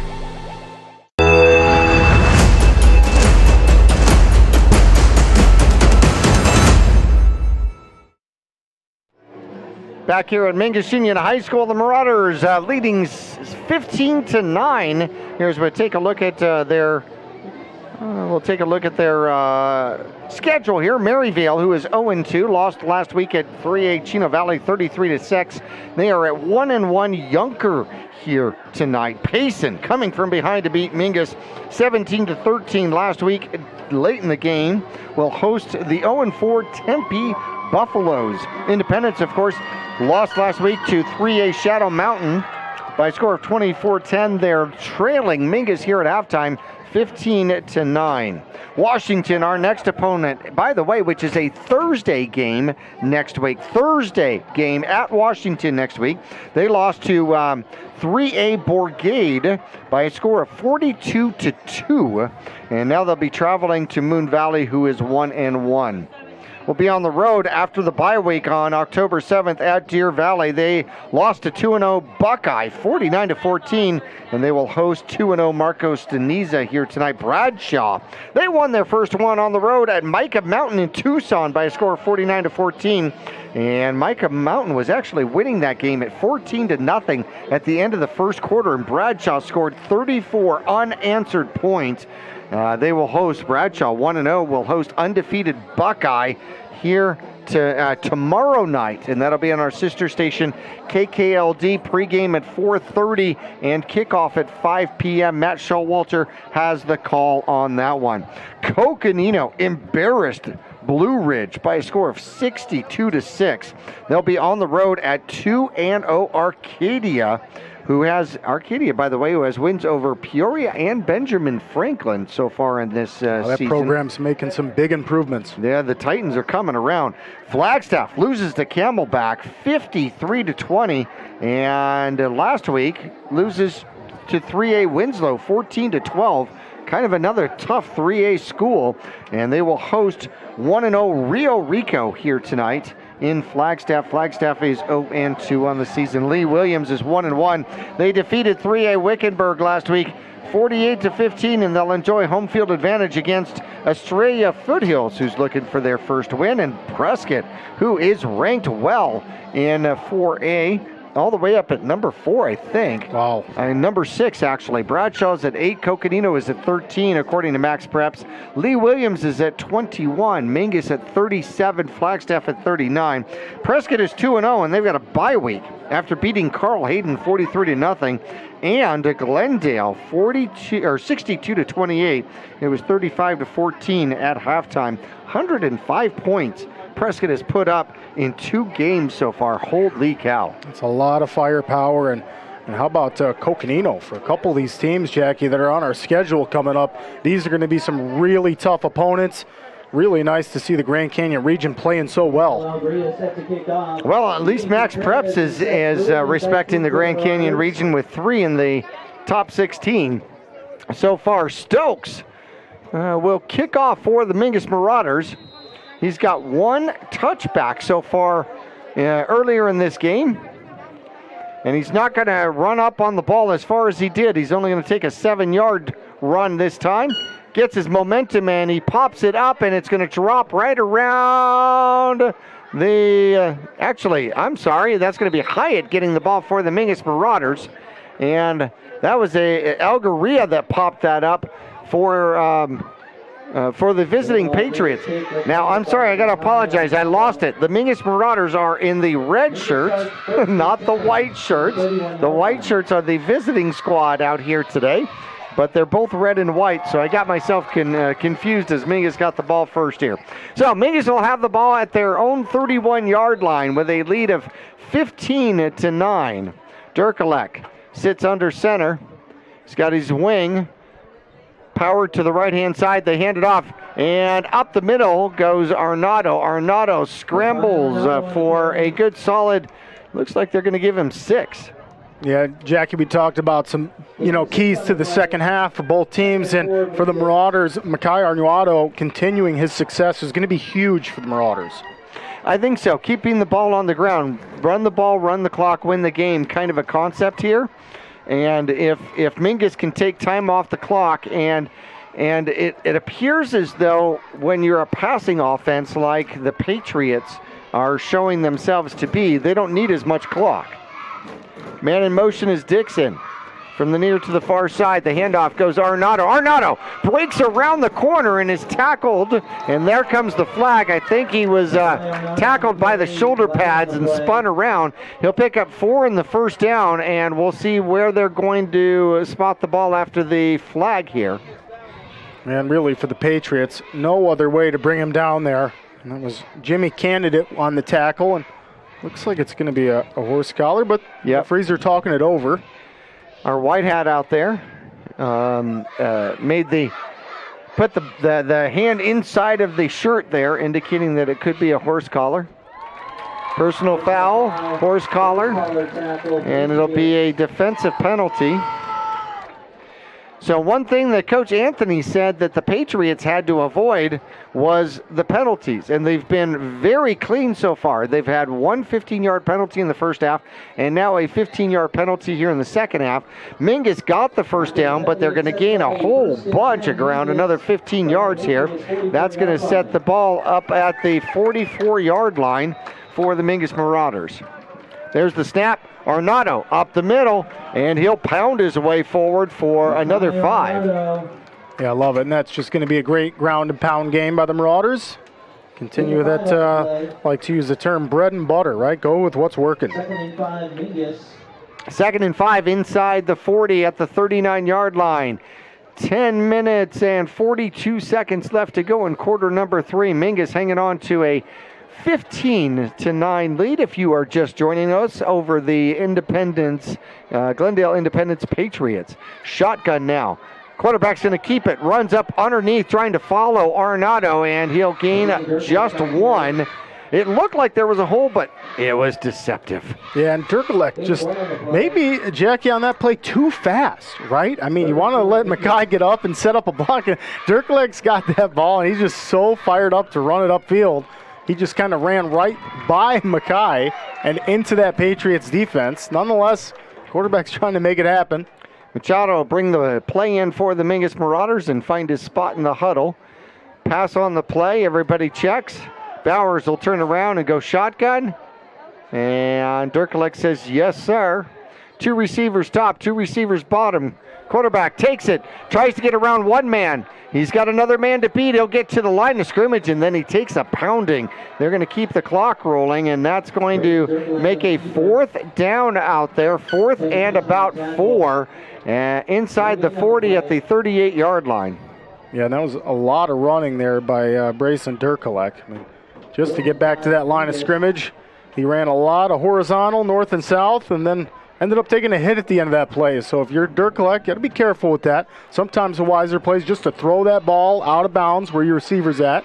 Back here at Mingus Union High School, the Marauders leading 15-9. Here's we'll take a look at their schedule here. Maryvale, who is 0-2, lost last week at 3A Chino Valley 33-6. They are at 1-1. Yunker here tonight. Payson coming from behind to beat Mingus 17-13 last week. Late in the game, will host the 0-4 Tempe Buffaloes. Independence, of course, lost last week to 3A Shadow Mountain by a score of 24-10. They're trailing Mingus here at halftime, 15-9. Washington, our next opponent, by the way, which is a Thursday game next week. Thursday game at Washington next week. They lost to 3A Bourgade by a score of 42-2. And now they'll be traveling to Moon Valley, who is 1-1. Will be on the road after the bye week on October 7th at Deer Valley. They lost to 2-0 Buckeye, 49-14, and they will host 2-0 Marcos Deniza here tonight. Bradshaw, they won their first one on the road at Micah Mountain in Tucson by a score of 49-14. And Micah Mountain was actually winning that game at 14-0 at the end of the first quarter, and Bradshaw scored 34 unanswered points. They will host Bradshaw 1-0. Will host undefeated Buckeye here tomorrow night, and that'll be on our sister station KKLD. Pregame at 4:30 and kickoff at 5 p.m. Matt Showalter has the call on that one. Coconino embarrassed Blue Ridge by a score of 62-6. They'll be on the road at 2-0 Arcadia. Arcadia, by the way, who has wins over Peoria and Benjamin Franklin so far in this season. That program's making some big improvements. Yeah, the Titans are coming around. Flagstaff loses to Camelback 53-20, and last week loses to 3A Winslow 14-12. Kind of another tough 3A school, and they will host 1-0 Rio Rico here tonight in Flagstaff. Flagstaff is 0-2 on the season. Lee Williams is 1-1. They defeated 3A Wickenburg last week 48-15, and they'll enjoy home field advantage against Estrella Foothills, who's looking for their first win, and Prescott, who is ranked well in 4A. All the way up at number 4, I think. Wow. Number 6, actually. Bradshaw's at 8. Coconino is at 13, according to Max Preps. Lee Williams is at 21. Mingus at 37. Flagstaff at 39. Prescott is 2-0, and they've got a bye week after beating Carl Hayden 43-0. And Glendale 62-28. It was 35-14 at halftime. 105 points Prescott has put up in 2 games so far. Holy cow. It's a lot of firepower. And how about Coconino? For a couple of these teams, Jackie, that are on our schedule coming up, these are going to be some really tough opponents. Really nice to see the Grand Canyon region playing so well. Well, at least Max Preps is respecting the Grand Canyon region with 3 in the top 16 so far. Stokes will kick off for the Mingus Marauders. He's got 1 touchback so far earlier in this game. And he's not going to run up on the ball as far as he did. He's only going to take a 7-yard run this time. Gets his momentum and he pops it up, and it's going to drop right around the... actually, I'm sorry. That's going to be Hyatt getting the ball for the Mingus Marauders. And that was a Algaria that popped that up for the visiting Patriots. Now, I'm sorry, I got to apologize. I lost it. The Mingus Marauders are in the red shirts, not the white shirts. The white shirts are the visiting squad out here today, but they're both red and white, so I got myself confused as Mingus got the ball first here. So Mingus will have the ball at their own 31-yard line with a lead of 15-9. Durkalek sits under center. He's got his wing. Power to the right-hand side. They hand it off, and up the middle goes Arnado. Arnado scrambles for a good solid, looks like they're going to give him 6. Yeah, Jackie, we talked about some, keys to the second half for both teams, and for the Marauders, Makai Arnado continuing his success is going to be huge for the Marauders. I think so. Keeping the ball on the ground. Run the ball, run the clock, win the game, kind of a concept here. And if Mingus can take time off the clock, and it appears as though when you're a passing offense like the Patriots are showing themselves to be, they don't need as much clock. Man in motion is Dixon. From the near to the far side, the handoff goes Arnado. Arnado breaks around the corner and is tackled, and there comes the flag. I think he was tackled by the shoulder pads and spun around. He'll pick up 4 in the first down, and we'll see where they're going to spot the ball after the flag here. And really, for the Patriots, no other way to bring him down there. And that was Jimmy Candidate on the tackle, and looks like it's going to be a horse collar, but the referees are talking it over. Our white hat out there put the hand inside of the shirt there, indicating that it could be a horse collar. Personal foul, horse collar, and it'll be a defensive penalty. So one thing that Coach Anthony said that the Patriots had to avoid was the penalties, and they've been very clean so far. They've had one 15-yard penalty in the first half, and now a 15-yard penalty here in the second half. Mingus got the first down, but they're going to gain a whole bunch of ground, another 15 yards here. That's going to set the ball up at the 44-yard line for the Mingus Marauders. There's the snap. Arnado up the middle, and he'll pound his way forward for another 5. Yeah, I love it, and that's just going to be a great ground and pound game by the Marauders. Continue that, I like to use the term bread and butter, right? Go with what's working. 2nd and 5 inside the 40 at the 39-yard line. 10 minutes and 42 seconds left to go in quarter number 3. Mingus hanging on to a 15-9 lead. If you are just joining us over the Glendale Independence Patriots. Shotgun now. Quarterback's going to keep it. Runs up underneath, trying to follow Arnado, and he'll gain just 1. It looked like there was a hole, but it was deceptive. Yeah, and Durkalek just maybe, Jackie, on that play too fast, right? I mean, you want to let Makai get up and set up a block. And Durkalek's got that ball, and he's just so fired up to run it upfield. He just kind of ran right by Makai and into that Patriots defense. Nonetheless, quarterback's trying to make it happen. Machado will bring the play in for the Mingus Marauders and find his spot in the huddle. Pass on the play. Everybody checks. Bowers will turn around and go shotgun. And Durkalek says, yes, sir. 2 receivers top, 2 receivers bottom. Quarterback takes it, tries to get around one man. He's got another man to beat. He'll get to the line of scrimmage, and then he takes a pounding. They're going to keep the clock rolling, and that's going to make a 4th down out there, 4th and about 4, inside the 40 at the 38-yard line. Yeah, and that was a lot of running there by Brayson Durkalek. I mean, just to get back to that line of scrimmage, he ran a lot of horizontal, north and south, and then ended up taking a hit at the end of that play. So if you're Durkalek, you got to be careful with that. Sometimes the wiser play is just to throw that ball out of bounds where your receiver's at.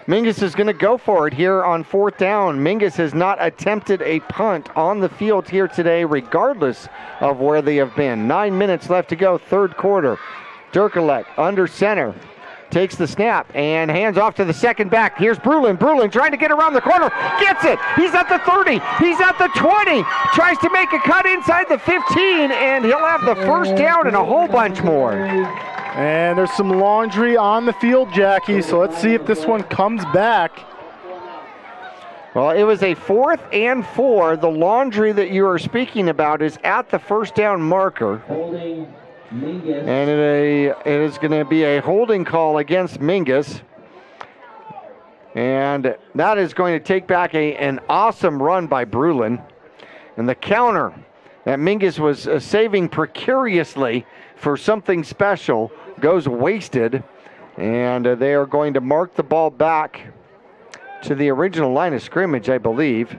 Mingus is going to go for it here on 4th down. Mingus has not attempted a punt on the field here today, regardless of where they have been. 9 minutes left to go, 3rd quarter. Durkalek under center. Takes the snap and hands off to the second back. Here's Brulin. Brulin trying to get around the corner. Gets it. He's at the 30. He's at the 20. Tries to make a cut inside the 15, and he'll have the first down and a whole bunch more. And there's some laundry on the field, Jackie, so let's see if this one comes back. Well, it was a 4th and 4. The laundry that you are speaking about is at the first down marker. Holding Mingus. And it is going to be a holding call against Mingus. And that is going to take back an awesome run by Brulin. And the counter that Mingus was saving precariously for something special goes wasted. And they are going to mark the ball back to the original line of scrimmage, I believe.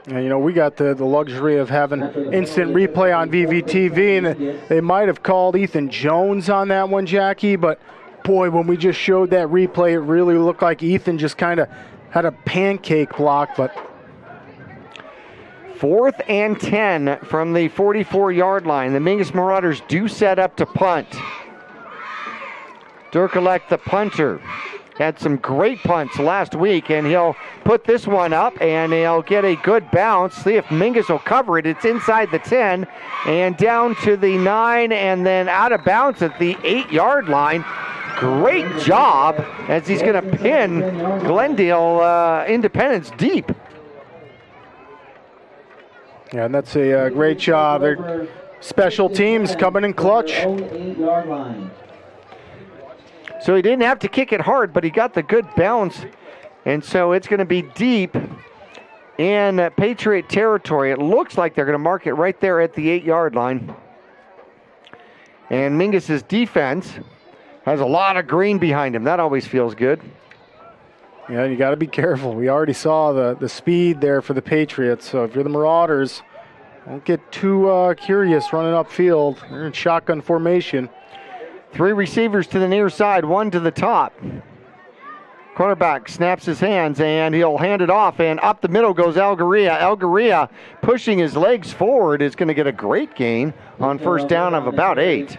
And, you know, we got the luxury of having instant replay on VVTV, and they might have called Ethan Jones on that one, Jackie, but boy, when we just showed that replay, it really looked like Ethan just kind of had a pancake block, but 4th and 10 from the 44-yard line. The Mingus Marauders do set up to punt. Durkalek, the punter, had some great punts last week, and he'll put this one up, and he'll get a good bounce. See if Mingus will cover it. It's inside the 10 and down to the 9, and then out of bounds at the 8-yard line. Great job as he's going to pin Glendale Independence deep. Yeah, and that's a great job. Their special teams coming in clutch. 8-yard line. So he didn't have to kick it hard, but he got the good bounce. And so it's going to be deep in Patriot territory. It looks like they're going to mark it right there at the 8-yard line. And Mingus's defense has a lot of green behind him. That always feels good. Yeah, you got to be careful. We already saw the speed there for the Patriots. So if you're the Marauders, don't get too curious running upfield. They're in shotgun formation. 3 receivers to the near side, 1 to the top. Quarterback snaps his hands, and he'll hand it off, and up the middle goes Algaria. Algaria, pushing his legs forward, is going to get a great gain on first down of about 8.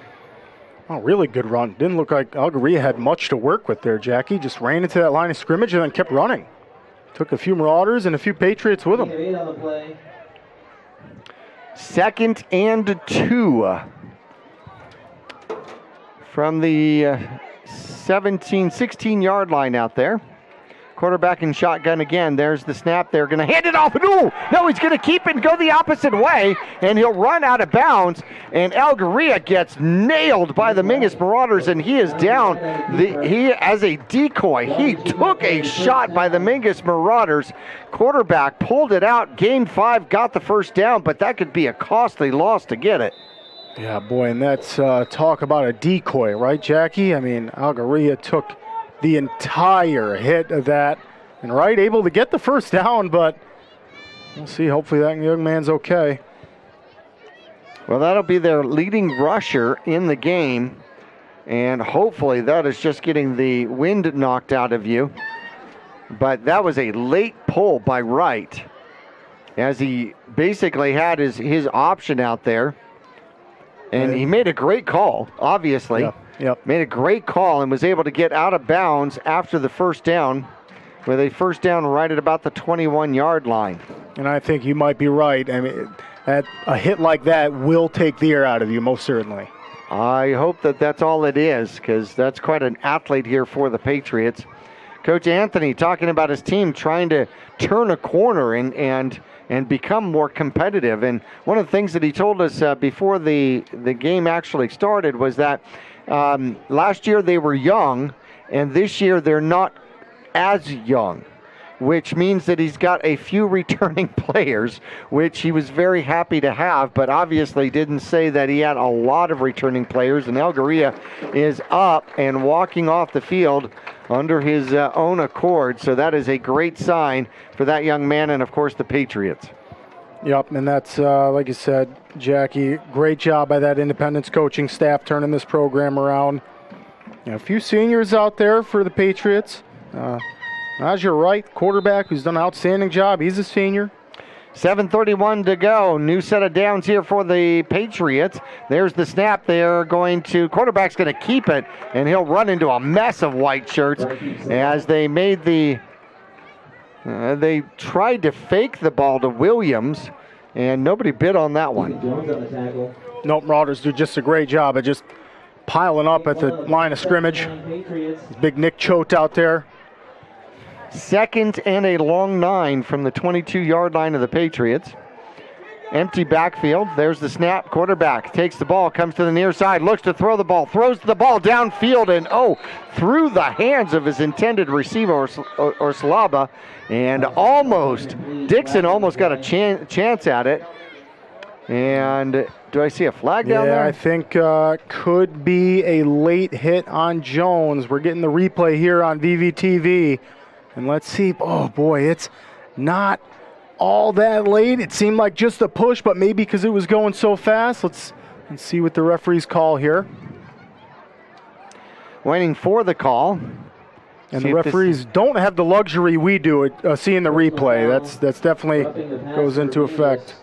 Oh, really good run. Didn't look like Algaria had much to work with there, Jackie. Just ran into that line of scrimmage and then kept running. Took a few Marauders and a few Patriots with him. 2nd and 2. From the 16-yard line out there. Quarterback in shotgun again. There's the snap. They're going to hand it off. No, he's going to keep it and go the opposite way, and he'll run out of bounds. And Algaria gets nailed by the Mingus Marauders, and he is down. He, as a decoy, he took a shot by the Mingus Marauders. Quarterback pulled it out, gained 5, got the first down, but that could be a costly loss to get it. Yeah, boy, and that's talk about a decoy, right, Jackie? I mean, Algaria took the entire hit of that, and right, able to get the first down, but we'll see. Hopefully that young man's okay. Well, that'll be their leading rusher in the game, and hopefully that is just getting the wind knocked out of you. But that was a late pull by Wright, as he basically had his option out there. And he made a great call, obviously. Yep. Made a great call and was able to get out of bounds after the first down, with a first down right at about the 21-yard line. And I think you might be right. I mean, a hit like that will take the air out of you, most certainly. I hope that that's all it is, because that's quite an athlete here for the Patriots. Coach Anthony talking about his team trying to turn a corner and become more competitive. And one of the things that he told us before the game actually started was that last year they were young, and this year they're not as young, which means that he's got a few returning players, which he was very happy to have, but obviously didn't say that he had a lot of returning players. And Algaria is up and walking off the field under his own accord. So that is a great sign for that young man and, of course, the Patriots. Yep, and that's, like you said, Jackie, great job by that Independence coaching staff turning this program around. A few seniors out there for the Patriots. Najee Wright, quarterback, who's done an outstanding job. He's a senior. 7:31 to go. New set of downs here for the Patriots. There's the snap. Quarterback's going to keep it, and he'll run into a mess of white shirts as they made they tried to fake the ball to Williams, and nobody bid on that one. Nope, Marauders do just a great job of just piling up at the line of scrimmage. Big Nick Choate out there. 2nd and a long 9 from the 22-yard line of the Patriots. Empty backfield. There's the snap. Quarterback takes the ball, comes to the near side, looks to throw the ball, throws the ball downfield, and through the hands of his intended receiver, or Slaba, and Dixon almost got a chance at it. And do I see a flag down there? Yeah, I think could be a late hit on Jones. We're getting the replay here on VVTV. And let's see. Oh, boy, it's not all that late. It seemed like just a push, but maybe because it was going so fast. Let's see what the referees call here. Waiting for the call. And the referees don't have the luxury we do seeing the replay. That's definitely goes into effect.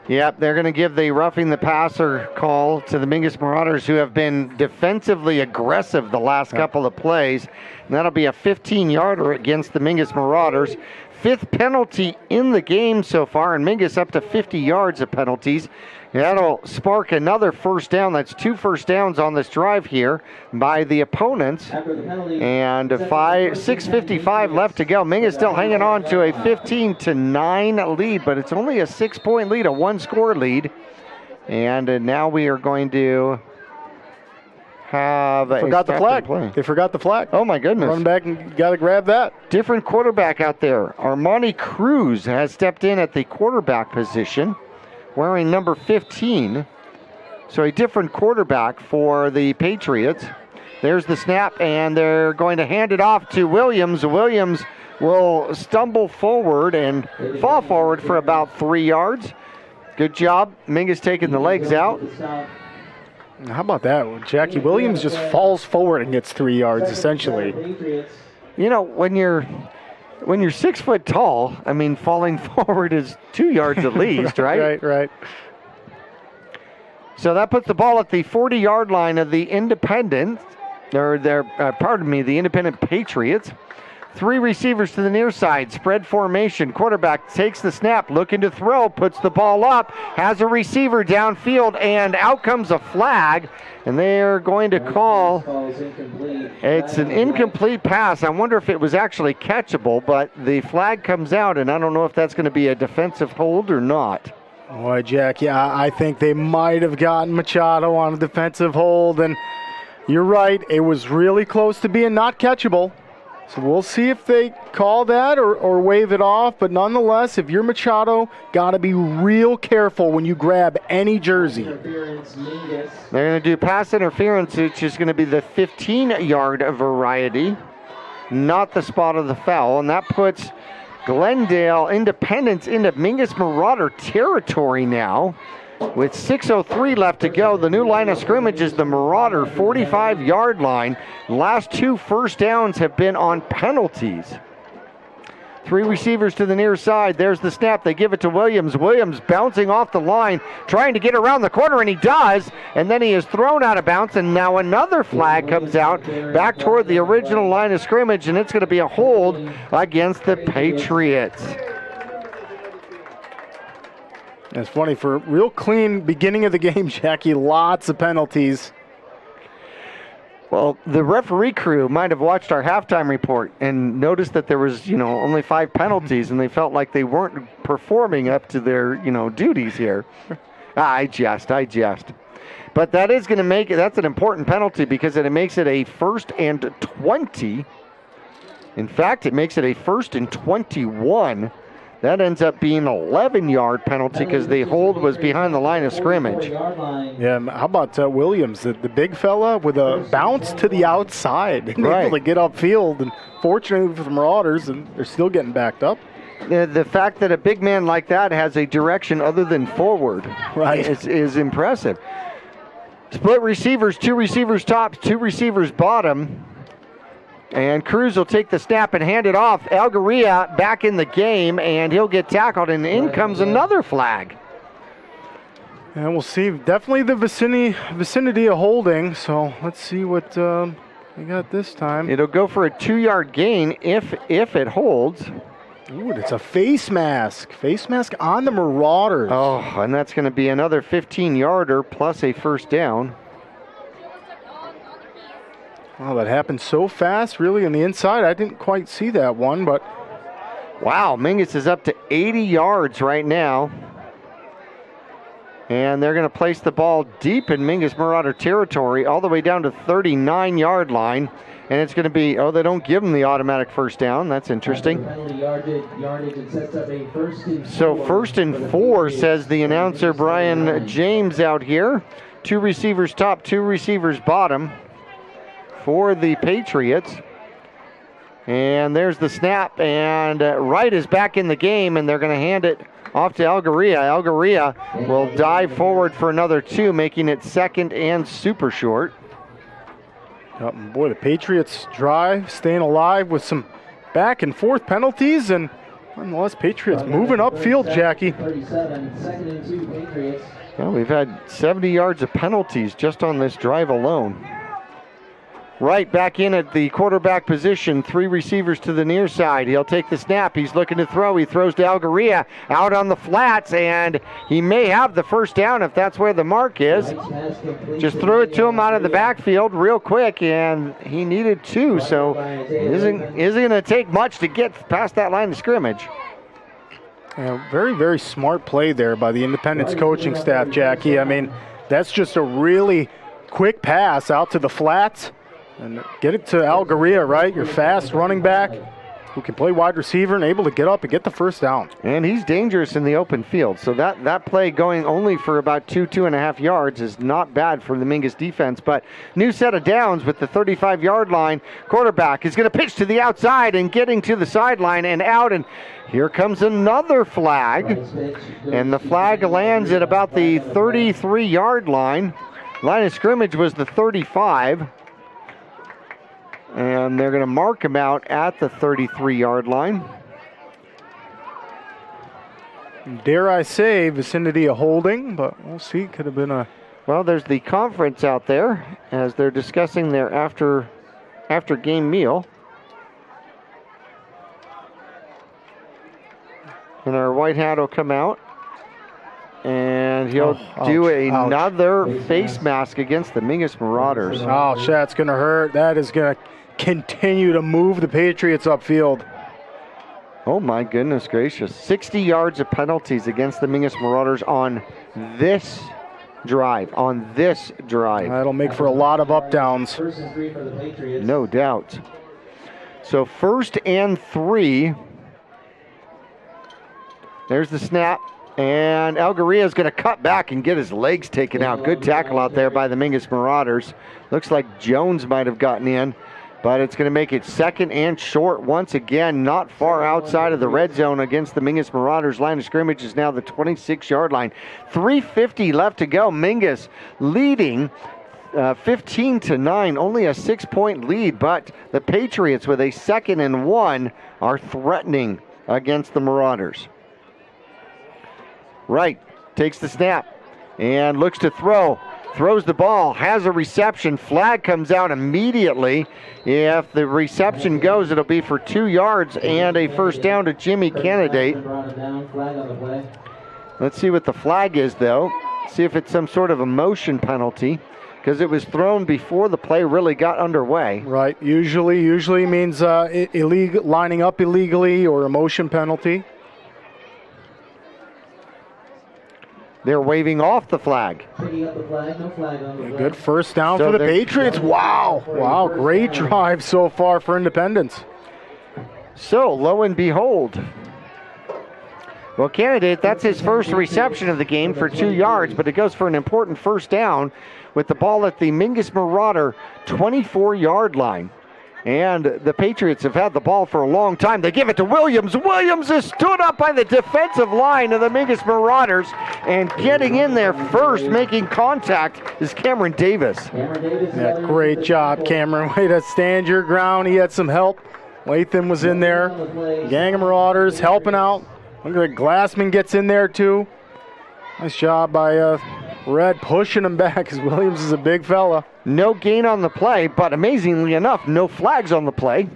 Yep, they're going to give the roughing the passer call to the Mingus Marauders, who have been defensively aggressive the last couple of plays. And that'll be a 15-yarder against the Mingus Marauders. 5th penalty in the game so far, and Mingus up to 50 yards of penalties. That'll spark another first down. That's 2 first downs on this drive here by the opponents. And 6:55 left to go. Mingus still hanging on to a 15-9 lead, but it's only a 6-point lead, a 1-score lead. And now we are going to have forgot the flag. They forgot the flag. Oh, my goodness. Run back and got to grab that. Different quarterback out there. Armani Cruz has stepped in at the quarterback position, wearing number 15. So a different quarterback for the Patriots. There's the snap, and they're going to hand it off to Williams. Williams will stumble forward and fall forward for about 3 yards. Good job. Mingus taking the legs out. How about that? Jackie Williams just falls forward and gets 3 yards, essentially. You know, when you're 6 foot tall, I mean, falling forward is 2 yards at least, right? Right. So that puts the ball at the 40-yard line of the the Independent Patriots. 3 receivers to the near side, spread formation. Quarterback takes the snap, looking to throw, puts the ball up, has a receiver downfield, and out comes a flag. And they are going to call, it's an incomplete pass. I wonder if it was actually catchable, but the flag comes out, and I don't know if that's going to be a defensive hold or not. Boy, Jack, yeah, I think they might have gotten Machado on a defensive hold, and you're right, it was really close to being not catchable. So we'll see if they call that or wave it off. But nonetheless, if you're Machado, got to be real careful when you grab any jersey. They're going to do pass interference, which is going to be the 15-yard variety, not the spot of the foul. And that puts Glendale Independence into Mingus Marauder territory now. With 6:03 left to go, the new line of scrimmage is the Marauder 45-yard line. Last 2 first downs have been on penalties. 3 receivers to the near side. There's the snap. They give it to Williams. Williams bouncing off the line, trying to get around the corner, and he does. And then he is thrown out of bounds, and now another flag comes out back toward the original line of scrimmage, and it's going to be a hold against the Patriots. It's funny, for a real clean beginning of the game, Jackie, lots of penalties. Well, the referee crew might have watched our halftime report and noticed that there was, only 5 penalties, and they felt like they weren't performing up to their, duties here. I jest. But that is going to make it, that's an important penalty because it makes it a 1st and 20. In fact, it makes it a 1st and 21. That ends up being an 11-yard penalty because the hold was behind the line of scrimmage. Yeah, how about Williams, the big fella with a bounce to the outside and able to get upfield. And fortunately for the Marauders, and they're still getting backed up. The fact that a big man like that has a direction other than forward is impressive. Split receivers, 2 receivers top, 2 receivers bottom. And Cruz will take the snap and hand it off. Algaria back in the game, and he'll get tackled, and in comes another flag. And we'll see. Definitely the vicinity of holding. So let's see what we got this time. It'll go for a 2-yard gain if it holds. Ooh, it's a face mask. Face mask on the Marauders. Oh, and that's going to be another 15-yarder plus a first down. Well, that happened so fast, really, on the inside. I didn't quite see that one, but Wow, Mingus is up to 80 yards right now. And they're going to place the ball deep in Mingus Marauder territory, all the way down to 39-yard line. And it's going to be, they don't give them the automatic first down. That's interesting. So 1st and 4, says the announcer Brian James out here. 2 receivers top, 2 receivers bottom for the Patriots. And there's the snap, and Wright is back in the game, and they're going to hand it off to Algaria. Algaria will dive forward for another 2, making it 2nd and super short. Boy, the Patriots drive, staying alive with some back and forth penalties, and nonetheless, Patriots moving upfield, Jackie. 2nd and 2 Patriots. Well, we've had 70 yards of penalties just on this drive alone. Wright back in at the quarterback position, 3 receivers to the near side. He'll take the snap. He's looking to throw. He throws to Algaria out on the flats, and he may have the first down if that's where the mark is. Just threw it to him out of the backfield real quick, and he needed 2, so isn't going to take much to get past that line of scrimmage. Yeah, very, very smart play there by the Independence coaching staff, Jackie. I mean, that's just a really quick pass out to the flats. And get it to Algaria, right? Your fast running back who can play wide receiver and able to get up and get the first down. And he's dangerous in the open field. So that play going only for about 2.5 yards is not bad for the Mingus defense. But new set of downs with the 35-yard line. Quarterback is going to pitch to the outside and getting to the sideline and out. And here comes another flag. And the flag lands at about the 33-yard line. Line of scrimmage was the 35. And they're going to mark him out at the 33-yard line. Dare I say, vicinity of holding, but we'll see. Could have been a... Well, there's the conference out there as they're discussing their after-game meal. And our white hat will come out. And he'll do another face mask against the Mingus Marauders. Ouch, that's going to hurt. That is going to continue to move the Patriots upfield. Oh my goodness gracious. 60 yards of penalties against the Mingus Marauders on this drive. That'll make for a lot of up downs. 1st and 3 for the Patriots. No doubt. So 1st and 3. There's the snap. And Algaria is going to cut back and get his legs taken out. Good tackle out there by the Mingus Marauders. Looks like Jones might have gotten in, but it's going to make it 2nd and short once again, not far outside of the red zone against the Mingus Marauders. Line of scrimmage is now the 26-yard line. 3:50 left to go. Mingus leading 15-9, only a 6-point lead, but the Patriots with a 2nd and 1 are threatening against the Marauders. Wright takes the snap and looks to throw. Throws the ball, has a reception. Flag comes out immediately. If the reception goes, it'll be for 2 yards and a first down to Jimmy Candidate. Let's see what the flag is, though. See if it's some sort of a motion penalty, because it was thrown before the play really got underway. Right. Usually means lining up illegally or a motion penalty. They're waving off the flag. Picking up the flag, no flag on the flag. Good first down for the Patriots. Wow, great drive so far for Independence. So, lo and behold. Well, Candidate, that's his first reception of the game for 2 yards, but it goes for an important first down with the ball at the Mingus Marauder 24-yard line. And the Patriots have had the ball for a long time. They give it to Williams. Williams is stood up by the defensive line of the Mingus Marauders. And getting in there first, making contact, is Cameron Davis. Yeah, great job, Cameron. Way to stand your ground. He had some help. Latham was in there. Gang of Marauders helping out. Look at Glassman gets in there too. Nice job by Red pushing him back, because Williams is a big fella. No gain on the play, but amazingly enough, no flags on the play.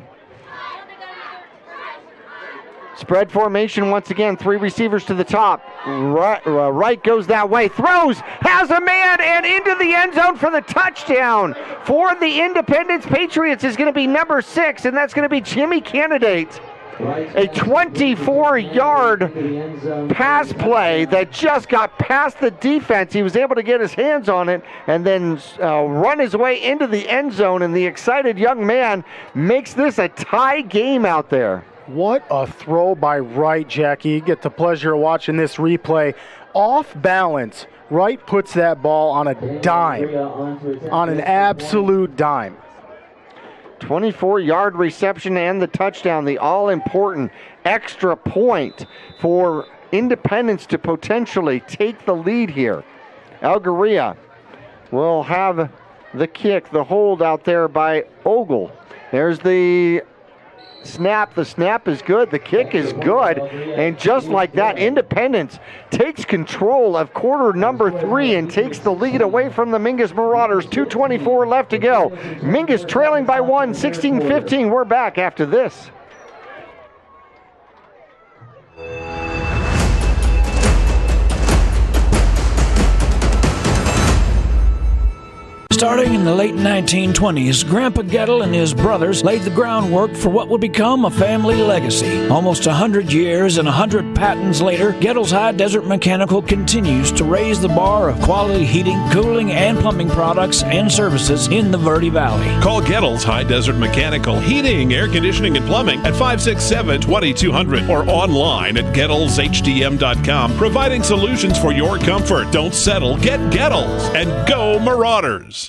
Spread formation once again, 3 receivers to the top. Wright goes that way, throws, has a man, and into the end zone for the touchdown. For the Independence Patriots is going to be number 6, and that's going to be Jimmy Candidate. A 24-yard pass play that just got past the defense. He was able to get his hands on it and then run his way into the end zone, and the excited young man makes this a tie game out there. What a throw by Wright, Jackie. You get the pleasure of watching this replay. Off balance, Wright puts that ball on a dime, on an absolute dime. 24-yard reception and the touchdown, the all-important extra point for Independence to potentially take the lead here. Algaria will have the kick, the hold out there by Ogle. There's the snap. The snap is good. The kick is good. And just like that, Independence takes control of quarter number 3 and takes the lead away from the Mingus Marauders. 2:24 left to go. Mingus trailing by 1, 16-15. We're back after this. Starting in the late 1920s, Grandpa Gettle and his brothers laid the groundwork for what would become a family legacy. Almost 100 years and 100 patents later, Gettle's High Desert Mechanical continues to raise the bar of quality heating, cooling, and plumbing products and services in the Verde Valley. Call Gettle's High Desert Mechanical Heating, Air Conditioning, and Plumbing at 567-2200 or online at GettlesHDM.com, providing solutions for your comfort. Don't settle, get Gettles, and go Marauders!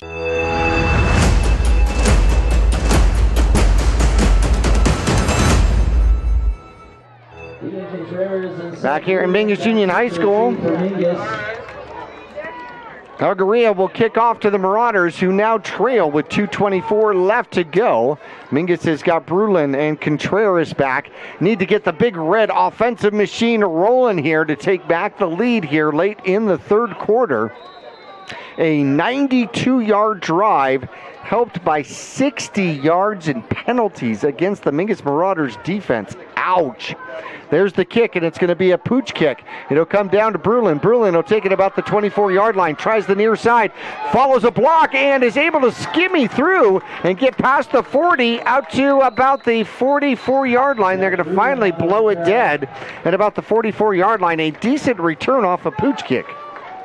Back here in Mingus Union High School, Algaria will kick off to the Marauders, who now trail with 2:24 left to go. Mingus has got Brulin and Contreras back. Need to get the big red offensive machine rolling here to take back the lead here late in the third quarter. A 92-yard drive helped by 60 yards in penalties against the Mingus Marauders defense. Ouch. There's the kick, and it's going to be a pooch kick. It'll come down to Brulin. Brulin will take it about the 24-yard line, tries the near side, follows a block, and is able to skimmy through and get past the 40 out to about the 44-yard line. They're going to finally blow it dead at about the 44-yard line. A decent return off a pooch kick.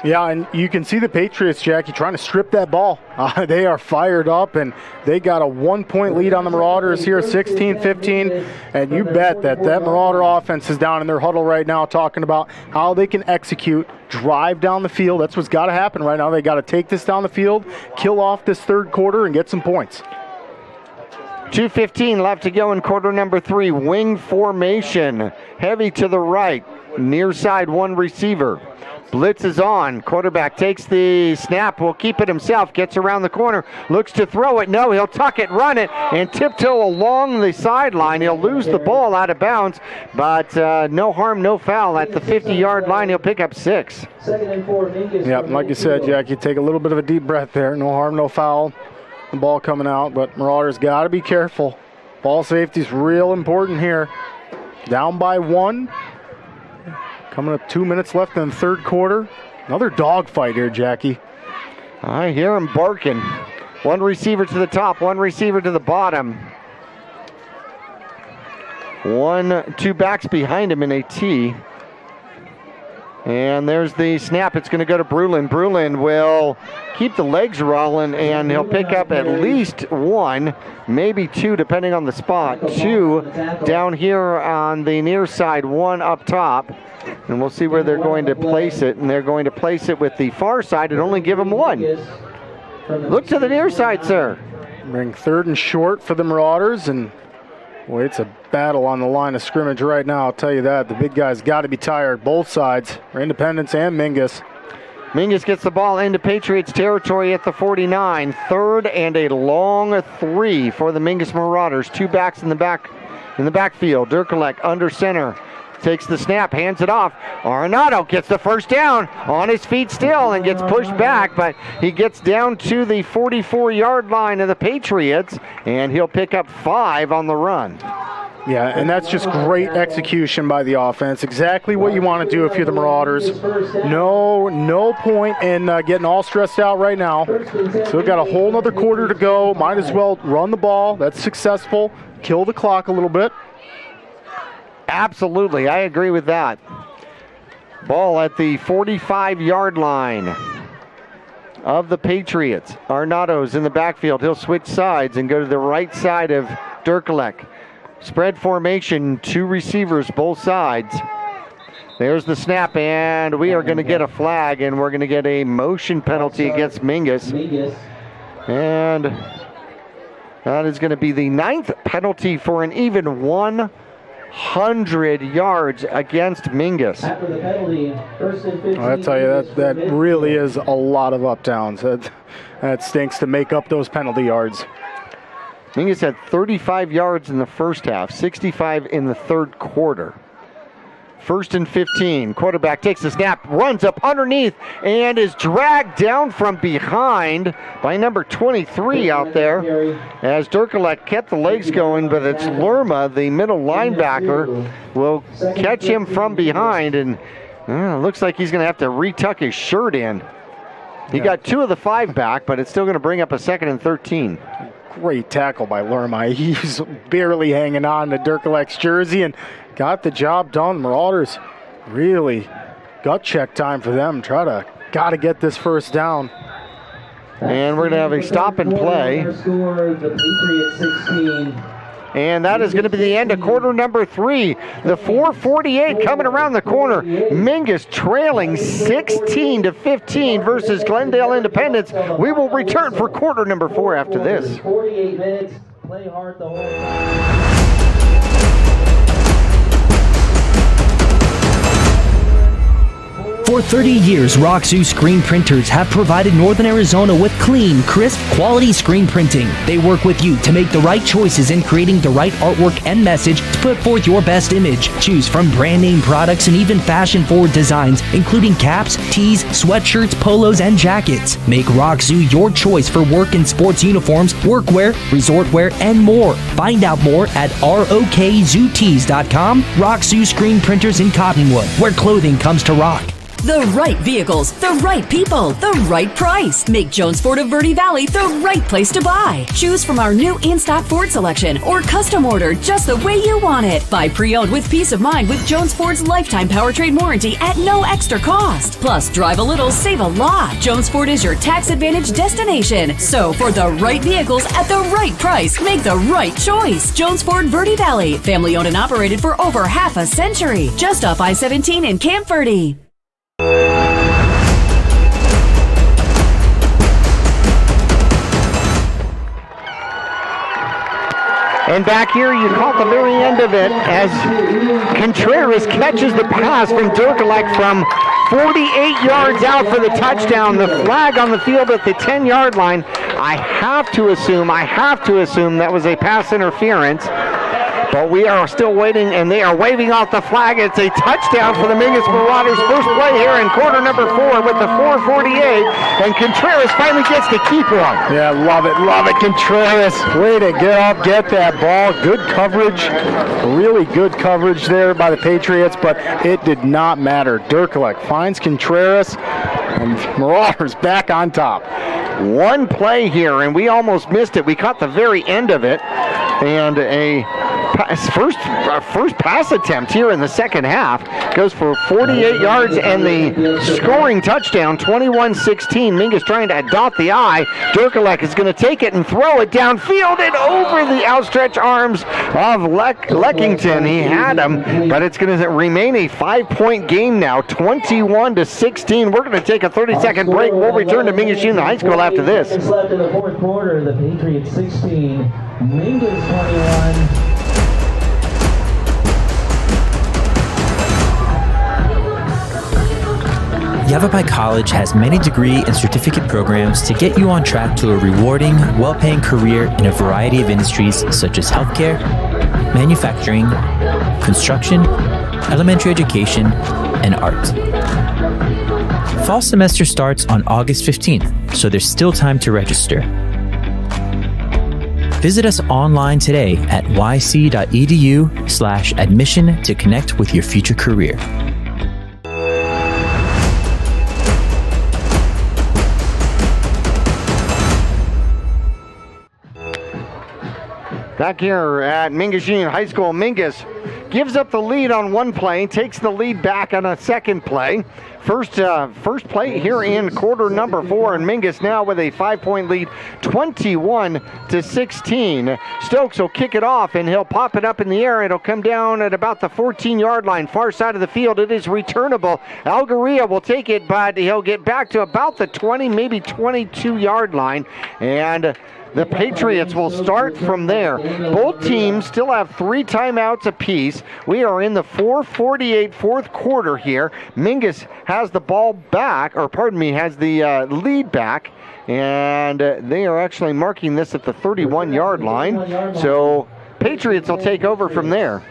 Yeah, and you can see the Patriots, Jackie, trying to strip that ball. They are fired up, and they got a 1-point lead on the Marauders here, 16-15. And you bet that Marauder offense is down in their huddle right now talking about how they can execute, drive down the field. That's what's got to happen right now. They got to take this down the field, kill off this third quarter, and get some points. 2:15 left to go in quarter number 3. Wing formation. Heavy to the right. Near side, one receiver. Blitz is on. Quarterback takes the snap, will keep it himself, gets around the corner, looks to throw it. No, he'll tuck it, run it, and tiptoe along the sideline. He'll lose the ball out of bounds, but no harm, no foul. At the 50-yard line, he'll pick up 6. Yeah, like you said, Jack, you take a little bit of a deep breath there. No harm, no foul. The ball coming out, but Marauders got to be careful. Ball safety's real important here. Down by 1. Coming up 2 minutes left in the third quarter. Another dogfight here, Jackie. I hear him barking. One receiver to the top, one receiver to the bottom. 2 backs behind him in a T. And there's the snap. It's going to go to Brulin. Brulin will keep the legs rolling, and he'll pick up at least 1, maybe 2, depending on the spot. 2 down here on the near side, 1 up top. And we'll see where they're going to place it. And they're going to place it with the far side and only give him 1. Look to the near side, sir. Bring 3rd and short for the Marauders, and boy, it's a battle on the line of scrimmage right now, I'll tell you that. The big guys got to be tired, both sides, for Independence and Mingus. Mingus gets the ball into Patriots territory at the 49. 3rd and a long 3 for the Mingus Marauders. 2 backs in the backfield. Durkalek under center. Takes the snap, hands it off. Arenado gets the first down on his feet still and gets pushed back, but he gets down to the 44-yard line of the Patriots, and he'll pick up 5 on the run. Yeah, and that's just great execution by the offense. Exactly what you want to do if you're the Marauders. No point in getting all stressed out right now. So we've got a whole other quarter to go. Might as well run the ball. That's successful. Kill the clock a little bit. Absolutely, I agree with that. Ball at the 45-yard line of the Patriots. Arnado's in the backfield. He'll switch sides and go to the right side of Durkalek. Spread formation, 2 receivers, both sides. There's the snap, and we are going to get a flag, and we're going to get a motion penalty against Mingus. And that is going to be the 9th penalty for an even 100 yards against Mingus. After the penalty, 1st and 15. I tell you, that really is a lot of up downs. That stinks to make up those penalty yards. Mingus had 35 yards in the first half, 65 in the third quarter. 1st and 15. Quarterback takes the snap, runs up underneath, and is dragged down from behind by number 23 out there. As Durkalek kept the legs going, but it's Lerma, the middle linebacker, will catch him from behind, and looks like he's going to have to retuck his shirt in. He got 2 of the 5 back, but it's still going to bring up a 2nd and 13. Great tackle by Lerma. He's barely hanging on to Durkalek's jersey and got the job done. Marauders really gut check time for them. Got to get this first down. And we're going to have a stop and play. And that is going to be the end of quarter number 3. The 4:48 coming around the corner. Mingus trailing 16-15 versus Glendale Independence. We will return for quarter number 4 after this. 48 minutes. Play hard the whole time. For 30 years, Roxu screen printers have provided Northern Arizona with clean, crisp, quality screen printing. They work with you to make the right choices in creating the right artwork and message to put forth your best image. Choose from brand name products and even fashion-forward designs, including caps, tees, sweatshirts, polos, and jackets. Make Roxu your choice for work and sports uniforms, workwear, resort wear, and more. Find out more at rokzootees.com. Roxu screen printers in Cottonwood, where clothing comes to rock. The right vehicles, the right people, the right price. Make Jones Ford of Verde Valley the right place to buy. Choose from our new in-stock Ford selection or custom order just the way you want it. Buy pre-owned with peace of mind with Jones Ford's lifetime powertrain warranty at no extra cost. Plus, drive a little, save a lot. Jones Ford is your tax advantage destination. So, for the right vehicles at the right price, make the right choice. Jones Ford Verde Valley, family owned and operated for over half a century. Just off I-17 in Camp Verde. And back here, you caught the very end of it as Contreras catches the pass from Durkalek from 48 yards out for the touchdown. The flag on the field at the 10-yard line. I have to assume that was a pass interference. But we are still waiting, and they are waving off the flag. It's a touchdown for the Mingus Marauders. First play here in quarter number 4 with the 4:48, and Contreras finally gets the keeper on. Yeah, love it, Contreras. Way to get up, get that ball. Good coverage, really good coverage there by the Patriots, but it did not matter. Durkalek finds Contreras, and Marauders back on top. One play here, and we almost missed it. We caught the very end of it, and a first pass attempt here in the second half goes for 48 yards and the scoring touchdown, 21-16. Mingus trying to dot the I. Durkalek is going to take it and throw it downfield and over the outstretched arms of Leckington. He had him, but it's going to remain a 5-point game now, 21-16. We're going to take a 30-second break. We'll return to Mingus Union High School after this. It's left in the fourth quarter. The Patriots 16, Mingus 21. Yavapai College has many degree and certificate programs to get you on track to a rewarding, well-paying career in a variety of industries such as healthcare, manufacturing, construction, elementary education, and art. Fall semester starts on August 15th, so there's still time to register. Visit us online today at yc.edu/admission to connect with your future career. Back here at Mingus Union High School, Mingus gives up the lead on one play, takes the lead back on a second play. First play here in quarter number 4, and Mingus now with a 5-point lead, 21-16. Stokes will kick it off, and he'll pop it up in the air. It'll come down at about the 14-yard line, far side of the field. It is returnable. Algaria will take it, but he'll get back to about the 20, maybe 22-yard line, and the Patriots will start from there. Both teams still have 3 timeouts apiece. We are in the 4:48 fourth quarter here. Mingus has the ball back, or pardon me, has the lead back, and they are actually marking this at the 31-yard line. So Patriots will take over from there.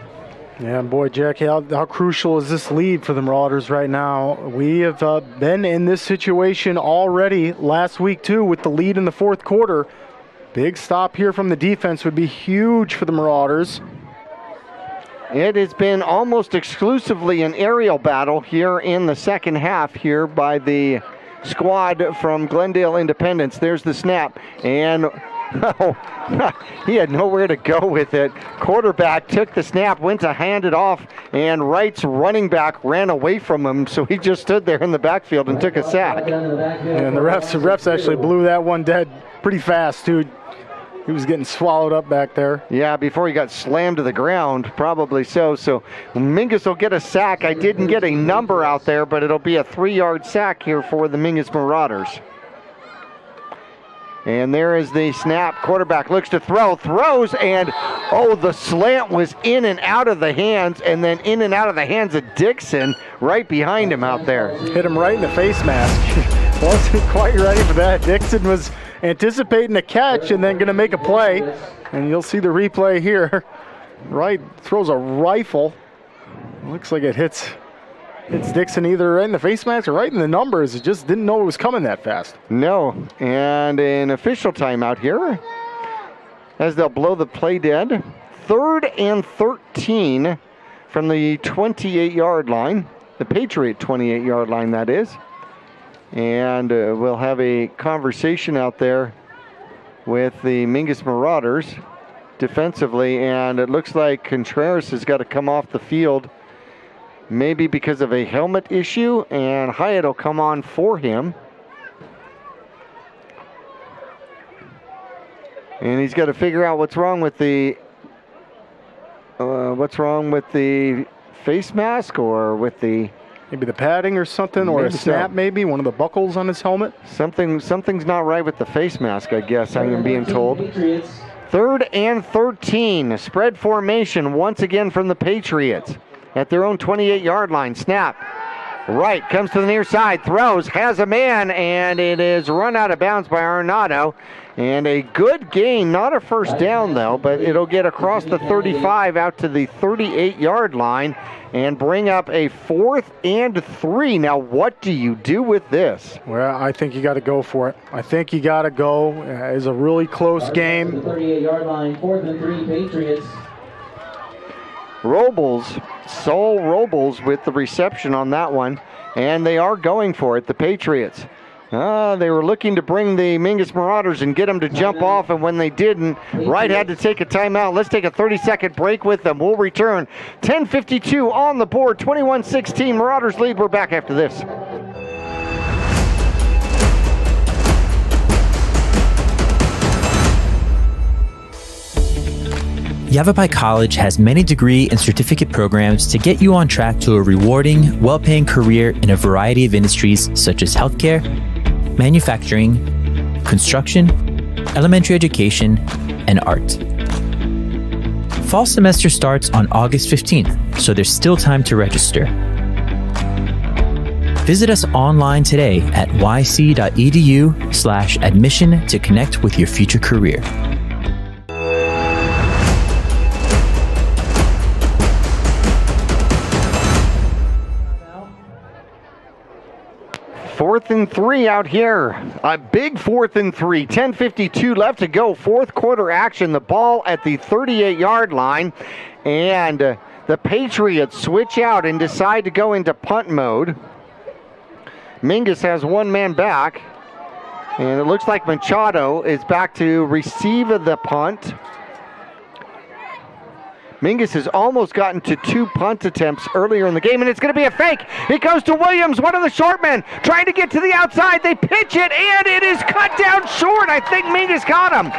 Yeah, boy, Jackie, how crucial is this lead for the Marauders right now? We have been in this situation already last week, too, with the lead in the fourth quarter. Big stop here from the defense would be huge for the Marauders. It has been almost exclusively an aerial battle here in the second half here by the squad from Glendale Independence. There's the snap, and he had nowhere to go with it. Quarterback took the snap, went to hand it off, and Wright's running back ran away from him, so he just stood there in the backfield and took a sack. And the refs actually blew that one dead pretty fast, too. He was getting swallowed up back there. Yeah, before he got slammed to the ground, probably so. So Mingus will get a sack. I didn't get a number out there, but it'll be a 3-yard sack here for the Mingus Marauders. And there is the snap. Quarterback looks to throw, throws, and the slant was in and out of the hands, and then in and out of the hands of Dixon right behind him out there. Hit him right in the face mask. Wasn't quite ready for that. Dixon was anticipating a catch and then going to make a play, and you'll see the replay here. Wright throws a rifle. Looks like it hits Dixon either right in the face mask or right in the numbers. It just didn't know it was coming that fast. No, and an official timeout here as they'll blow the play dead. 3rd and 13 from the 28-yard line, the Patriot 28-yard line, that is. And we'll have a conversation out there with the Mingus Marauders defensively, and it looks like Contreras has got to come off the field, maybe because of a helmet issue, and Hyatt will come on for him. And he's got to figure out what's wrong with the face mask, or with the maybe the padding or something, or a snap, maybe one of the buckles on his helmet. Something's not right with the face mask, I guess. I am being told. 3rd and 13, spread formation once again from the Patriots at their own 28-yard line. Snap. Wright comes to the near side, throws, has a man, and it is run out of bounds by Arnado. And a good gain, not a first down though, but it'll get across the 35 out to the 38-yard line and bring up a 4th and 3. Now, what do you do with this? Well, I think you got to go for it. I think you got to go. It's a really close game. 38-yard line, 4th and 3 Patriots. Saul Robles with the reception on that one, and they are going for it, the Patriots. They were looking to bring the Mingus Marauders and get them to jump off, and when they didn't, Wright had to take a timeout. Let's take a 30-second break with them. We'll return. 10:52 on the board, 21-16. Marauders lead. We're back after this. Yavapai College has many degree and certificate programs to get you on track to a rewarding, well-paying career in a variety of industries such as healthcare, manufacturing, construction, elementary education, and art. Fall semester starts on August 15th, so there's still time to register. Visit us online today at yc.edu/admission to connect with your future career. 4th and 3 out here. A big 4th and 3. 10:52 left to go. Fourth quarter action. The ball at the 38-yard line. And the Patriots switch out and decide to go into punt mode. Mingus has one man back. And it looks like Machado is back to receive the punt. Mingus has almost gotten to 2 punt attempts earlier in the game, and it's going to be a fake. It goes to Williams, one of the short men, trying to get to the outside. They pitch it, and it is cut down short. I think Mingus caught him.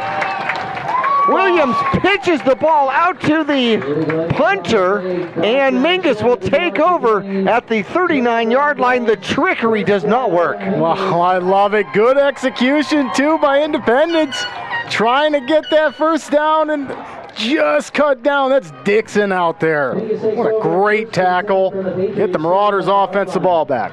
Williams pitches the ball out to the punter, and Mingus will take over at the 39-yard line. The trickery does not work. Wow, I love it. Good execution, too, by Independence. Trying to get that first down and just cut down. That's Dixon out there. What a great tackle. Get the Marauders offense the ball back.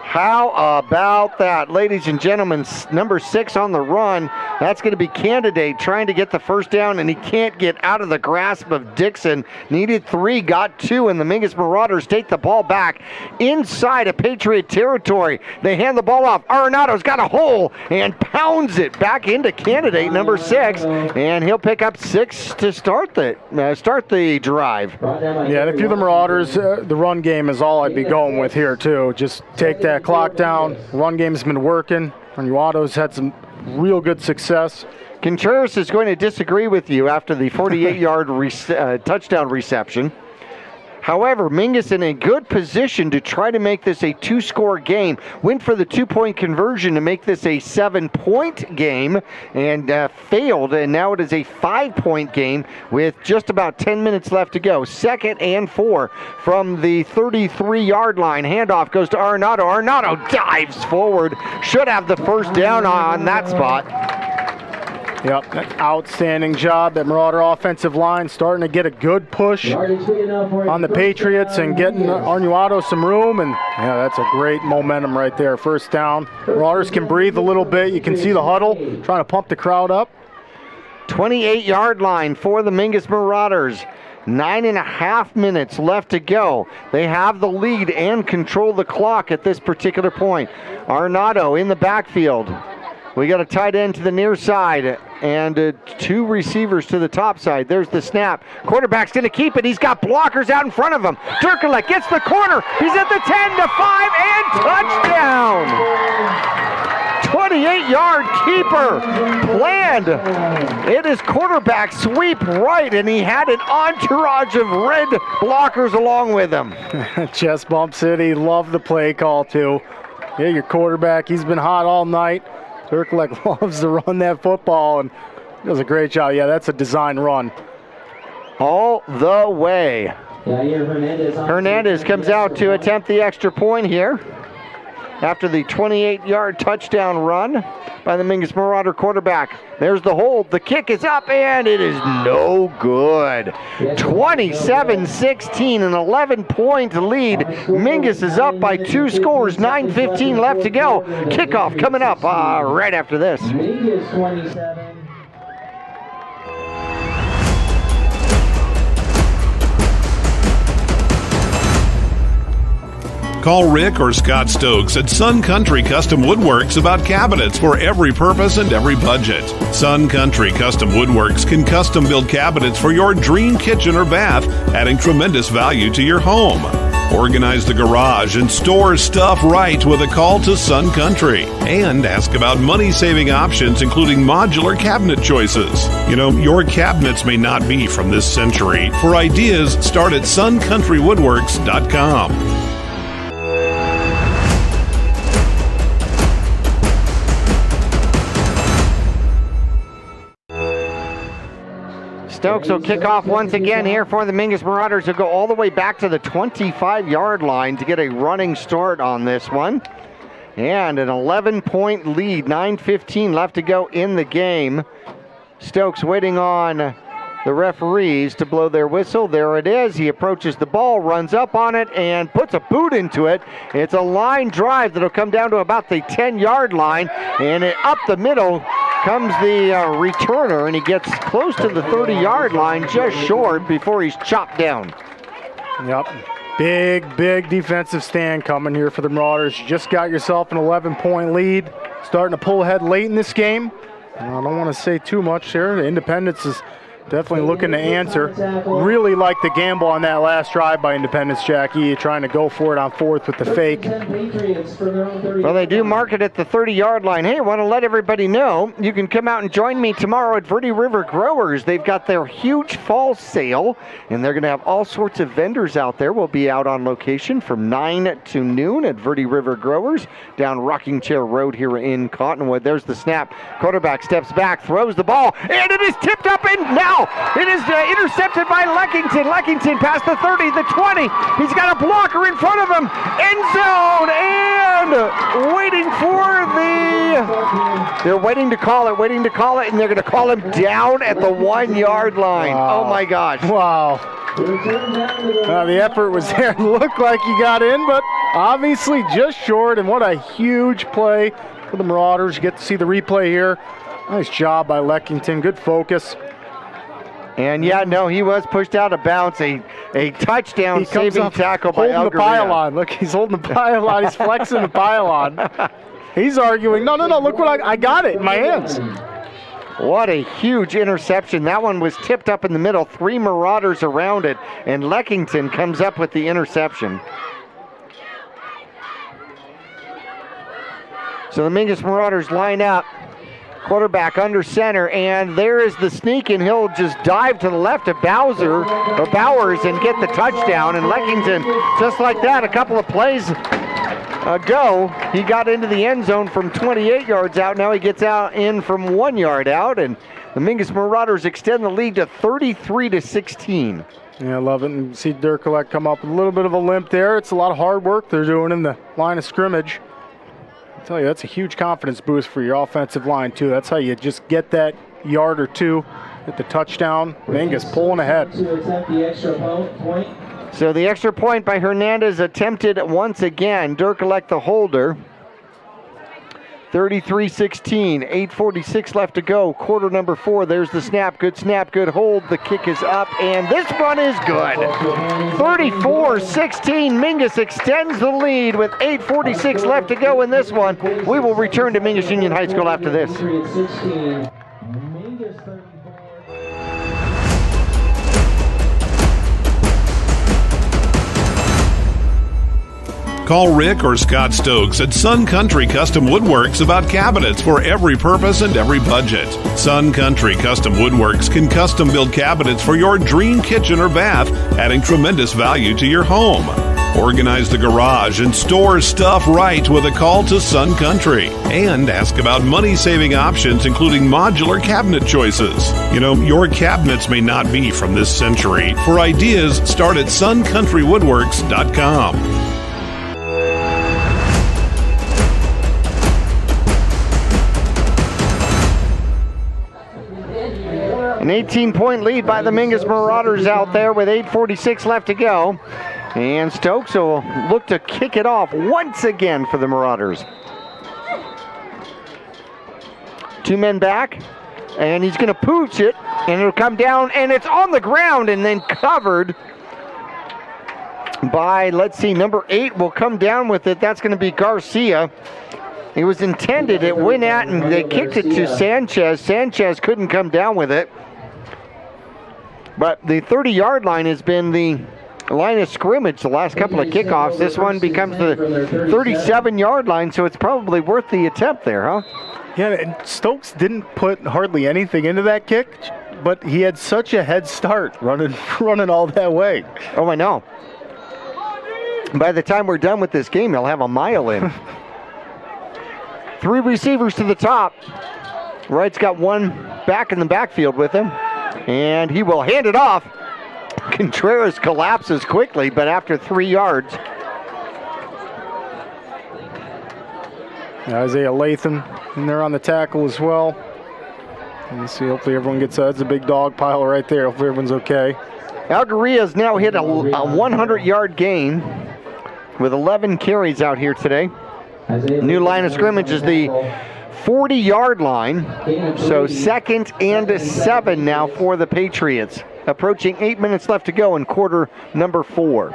How about that, ladies and gentlemen? Number 6 on the run. That's going to be Candidate trying to get the first down, and he can't get out of the grasp of Dixon. Needed 3, got 2, and the Mingus Marauders take the ball back inside of Patriot territory. They hand the ball off. Arenado's got a hole and pounds it back into Candidate, number 6, and he'll pick up 6 to start the drive. Yeah, and if you're the Marauders, the run game is all I'd be going with here, too. Just take that clock down. Run game's been working. Arnuato's had some real good success. Contreras is going to disagree with you after the 48-yard touchdown reception. However, Mingus in a good position to try to make this a 2-score game. Went for the 2-point conversion to make this a 7-point game and failed, and now it is a 5-point game with just about 10 minutes left to go. 2nd and 4 from the 33-yard line. Handoff goes to Arenado. Arenado dives forward. Should have the first down on that spot. Yep, outstanding job. That Marauder offensive line starting to get a good push on the Patriots and getting Arnuato some room. And yeah, that's a great momentum right there. First down. Marauders can breathe a little bit. You can see the huddle trying to pump the crowd up. 28-yard line for the Mingus Marauders. 9.5 minutes left to go. They have the lead and control the clock at this particular point. Arenado in the backfield. We got a tight end to the near side and 2 receivers to the top side. There's the snap. Quarterback's going to keep it. He's got blockers out in front of him. Durkalek gets the corner. He's at the 10 to 5 and touchdown. 28-yard keeper planned. It is quarterback sweep right, and he had an entourage of red blockers along with him. Chest bump city. Love the play call, too. Yeah, your quarterback, he's been hot all night. Durkalek loves to run that football and does a great job. Yeah, that's a design run. All the way. Hernandez comes out to attempt the extra point here after the 28-yard touchdown run by the Mingus Marauder quarterback. There's the hold. The kick is up, and it is no good. 27-16, an 11-point lead. Mingus is up by 2 scores. 9:15 left to go. Kickoff coming up right after this. Mingus 27. Call Rick or Scott Stokes at Sun Country Custom Woodworks about cabinets for every purpose and every budget. Sun Country Custom Woodworks can custom build cabinets for your dream kitchen or bath, adding tremendous value to your home. Organize the garage and store stuff right with a call to Sun Country. And ask about money-saving options, including modular cabinet choices. You know, your cabinets may not be from this century. For ideas, start at suncountrywoodworks.com. Stokes will kick off once again here for the Mingus Marauders. Will go all the way back to the 25-yard line to get a running start on this one. And an 11-point lead, 9:15 left to go in the game. Stokes waiting on the referees to blow their whistle. There it is. He approaches the ball, runs up on it, and puts a boot into it. It's a line drive that'll come down to about the 10-yard line, and up the middle comes the returner, and he gets close to the 30-yard line, just short before he's chopped down. Yep. Big defensive stand coming here for the Marauders. You just got yourself an 11-point lead. Starting to pull ahead late in this game. I don't want to say too much here. Independence is definitely looking to answer. Really like the gamble on that last drive by Independence, Jackie, trying to go for it on fourth with the fake. Well, they do mark it at the 30-yard line. Hey, I want to let everybody know you can come out and join me tomorrow at Verde River Growers. They've got their huge fall sale, and they're going to have all sorts of vendors out there. We'll be out on location from 9 to noon at Verde River Growers down Rocking Chair Road here in Cottonwood. There's the snap. Quarterback steps back, throws the ball, and it is tipped up, and now it is intercepted by Leckington. Leckington past the 30, the 20. He's got a blocker in front of him. End zone, and waiting for they're waiting to call it, and they're going to call him down at the 1 yard line. Wow. Oh my gosh. Wow. The effort was there. Looked like he got in, but obviously just short, and what a huge play for the Marauders. You get to see the replay here. Nice job by Leckington. Good focus. And yeah, no, he was pushed out of bounds. A touchdown saving tackle by holding the pylon. Look, he's holding the pylon. He's flexing the pylon. He's arguing, no, look what I got it in my hands. What a huge interception. That one was tipped up in the middle. 3 Marauders around it, and Leckington comes up with the interception. So the Mingus Marauders line up. Quarterback under center, and there is the sneak, and he'll just dive to the left of Bowers and get the touchdown. And Leckington, just like that, a couple of plays ago, he got into the end zone from 28 yards out. Now he gets in from 1 yard out, and the Mingus Marauders extend the lead to 33-16. Yeah, I love it. And see Durkalek come up with a little bit of a limp there. It's a lot of hard work they're doing in the line of scrimmage. I tell you, that's a huge confidence boost for your offensive line, too. That's how you just get that yard or two, get the touchdown. Mingus pulling ahead. So the extra point by Hernandez attempted once again. Durkalek the holder. 33-16, 8:46 left to go. Quarter number 4. There's the snap, good hold. The kick is up, and this one is good. 34-16, Mingus extends the lead with 8:46 left to go in this one. We will return to Mingus Union High School after this. Call Rick or Scott Stokes at Sun Country Custom Woodworks about cabinets for every purpose and every budget. Sun Country Custom Woodworks can custom build cabinets for your dream kitchen or bath, adding tremendous value to your home. Organize the garage and store stuff right with a call to Sun Country. And ask about money-saving options, including modular cabinet choices. You know, your cabinets may not be from this century. For ideas, start at suncountrywoodworks.com. An 18-point lead by the Mingus Marauders out there with 8:46 left to go. And Stokes will look to kick it off once again for the Marauders. 2 men back, and he's going to pooch it, and it'll come down, and it's on the ground, and then covered by, let's see, number 8 will come down with it. That's going to be Garcia. It was intended, it went out, and they kicked it to Sanchez. Sanchez couldn't come down with it. But the 30-yard line has been the line of scrimmage the last couple of kickoffs. This one becomes the 37-yard line, so it's probably worth the attempt there, huh? Yeah, and Stokes didn't put hardly anything into that kick, but he had such a head start running all that way. Oh, I know. By the time we're done with this game, he'll have a mile in. 3 receivers to the top. Wright's got 1 back in the backfield with him, and he will hand it off. Contreras collapses quickly, but after 3 yards. Isaiah Latham in there on the tackle as well. Let's see, hopefully everyone gets that's a big dog pile right there. Hopefully everyone's okay. Algaria's now hit a 100-yard gain with 11 carries out here today. New line of scrimmage is the 40-yard line, so 2nd and 7 now for the Patriots. Approaching 8 minutes left to go in quarter number 4.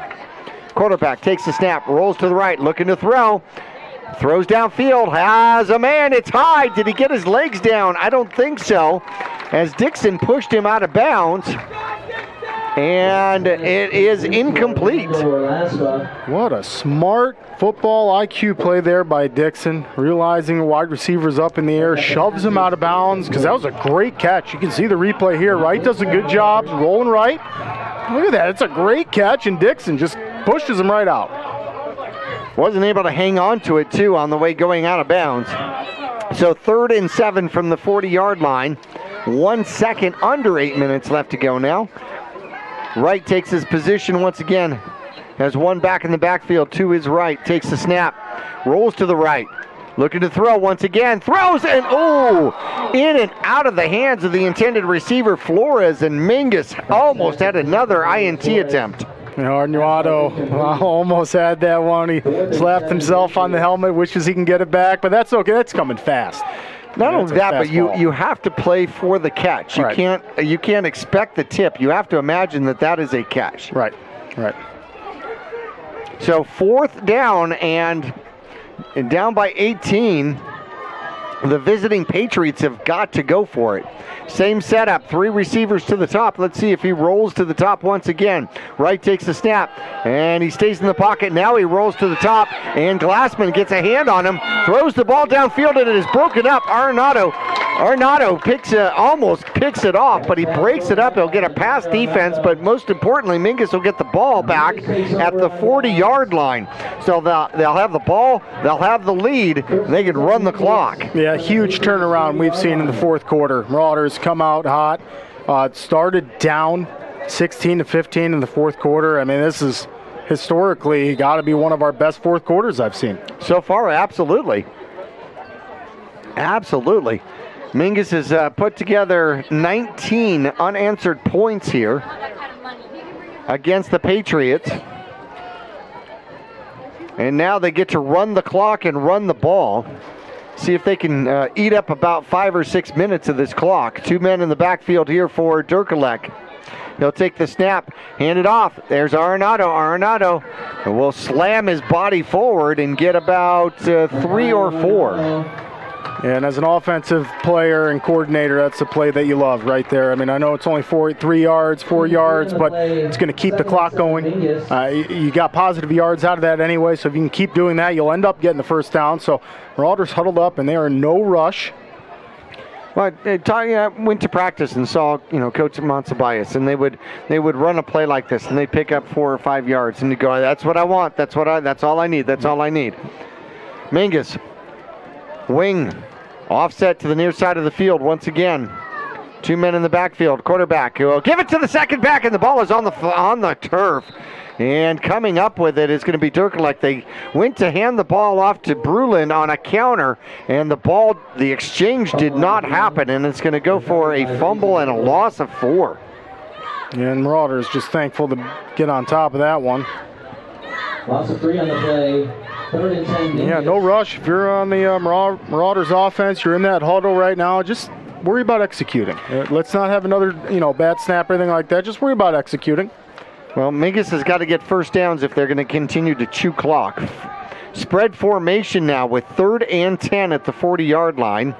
Quarterback takes the snap, rolls to the right, looking to throw. Throws downfield, has a man, it's high. Did he get his legs down? I don't think so, as Dixon pushed him out of bounds. And it is incomplete. What a smart football IQ play there by Dixon. Realizing the wide receiver's up in the air, shoves him out of bounds, because that was a great catch. You can see the replay here. Wright does a good job rolling right. Look at that. It's a great catch, and Dixon just pushes him right out. Wasn't able to hang on to it, too, on the way going out of bounds. So 3rd and 7 from the 40-yard line. 1 second, under 8 minutes left to go now. Wright takes his position once again. Has one back in the backfield to his right. Takes the snap. Rolls to the right. Looking to throw once again. Throws and in and out of the hands of the intended receiver, Flores, and Mingus almost had another INT attempt. Arnuado almost had that one. He slapped himself on the helmet, wishes he can get it back, but that's okay. That's coming fast. Not only that, but you have to play for the catch. You can't expect the tip. You have to imagine that is a catch. Right. So 4th down and down by 18. The visiting Patriots have got to go for it. Same setup, 3 receivers to the top. Let's see if he rolls to the top once again. Wright takes the snap, and he stays in the pocket. Now he rolls to the top, and Glassman gets a hand on him, throws the ball downfield, and it is broken up. Arnaudo almost picks it off, but he breaks it up. He'll get a pass defense, but most importantly, Mingus will get the ball back at the 40-yard line. So they'll have the ball, they'll have the lead, and they can run the clock. Yeah, huge turnaround we've seen in the 4th quarter. Marauders come out hot. It started down 16-15 in the 4th quarter. I mean, this is historically got to be one of our best 4th quarters I've seen. So far, absolutely. Absolutely. Mingus has put together 19 unanswered points here against the Patriots. And now they get to run the clock and run the ball. See if they can eat up about 5 or 6 minutes of this clock. 2 men in the backfield here for Durkalek. He'll take the snap, hand it off. There's Arnaudo will slam his body forward and get about 3 or 4. And as an offensive player and coordinator, that's the play that you love right there. I mean, I know it's only 4 yards, but it's going to keep the clock going. You got positive yards out of that anyway, so if you can keep doing that, you'll end up getting the first down. So Marauders huddled up, and they are in no rush. Well, I went to practice and saw, Coach Montsabias, and they would run a play like this, and they'd pick up 4 or 5 yards, and you go, that's what I want. That's all I need. That's all I need. Mingus, wing, offset to the near side of the field once again. 2 men in the backfield. Quarterback who will give it to the second back, and the ball is on the turf. And coming up with it is going to be Durkalek. They went to hand the ball off to Brulin on a counter, and the exchange did not happen, and it's going to go for a fumble and a loss of 4. And Marauders just thankful to get on top of that one. Loss of 3 on the play. 3rd and 10. Yeah, no rush. If you're on the Marauders offense, you're in that huddle right now, just worry about executing. Let's not have another bad snap or anything like that. Just worry about executing. Well, Mingus has got to get first downs if they're going to continue to chew clock. Spread formation now with 3rd and 10 at the 40-yard line.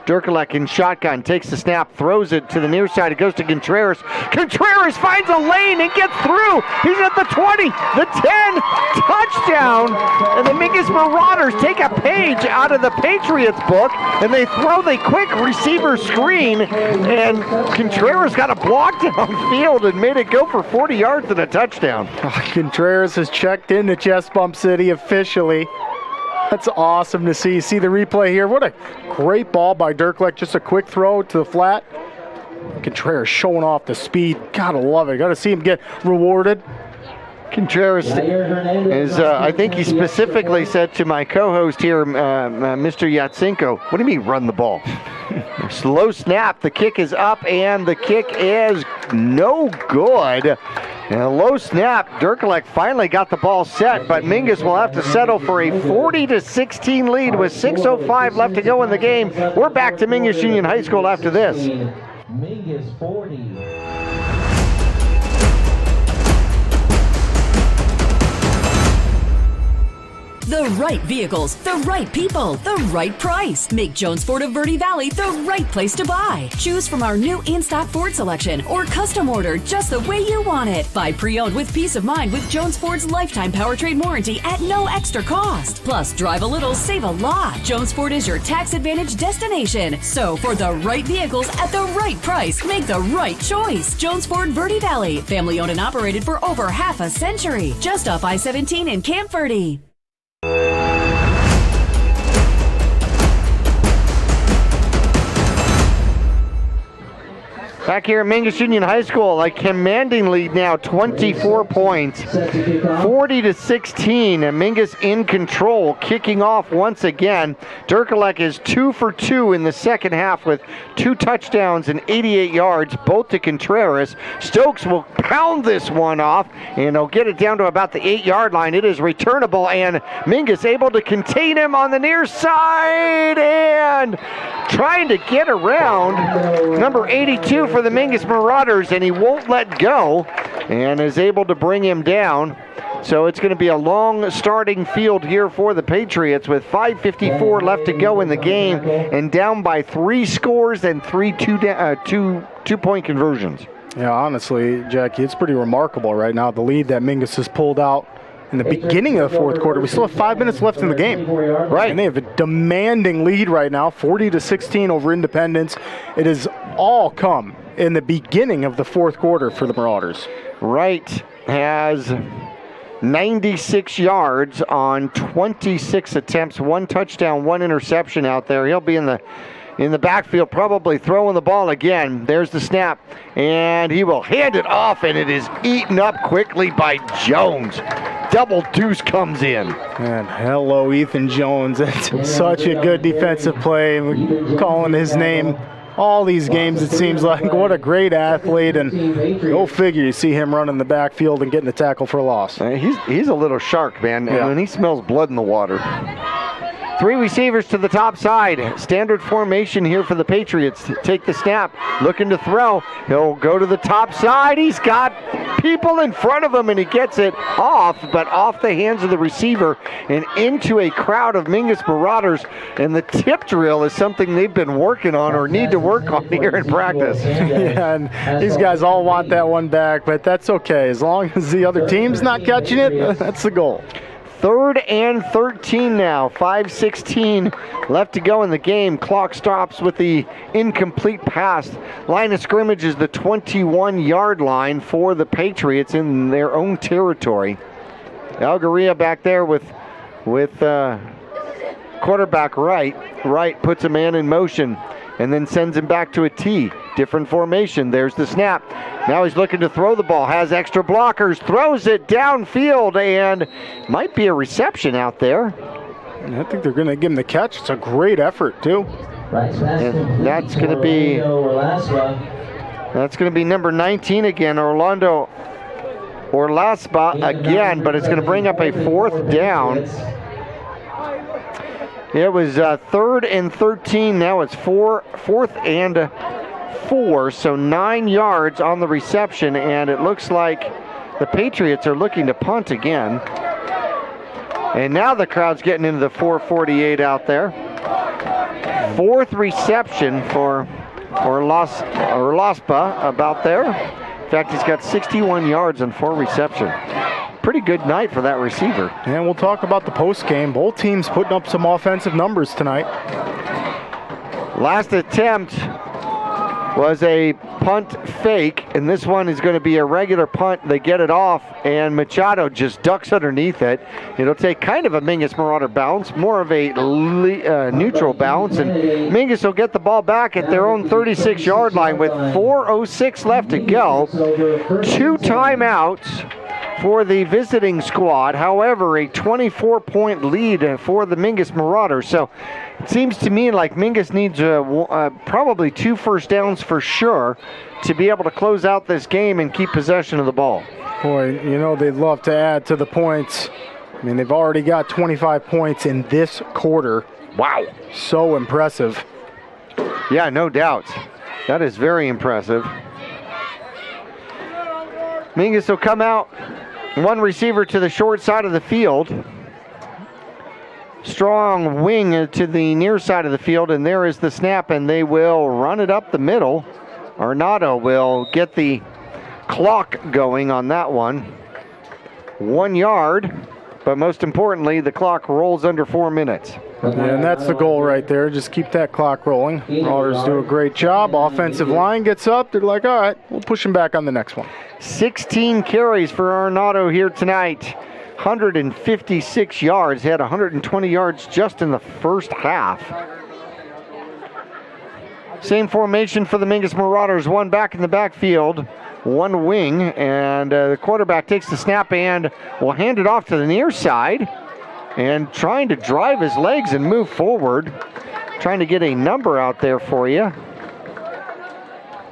Durkalek in shotgun, takes the snap, throws it to the near side. It goes to Contreras. Contreras finds a lane and gets through. He's at the 20, the 10, touchdown. And the Mingus Marauders take a page out of the Patriots book, and they throw the quick receiver screen, and Contreras got a block downfield and made it go for 40 yards and a touchdown. Contreras has checked into Chest Bump City officially. That's awesome to see. See the replay here. What a great ball by Durkalek. Just a quick throw to the flat. Contreras showing off the speed. Gotta love it. Gotta see him get rewarded. Contreras is, I think he specifically said to my co-host here, Mr. Yatsinko, what do you mean run the ball? Slow snap. The kick is up, and the kick is no good. And a low snap. Durkalek finally got the ball set, but Mingus will have to settle for a 40-16 lead with 6:05 left to go in the game. We're back to Mingus Union High School after this. Mingus 40. The right vehicles, the right people, the right price. Make Jones Ford of Verde Valley the right place to buy. Choose from our new in-stock Ford selection or custom order just the way you want it. Buy pre-owned with peace of mind with Jones Ford's lifetime powertrain warranty at no extra cost. Plus, drive a little, save a lot. Jones Ford is your tax advantage destination. So, for the right vehicles at the right price, make the right choice. Jones Ford Verde Valley, family owned and operated for over half a century. Just off I-17 in Camp Verde. Back here at Mingus Union High School, a commanding lead now, 24 points, 40-16. And Mingus in control, kicking off once again. Derkelek is 2 for 2 in the second half with 2 touchdowns and 88 yards, both to Contreras. Stokes will pound this one off, and he'll get it down to about the 8-yard line. It is returnable, and Mingus able to contain him on the near side, and trying to get around number 82 for the Mingus Marauders, and he won't let go and is able to bring him down. So it's going to be a long starting field here for the Patriots with 5:54 left to go in the game and down by 3 scores and 3 two-point conversions. Yeah, honestly, Jackie, it's pretty remarkable right now, the lead that Mingus has pulled out in the beginning of the fourth quarter. We still have 5 minutes left in the game. Right. And they have a demanding lead right now, 40-16 over Independence. It has all come in the beginning of the fourth quarter for the Marauders. Wright has 96 yards on 26 attempts, 1 touchdown, 1 interception out there. He'll be in the backfield, probably throwing the ball again. There's the snap, and he will hand it off, and it is eaten up quickly by Jones. Double deuce comes in. And hello, Ethan Jones. That's such a good defensive play. We're calling his name all these games, it seems like. What a great athlete, and go figure, you see him running the backfield and getting the tackle for a loss. He's a little shark, man, yeah. And he smells blood in the water. 3 receivers to the top side. Standard formation here for the Patriots. Take the snap, looking to throw. He'll go to the top side. He's got people in front of him, and he gets it off, but off the hands of the receiver and into a crowd of Mingus Marauders. And the tip drill is something they've been working on or need to work on here in practice. Yeah, and these guys all want that one back, but that's okay. As long as the other team's not catching it, that's the goal. 3rd and 13 now, 5:16 left to go in the game. Clock stops with the incomplete pass. Line of scrimmage is the 21-yard line for the Patriots in their own territory. Algaria back there with quarterback Wright. Wright puts a man in motion and then sends him back to a T. Different formation. There's the snap. Now he's looking to throw the ball. Has extra blockers. Throws it downfield, and might be a reception out there. And I think they're going to give him the catch. It's a great effort, too. And that's going to be number 19 again, Orlando Orlaspa again, but it's going to bring up a 4th down. It was 3rd and 13. Now it's 4th and 4, so 9 yards on the reception, and it looks like the Patriots are looking to punt again. And now the crowd's getting into the 448 out there. 4th reception for Orlaspa about there. In fact, he's got 61 yards and 4 reception. Pretty good night for that receiver. And we'll talk about the post game. Both teams putting up some offensive numbers tonight. Last attempt was a punt fake, and this one is going to be a regular punt. They get it off, and Machado just ducks underneath it. It'll take kind of a Mingus Marauder bounce, more of a neutral bounce, and Mingus will get the ball back at their own 36-yard line with 4:06 left to go. 2 timeouts for the visiting squad. However, a 24-point lead for the Mingus Marauders. So it seems to me like Mingus needs probably 2 first downs for sure to be able to close out this game and keep possession of the ball. Boy, you know they'd love to add to the points. I mean, they've already got 25 points in this quarter. Wow. So impressive. Yeah, no doubt. That is very impressive. Mingus will come out. 1 receiver to the short side of the field. strong wing to the near side of the field, and there is the snap, and they will run it up the middle. Arnado will get the clock going on that one. 1 yard, but most importantly, the clock rolls under 4 minutes. And that's the goal right there. Just keep that clock rolling. Marauders do a great job. Offensive line gets up. They're like, all right, we'll push them back on the next one. 16 carries for Arnado here tonight. 156 yards. He had 120 yards just in the first half. Same formation for the Mingus Marauders. One back in the backfield, one wing, and the quarterback takes the snap and will hand it off to the near side. And trying to drive his legs and move forward. Trying to get a number out there for you.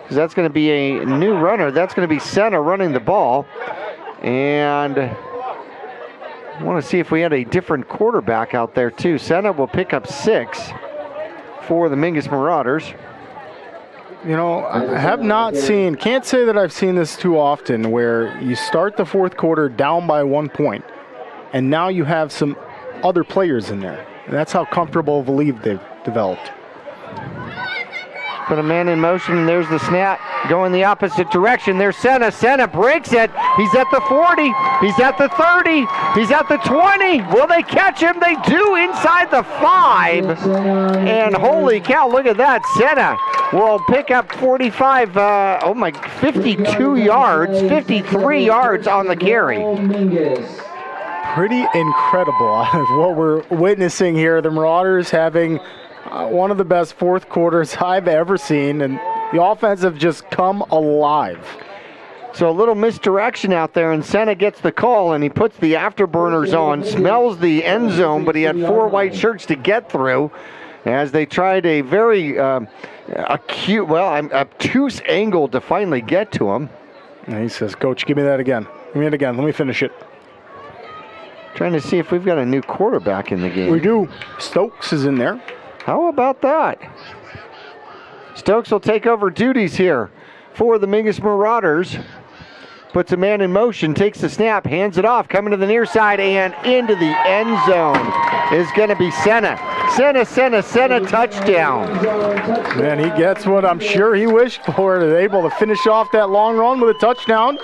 Because that's going to be a new runner. That's going to be Senna running the ball. And I want to see if we had a different quarterback out there too. Senna will pick up 6 for the Mingus Marauders. You know, I have not seen, can't say that I've seen this too often, where you start the fourth quarter down by 1 point, and now you have some other players in there. And that's how comfortable of a lead they've developed. Put a man in motion, and there's the snap. Going the opposite direction. There's Senna. Senna breaks it. He's at the 40. He's at the 30. He's at the 20. Will they catch him? They do inside the 5. And holy cow, look at that. Senna will pick up 45, 52 yards, 53 yards on the carry. Pretty incredible what we're witnessing here. The Marauders having one of the best fourth quarters I've ever seen, and the offense have just come alive. So a little misdirection out there, and Senna gets the call, and he puts the afterburners on, smells the end zone, but he had 4 white shirts to get through as they tried a very obtuse angle to finally get to him. And he says, Coach, give me that again. Give me it again. Let me finish it. Trying to see if we've got a new quarterback in the game. We do. Stokes is in there. How about that? Stokes will take over duties here for the Mingus Marauders. Puts a man in motion, takes the snap, hands it off, coming to the near side and into the end zone is going to be Senna. Senna, touchdown. Man, he gets what I'm sure he wished for. They're able to finish off that long run with a touchdown.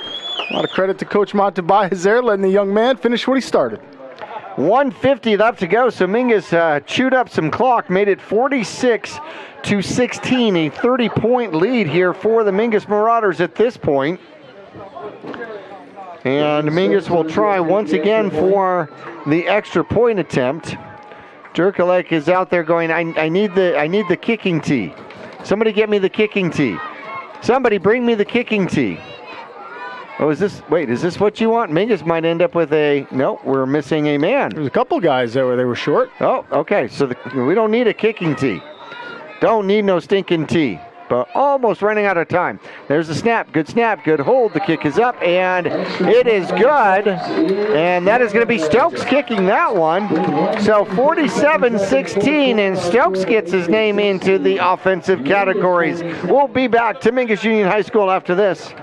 A lot of credit to Coach Montebias there, letting the young man finish what he started. 1:50 left to go, so Mingus chewed up some clock, made it 46-16, a 30-point lead here for the Mingus Marauders at this point. And Mingus will try once again for the extra point attempt. Jerkalek is out there going, I need the kicking tee. Somebody get me the kicking tee. Somebody bring me the kicking tee. Oh, is this what you want? Mingus might end up with no, we're missing a man. There's a couple guys there where they were short. Oh, okay, so we don't need a kicking tee. Don't need no stinking tee. But almost running out of time. There's the snap, good hold. The kick is up, and it is good. And that is going to be Stokes kicking that one. So 47-16, and Stokes gets his name into the offensive categories. We'll be back to Mingus Union High School after this.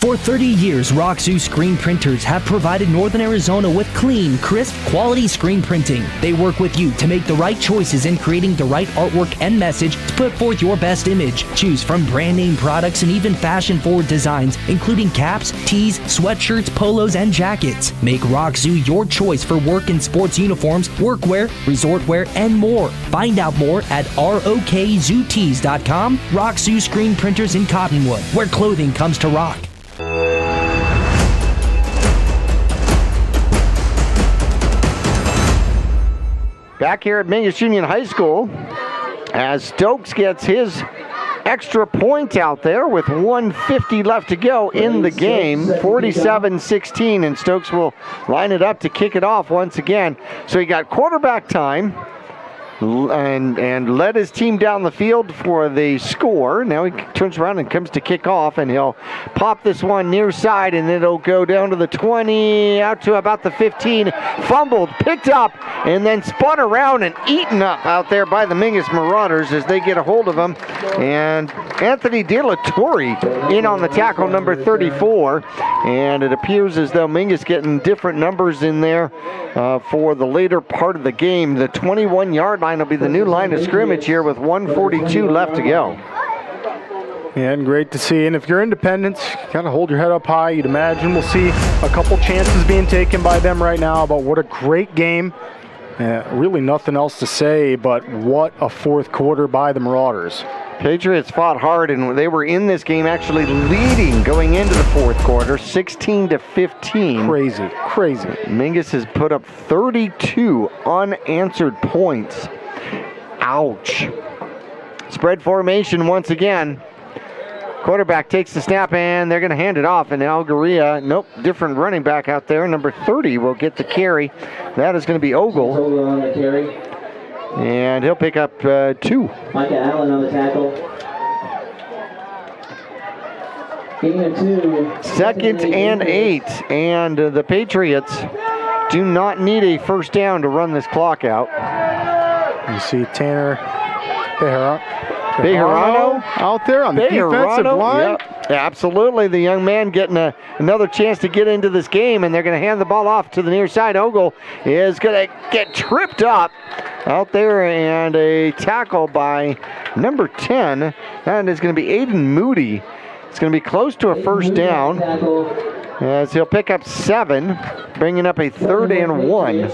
For 30 years, Roxu screen printers have provided Northern Arizona with clean, crisp, quality screen printing. They work with you to make the right choices in creating the right artwork and message to put forth your best image. Choose from brand name products and even fashion-forward designs, including caps, tees, sweatshirts, polos, and jackets. Make Roxu your choice for work and sports uniforms, workwear, resort wear, and more. Find out more at rokzootees.com. Roxu screen printers in Cottonwood, where clothing comes to rock. Back here at Mingus Union High School, as Stokes gets his extra point out there with 1:50 left to go in the game, 47-16, and Stokes will line it up to kick it off once again. So he got quarterback time, and led his team down the field for the score. Now he turns around and comes to kick off, and he'll pop this one near side, and it'll go down to the 20, out to about the 15. Fumbled, picked up, and then spun around and eaten up out there by the Mingus Marauders as they get a hold of him. And Anthony De La Torre in on the tackle, number 34. And it appears as though Mingus getting different numbers in there for the later part of the game. The 21-yard line will be the new line of scrimmage here with 1:42 left to go. Yeah, and great to see. And if you're Independence, kind of hold your head up high. You'd imagine we'll see a couple chances being taken by them right now, but what a great game. Really nothing else to say, but what a fourth quarter by the Marauders. Patriots fought hard, and they were in this game actually leading going into the fourth quarter, 16-15. Crazy. Mingus has put up 32 unanswered points. Ouch. Spread formation once again. Quarterback takes the snap, and they're going to hand it off. And Algaria, nope, different running back out there. Number 30 will get the carry. That is going to be Ogle. Ogle on the carry. And he'll pick up 2. Micah Allen on the tackle. Gain of 2. Second and 8. And the Patriots do not need a first down to run this clock out. You see Tanner Bejarano out there on the defensive line. Yep. Absolutely. The young man getting another chance to get into this game, and they're going to hand the ball off to the near side. Ogle is going to get tripped up out there, and a tackle by number 10. That is going to be Aiden Moody. It's going to be close to a first down as he'll pick up 7, bringing up a 3rd and 1.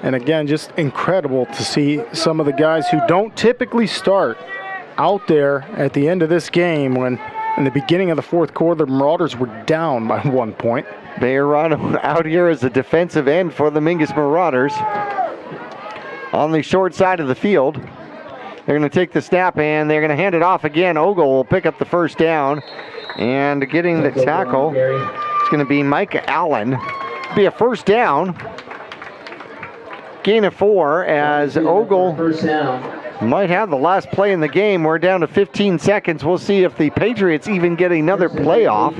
And again, just incredible to see some of the guys who don't typically start out there at the end of this game when in the beginning of the fourth quarter, the Marauders were down by 1 point. Bejarano out here as a defensive end for the Mingus Marauders. On the short side of the field. They're going to take the snap, and they're going to hand it off again. Ogle will pick up the first down. And getting the tackle, it's going to be Micah Allen. Be a first down. Gain of 4 as Ogle might have the last play in the game. We're down to 15 seconds. We'll see if the Patriots even get another play off.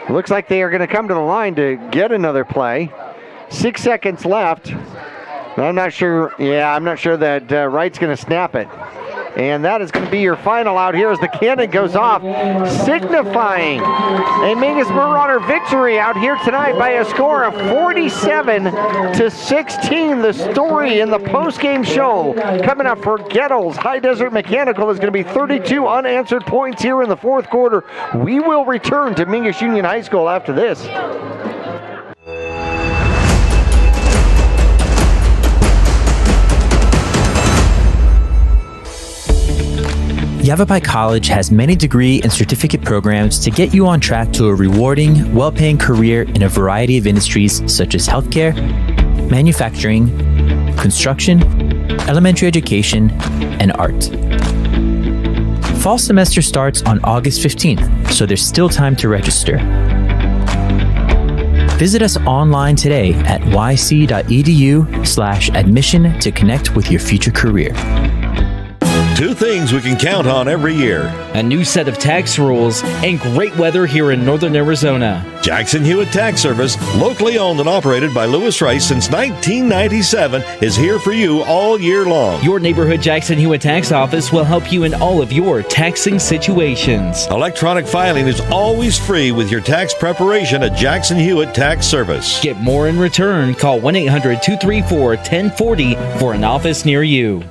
Looks like they are going to come to the line to get another play. 6 seconds left. I'm not sure. Yeah, I'm not sure that Wright's going to snap it. And that is going to be your final out here as the cannon goes off, signifying a Mingus Marauder victory out here tonight by a score of 47-16. The story in the post-game show coming up for Gettles High Desert Mechanical is going to be 32 unanswered points here in the fourth quarter. We will return to Mingus Union High School after this. Yavapai College has many degree and certificate programs to get you on track to a rewarding, well-paying career in a variety of industries such as healthcare, manufacturing, construction, elementary education, and art. Fall semester starts on August 15th, so there's still time to register. Visit us online today at yc.edu/admission to connect with your future career. 2 things we can count on every year: a new set of tax rules and great weather here in northern Arizona. Jackson Hewitt Tax Service, locally owned and operated by Lewis Rice since 1997, is here for you all year long. Your neighborhood Jackson Hewitt Tax Office will help you in all of your taxing situations. Electronic filing is always free with your tax preparation at Jackson Hewitt Tax Service. Get more in return. Call 1-800-234-1040 for an office near you.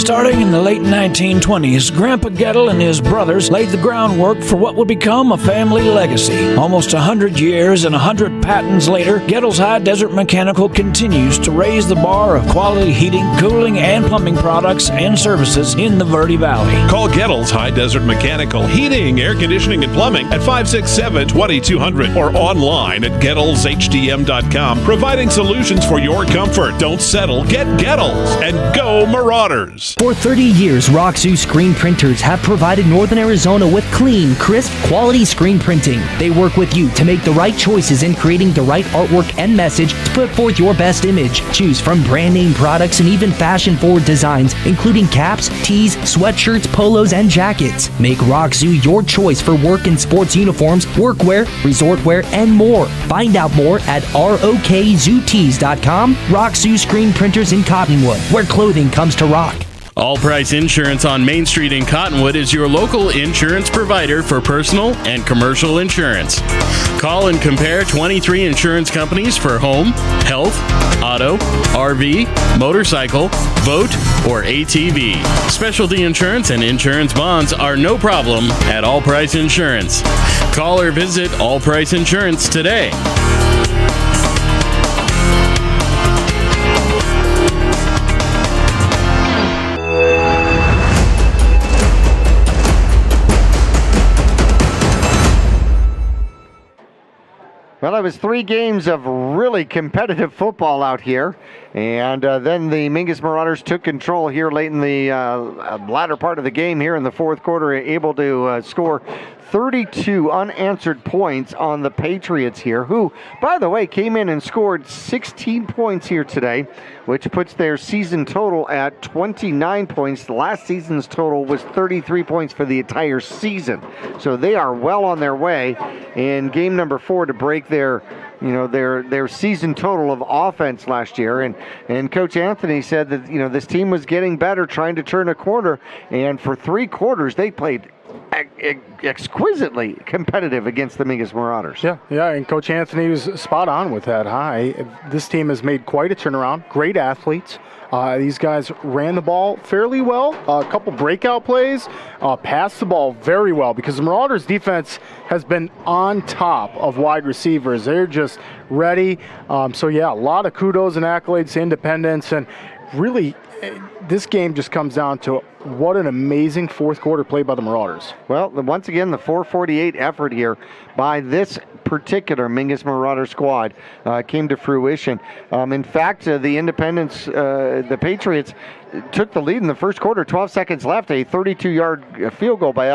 Starting in the late 1920s, Grandpa Gettle and his brothers laid the groundwork for what would become a family legacy. Almost 100 years and 100 patents later, Gettle's High Desert Mechanical continues to raise the bar of quality heating, cooling, and plumbing products and services in the Verde Valley. Call Gettle's High Desert Mechanical Heating, Air Conditioning, and Plumbing at 567-2200 or online at GettlesHDM.com, providing solutions for your comfort. Don't settle. Get Gettles and go Marauders. For 30 years, Roxu screen printers have provided Northern Arizona with clean, crisp, quality screen printing. They work with you to make the right choices in creating the right artwork and message to put forth your best image. Choose from brand name products and even fashion-forward designs, including caps, tees, sweatshirts, polos, and jackets. Make Roxu your choice for work and sports uniforms, workwear, resort wear, and more. Find out more at rokzootees.com. Roxu screen printers in Cottonwood, where clothing comes to rock. All Price Insurance on Main Street in Cottonwood is your local insurance provider for personal and commercial insurance. Call and compare 23 insurance companies for home, health, auto, RV, motorcycle, boat, or ATV. Specialty insurance and insurance bonds are no problem at All Price Insurance. Call or visit All Price Insurance today. Well, it was 3 games of really competitive football out here, and then the Mingus Marauders took control here late in the latter part of the game here in the fourth quarter, able to score 32 unanswered points on the Patriots here, who, by the way, came in and scored 16 points here today, which puts their season total at 29 points. The last season's total was 33 points for the entire season. So they are well on their way in game number 4 to break their season total of offense last year. And Coach Anthony said that, this team was getting better, trying to turn a corner. And for 3 quarters, they played exquisitely competitive against the Mingus Marauders. Yeah, and Coach Anthony was spot on with that. This team has made quite a turnaround. Great athletes. These guys ran the ball fairly well. A couple breakout plays, passed the ball very well because the Marauders defense has been on top of wide receivers. They're just ready. A lot of kudos and accolades to Independence, and really this game just comes down to what an amazing fourth quarter play by the Marauders. Well, once again, the 4:48 effort here by this particular Mingus Marauder squad came to fruition. In fact, the Independence, the Patriots, took the lead in the first quarter, 12 seconds left, a 32-yard field goal by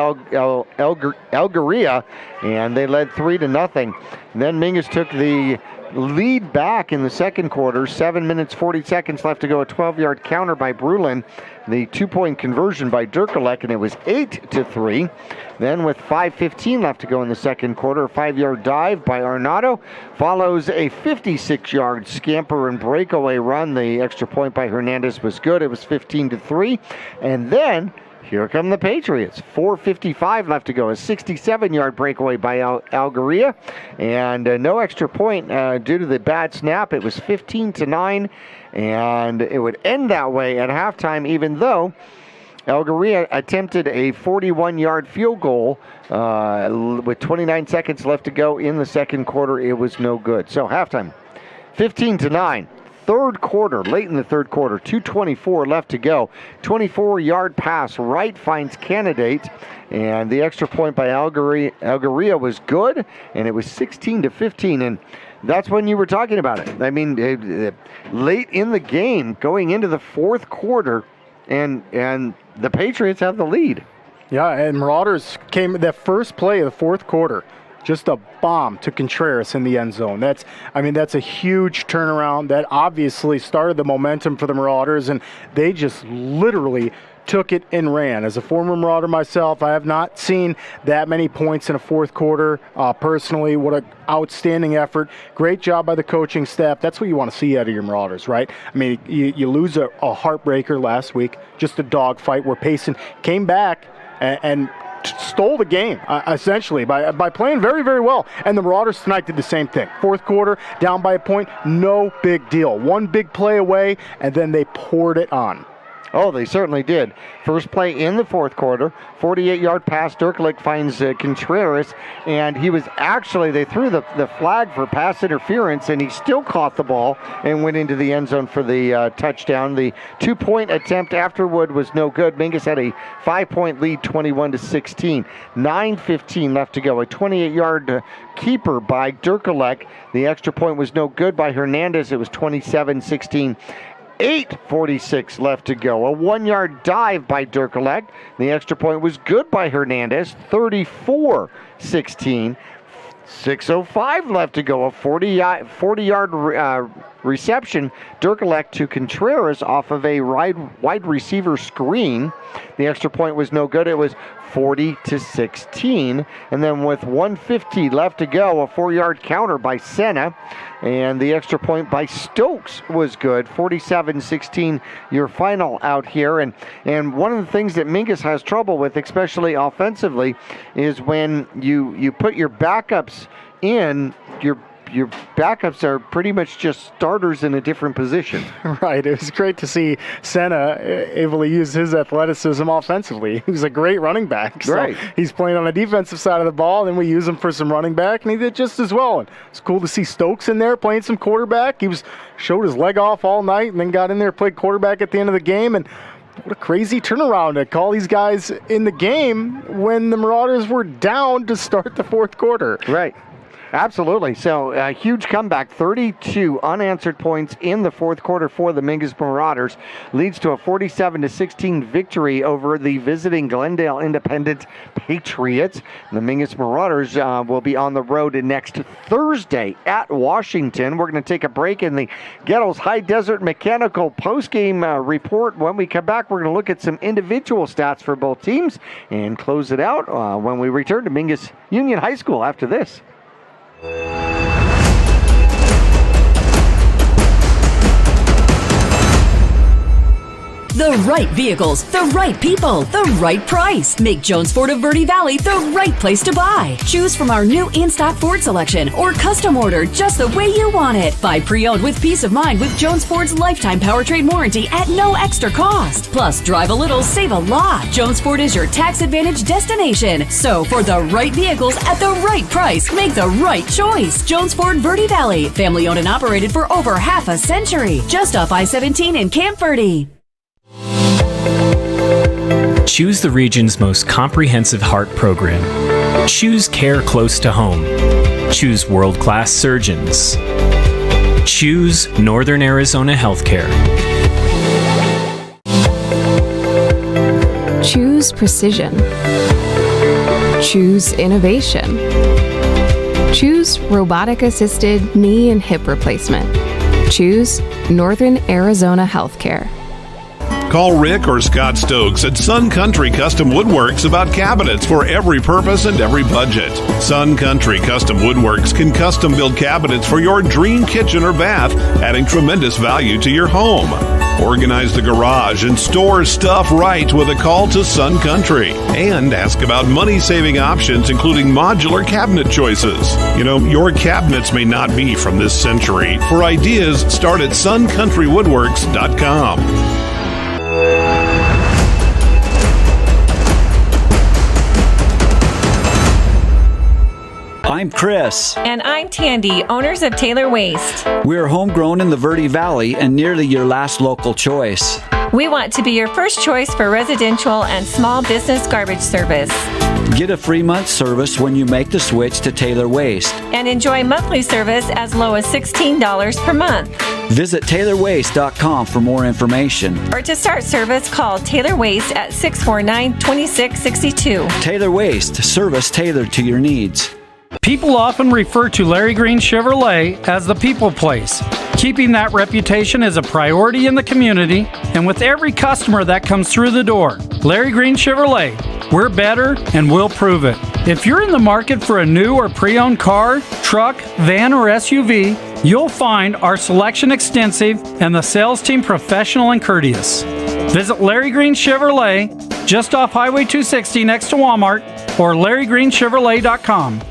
Algaria, and they led 3-0. Then Mingus took the lead back in the second quarter, 7 minutes, 40 seconds left to go, a 12-yard counter by Brulin, the 2-point conversion by Dirkelek, and it was 8-3. Then with 5:15 left to go in the second quarter, a 5-yard dive by Arnado follows a 56-yard scamper and breakaway run. The extra point by Hernandez was good. It was 15-3. And then here come the Patriots. 4:55 left to go. A 67-yard breakaway by Algaria. And no extra point due to the bad snap. It was 15-9. And it would end that way at halftime, even though Algaria attempted a 41-yard field goal with 29 seconds left to go in the second quarter. It was no good. So halftime, 15-9. Third quarter, late in the third quarter, 2:24 left to go. 24-yard pass right finds candidate, and the extra point by Algaria was good, and it was 16-15. And that's when you were talking about it. I mean, late in the game, going into the fourth quarter, and the Patriots have the lead. Yeah, and Marauders came that first play of the fourth quarter. Just a bomb to Contreras in the end zone. That's a huge turnaround. That obviously started the momentum for the Marauders, and they just literally took it and ran. As a former Marauder myself, I have not seen that many points in a fourth quarter personally. What an outstanding effort. Great job by the coaching staff. That's what you want to see out of your Marauders, right? I mean, you lose a heartbreaker last week, just a dogfight where Payson came back and stole the game, essentially, by playing very, very well. And the Marauders tonight did the same thing. Fourth quarter, down by a point, no big deal. One big play away, and then they poured it on. Oh, they certainly did. First play in the fourth quarter, 48-yard pass. Dirklick finds Contreras, and he was actually, they threw the flag for pass interference, and he still caught the ball and went into the end zone for the touchdown. The 2-point attempt afterward was no good. Mingus had a 5-point lead, 21-16. 9:15 left to go. A 28-yard keeper by Dirkelek. The extra point was no good by Hernandez. It was 27-16. 8:46 left to go. A 1-yard dive by Dirkelek. The extra point was good by Hernandez. 34-16. 6:05 left to go. A 40-yard reception. Dirkelek to Contreras off of a wide receiver screen. The extra point was no good. It was 40-16. And then with 1:50 left to go, a 4-yard counter by Senna. And the extra point by Stokes was good. 47-16, your final out here. And one of the things that Mingus has trouble with, especially offensively, is when you put your backups in, your backups are pretty much just starters in a different position. Right. It was great to see Senna able to use his athleticism offensively. He was a great running back. So right. He's playing on the defensive side of the ball, and then we use him for some running back, and he did just as well. And it's cool to see Stokes in there playing some quarterback. He showed his leg off all night and then got in there, played quarterback at the end of the game. And what a crazy turnaround to call these guys in the game when the Marauders were down to start the fourth quarter. Right. Absolutely. So a huge comeback, 32 unanswered points in the fourth quarter for the Mingus Marauders, leads to a 47-16 victory over the visiting Glendale Independence Patriots. The Mingus Marauders will be on the road next Thursday at Washington. We're going to take a break in the Ghetto's High Desert Mechanical postgame report. When we come back, we're going to look at some individual stats for both teams and close it out when we return to Mingus Union High School after this. The right vehicles, the right people, the right price. Make Jones Ford of Verde Valley the right place to buy. Choose from our new in-stock Ford selection or custom order just the way you want it. Buy pre-owned with peace of mind with Jones Ford's lifetime powertrain warranty at no extra cost. Plus, drive a little, save a lot. Jones Ford is your tax advantage destination. So, for the right vehicles at the right price, make the right choice. Jones Ford Verde Valley, family owned and operated for over half a century. Just off I-17 in Camp Verde. Choose the region's most comprehensive heart program. Choose care close to home. Choose world-class surgeons. Choose Northern Arizona Healthcare. Choose precision. Choose innovation. Choose robotic-assisted knee and hip replacement. Choose Northern Arizona Healthcare. Call Rick or Scott Stokes at Sun Country Custom Woodworks about cabinets for every purpose and every budget. Sun Country Custom Woodworks can custom build cabinets for your dream kitchen or bath, adding tremendous value to your home. Organize the garage and store stuff right with a call to Sun Country. And ask about money-saving options, including modular cabinet choices. You know, your cabinets may not be from this century. For ideas, start at suncountrywoodworks.com. I'm Chris. And I'm Tandy, owners of Taylor Waste. We're homegrown in the Verde Valley and nearly your last local choice. We want to be your first choice for residential and small business garbage service. Get a free month service when you make the switch to Taylor Waste. And enjoy monthly service as low as $16 per month. Visit TaylorWaste.com for more information. Or to start service, call Taylor Waste at 649-2662. Taylor Waste, service tailored to your needs. People often refer to Larry Green Chevrolet as the people place. Keeping that reputation is a priority in the community and with every customer that comes through the door. Larry Green Chevrolet, we're better and we'll prove it. If you're in the market for a new or pre-owned car, truck, van, or SUV, you'll find our selection extensive and the sales team professional and courteous. Visit Larry Green Chevrolet just off Highway 260 next to Walmart or LarryGreenChevrolet.com.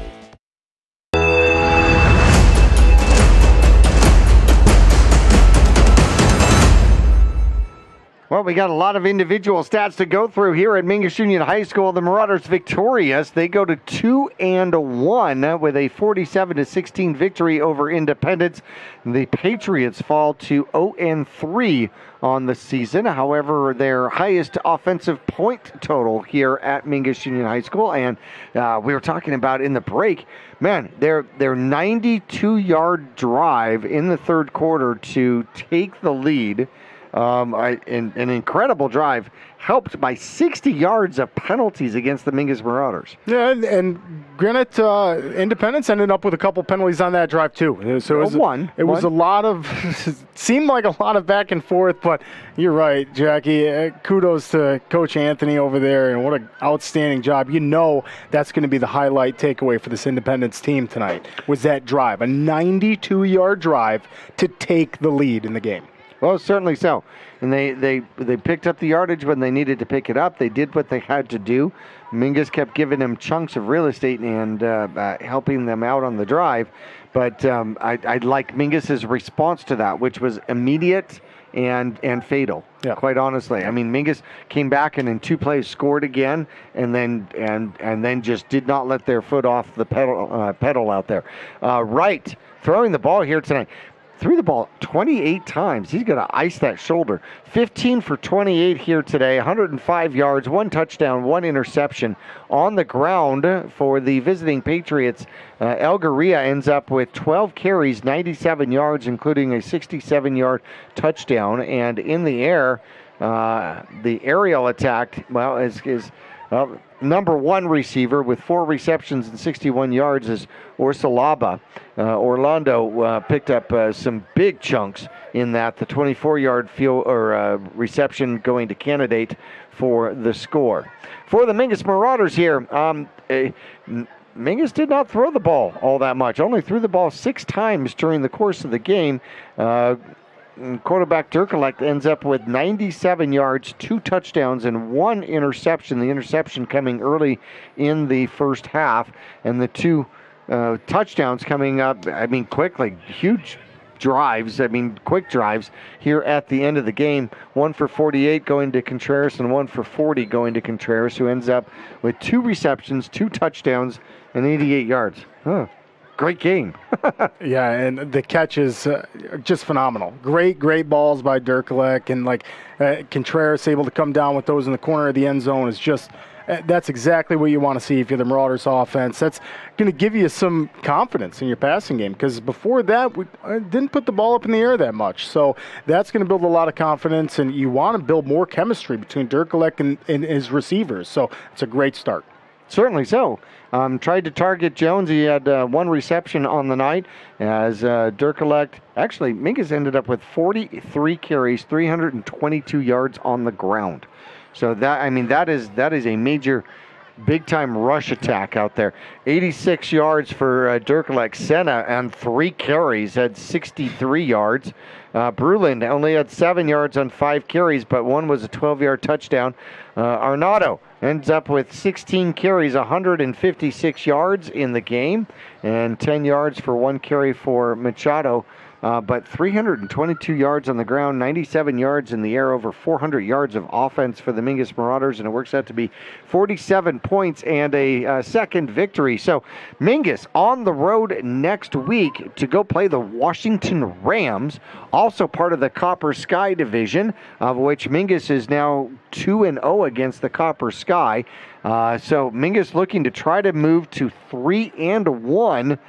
Well, we got a lot of individual stats to go through here at Mingus Union High School. The Marauders victorious. They go to 2-1 with a 47-16 victory over Independence. The Patriots fall to 0-3 on the season. However, their highest offensive point total here at Mingus Union High School, and we were talking about in the break, man, their 92-yard drive in the third quarter to take the lead An incredible drive, helped by 60 yards of penalties against the Mingus Marauders. Yeah, and granted, Independence ended up with a couple penalties on that drive too. So it was a lot of, seemed like a lot of back and forth. But you're right, Jackie. Kudos to Coach Anthony over there, and what an outstanding job. You know that's going to be the highlight takeaway for this Independence team tonight. Was that drive, a 92-yard drive to take the lead in the game? Well, certainly so. And they picked up the yardage when they needed to pick it up. They did what they had to do. Mingus kept giving them chunks of real estate and helping them out on the drive. But I like Mingus's response to that, which was immediate and fatal. Yeah. Quite honestly, I mean, Mingus came back and in 2 plays scored again, and then just did not let their foot off the pedal out there. Wright throwing the ball here tonight. Threw the ball 28 times. He's going to ice that shoulder. 15 for 28 here today, 105 yards, 1 touchdown, 1 interception. On the ground for the visiting Patriots, El Garia ends up with 12 carries, 97 yards, including a 67-yard touchdown. And in the air, the aerial attack, is number 1 receiver with 4 receptions and 61 yards is Orsalaba. Orlando picked up some big chunks in that. The 24-yard reception going to candidate for the score. For the Mingus Marauders here, Mingus did not throw the ball all that much. Only threw the ball 6 times during the course of the game. Quarterback Dirkelek ends up with 97 yards, 2 touchdowns, and 1 interception. The interception coming early in the first half, and the 2 touchdowns coming up, quickly. Huge drives, quick drives here at the end of the game. 1 for 48 going to Contreras, and 1 for 40 going to Contreras, who ends up with 2 receptions, 2 touchdowns, and 88 yards. Great game. Yeah, and the catch is just phenomenal. Great balls by Dirkelek, and Contreras able to come down with those in the corner of the end zone is just, that's exactly what you want to see if you're the Marauders offense. That's going to give you some confidence in your passing game, because before that, we didn't put the ball up in the air that much. So that's going to build a lot of confidence, and you want to build more chemistry between Dirkelek and his receivers. So it's a great start. Certainly so. Tried to target Jones. He had 1 reception on the night as Dirkelek. Actually, Mingus ended up with 43 carries, 322 yards on the ground. So that is a major, big-time rush attack out there. 86 yards for Dirkelek. Senna on 3 carries had 63 yards. Bruland only had 7 yards on 5 carries, but 1 was a 12-yard touchdown. Arnado ends up with 16 carries, 156 yards in the game, and 10 yards for 1 carry for Machado. But 322 yards on the ground, 97 yards in the air, over 400 yards of offense for the Mingus Marauders, and it works out to be 47 points and a second victory. So Mingus on the road next week to go play the Washington Rams, also part of the Copper Sky division, of which Mingus is now 2-0 against the Copper Sky. So Mingus looking to try to move to 3-1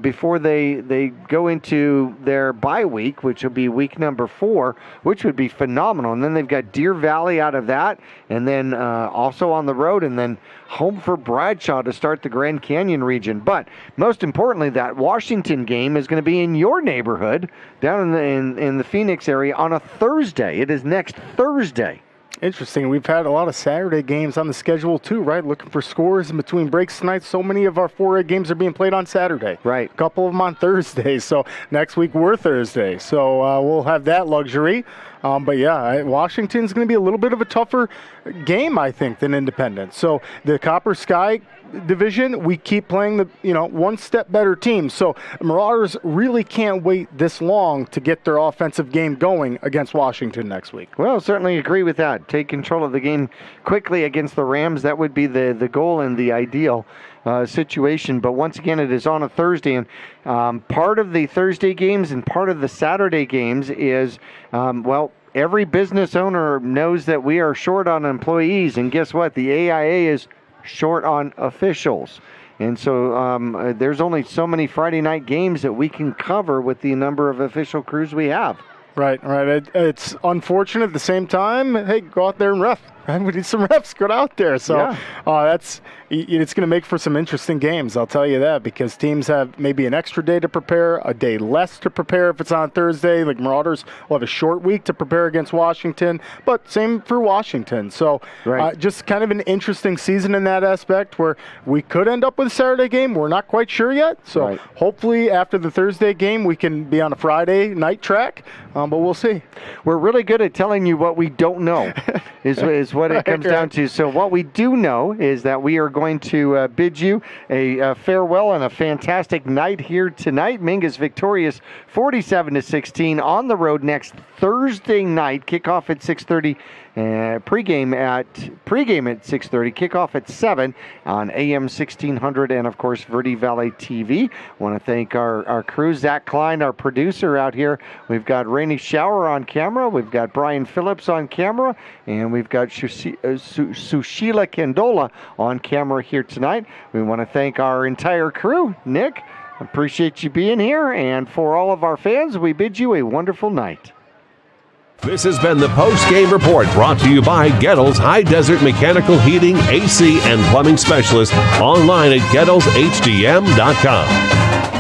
before they go into their bye week, which will be week number 4, which would be phenomenal. And then they've got Deer Valley out of that, and then also on the road, and then home for Bradshaw to start the Grand Canyon region. But most importantly, that Washington game is going to be in your neighborhood, down in the Phoenix area on a Thursday. It is next Thursday. Interesting. We've had a lot of Saturday games on the schedule too, right? Looking for scores in between breaks tonight. So many of our 4A games are being played on Saturday. Right. A couple of them on Thursday. So next week we're Thursday. So we'll have that luxury. But yeah, Washington's going to be a little bit of a tougher game, I think, than Independence. So the Copper Sky division, we keep playing the one step better team. So Marauders really can't wait this long to get their offensive game going against Washington next week. Well, certainly agree with that. Take control of the game quickly against the Rams. That would be the goal and the ideal situation. But once again, it is on a Thursday, and part of the Thursday games and part of the Saturday games is, every business owner knows that we are short on employees, and guess what? The AIA is short on officials. And so there's only so many Friday night games that we can cover with the number of official crews we have. Right. It's unfortunate. At the same time, hey, go out there and ref. Right? We need some refs. Go out there. So it's going to make for some interesting games. I'll tell you that, because teams have maybe an extra day to prepare, a day less to prepare if it's on Thursday. Like Marauders will have a short week to prepare against Washington, but same for Washington. So just kind of an interesting season in that aspect, where we could end up with a Saturday game. We're not quite sure yet. So hopefully after the Thursday game, we can be on a Friday night track, but we'll see. We're really good at telling you what we don't know is what it comes down to. So what we do know is that we are going to bid you a farewell and a fantastic night here tonight. Mingus victorious 47-16 on the road next Thursday night. Kickoff at 6:30. Pregame at 6:30, kickoff at 7 on AM 1600 and of course Verde Valley TV. I want to thank our crew, Zach Kline, our producer out here. We've got Raini Schauer on camera, we've got Brian Phillips on camera, and we've got Sushila Kandola on camera here tonight. We want to thank our entire crew. Nick, appreciate you being here, and for all of our fans, we bid you a wonderful night. This has been the post-game report, brought to you by Gettles High Desert Mechanical Heating, AC, and Plumbing Specialists, online at GettlesHDM.com.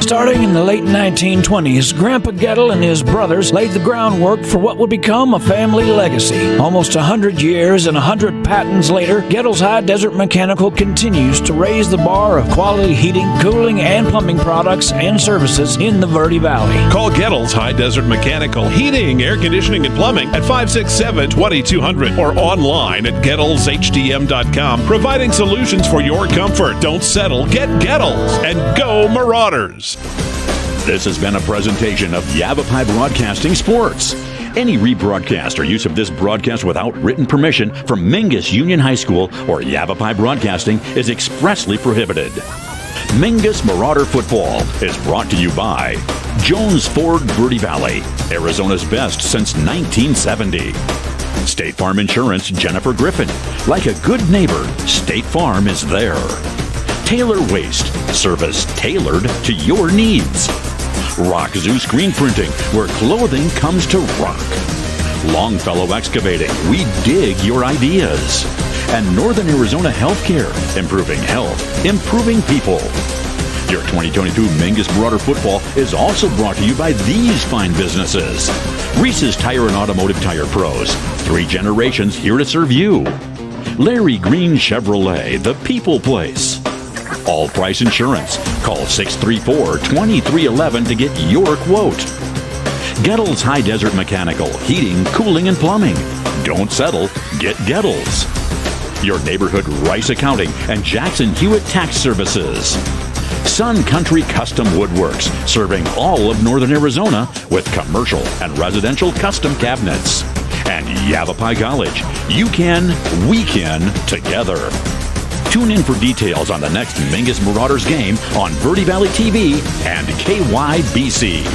Starting in the late 1920s, Grandpa Gettle and his brothers laid the groundwork for what would become a family legacy. Almost 100 years and 100 patents later, Gettle's High Desert Mechanical continues to raise the bar of quality heating, cooling, and plumbing products and services in the Verde Valley. Call Gettles High Desert Mechanical Heating, Air Conditioning, and Plumbing at 567-2200 or online at GettlesHDM.com, providing solutions for your comfort. Don't settle. Get Gettles and go Marauders. This has been a presentation of Yavapai Broadcasting Sports. Any rebroadcast or use of this broadcast without written permission from Mingus Union High School or Yavapai Broadcasting is expressly prohibited. Mingus Marauder Football is brought to you by Jones Ford Verde Valley, Arizona's best since 1970. State Farm Insurance, Jennifer Griffin. Like a good neighbor, State Farm is there. Taylor Waste, service tailored to your needs. Rock Zoo Screen Printing, where clothing comes to rock. Longfellow Excavating, we dig your ideas. And Northern Arizona Healthcare, improving health, improving people. Your 2022 Mingus Marauder Football is also brought to you by these fine businesses. Reese's Tire and Automotive Tire Pros, 3 generations here to serve you. Larry Green Chevrolet, the people place. All Price Insurance. Call 634-2311 to get your quote. Gettles High Desert Mechanical, Heating, Cooling, and Plumbing. Don't settle, get Gettles. Your neighborhood Rice Accounting and Jackson Hewitt Tax Services. Sun Country Custom Woodworks, serving all of Northern Arizona with commercial and residential custom cabinets. And Yavapai College. You can, we can, together. Tune in for details on the next Mingus Marauders game on Verde Valley TV and KYBC.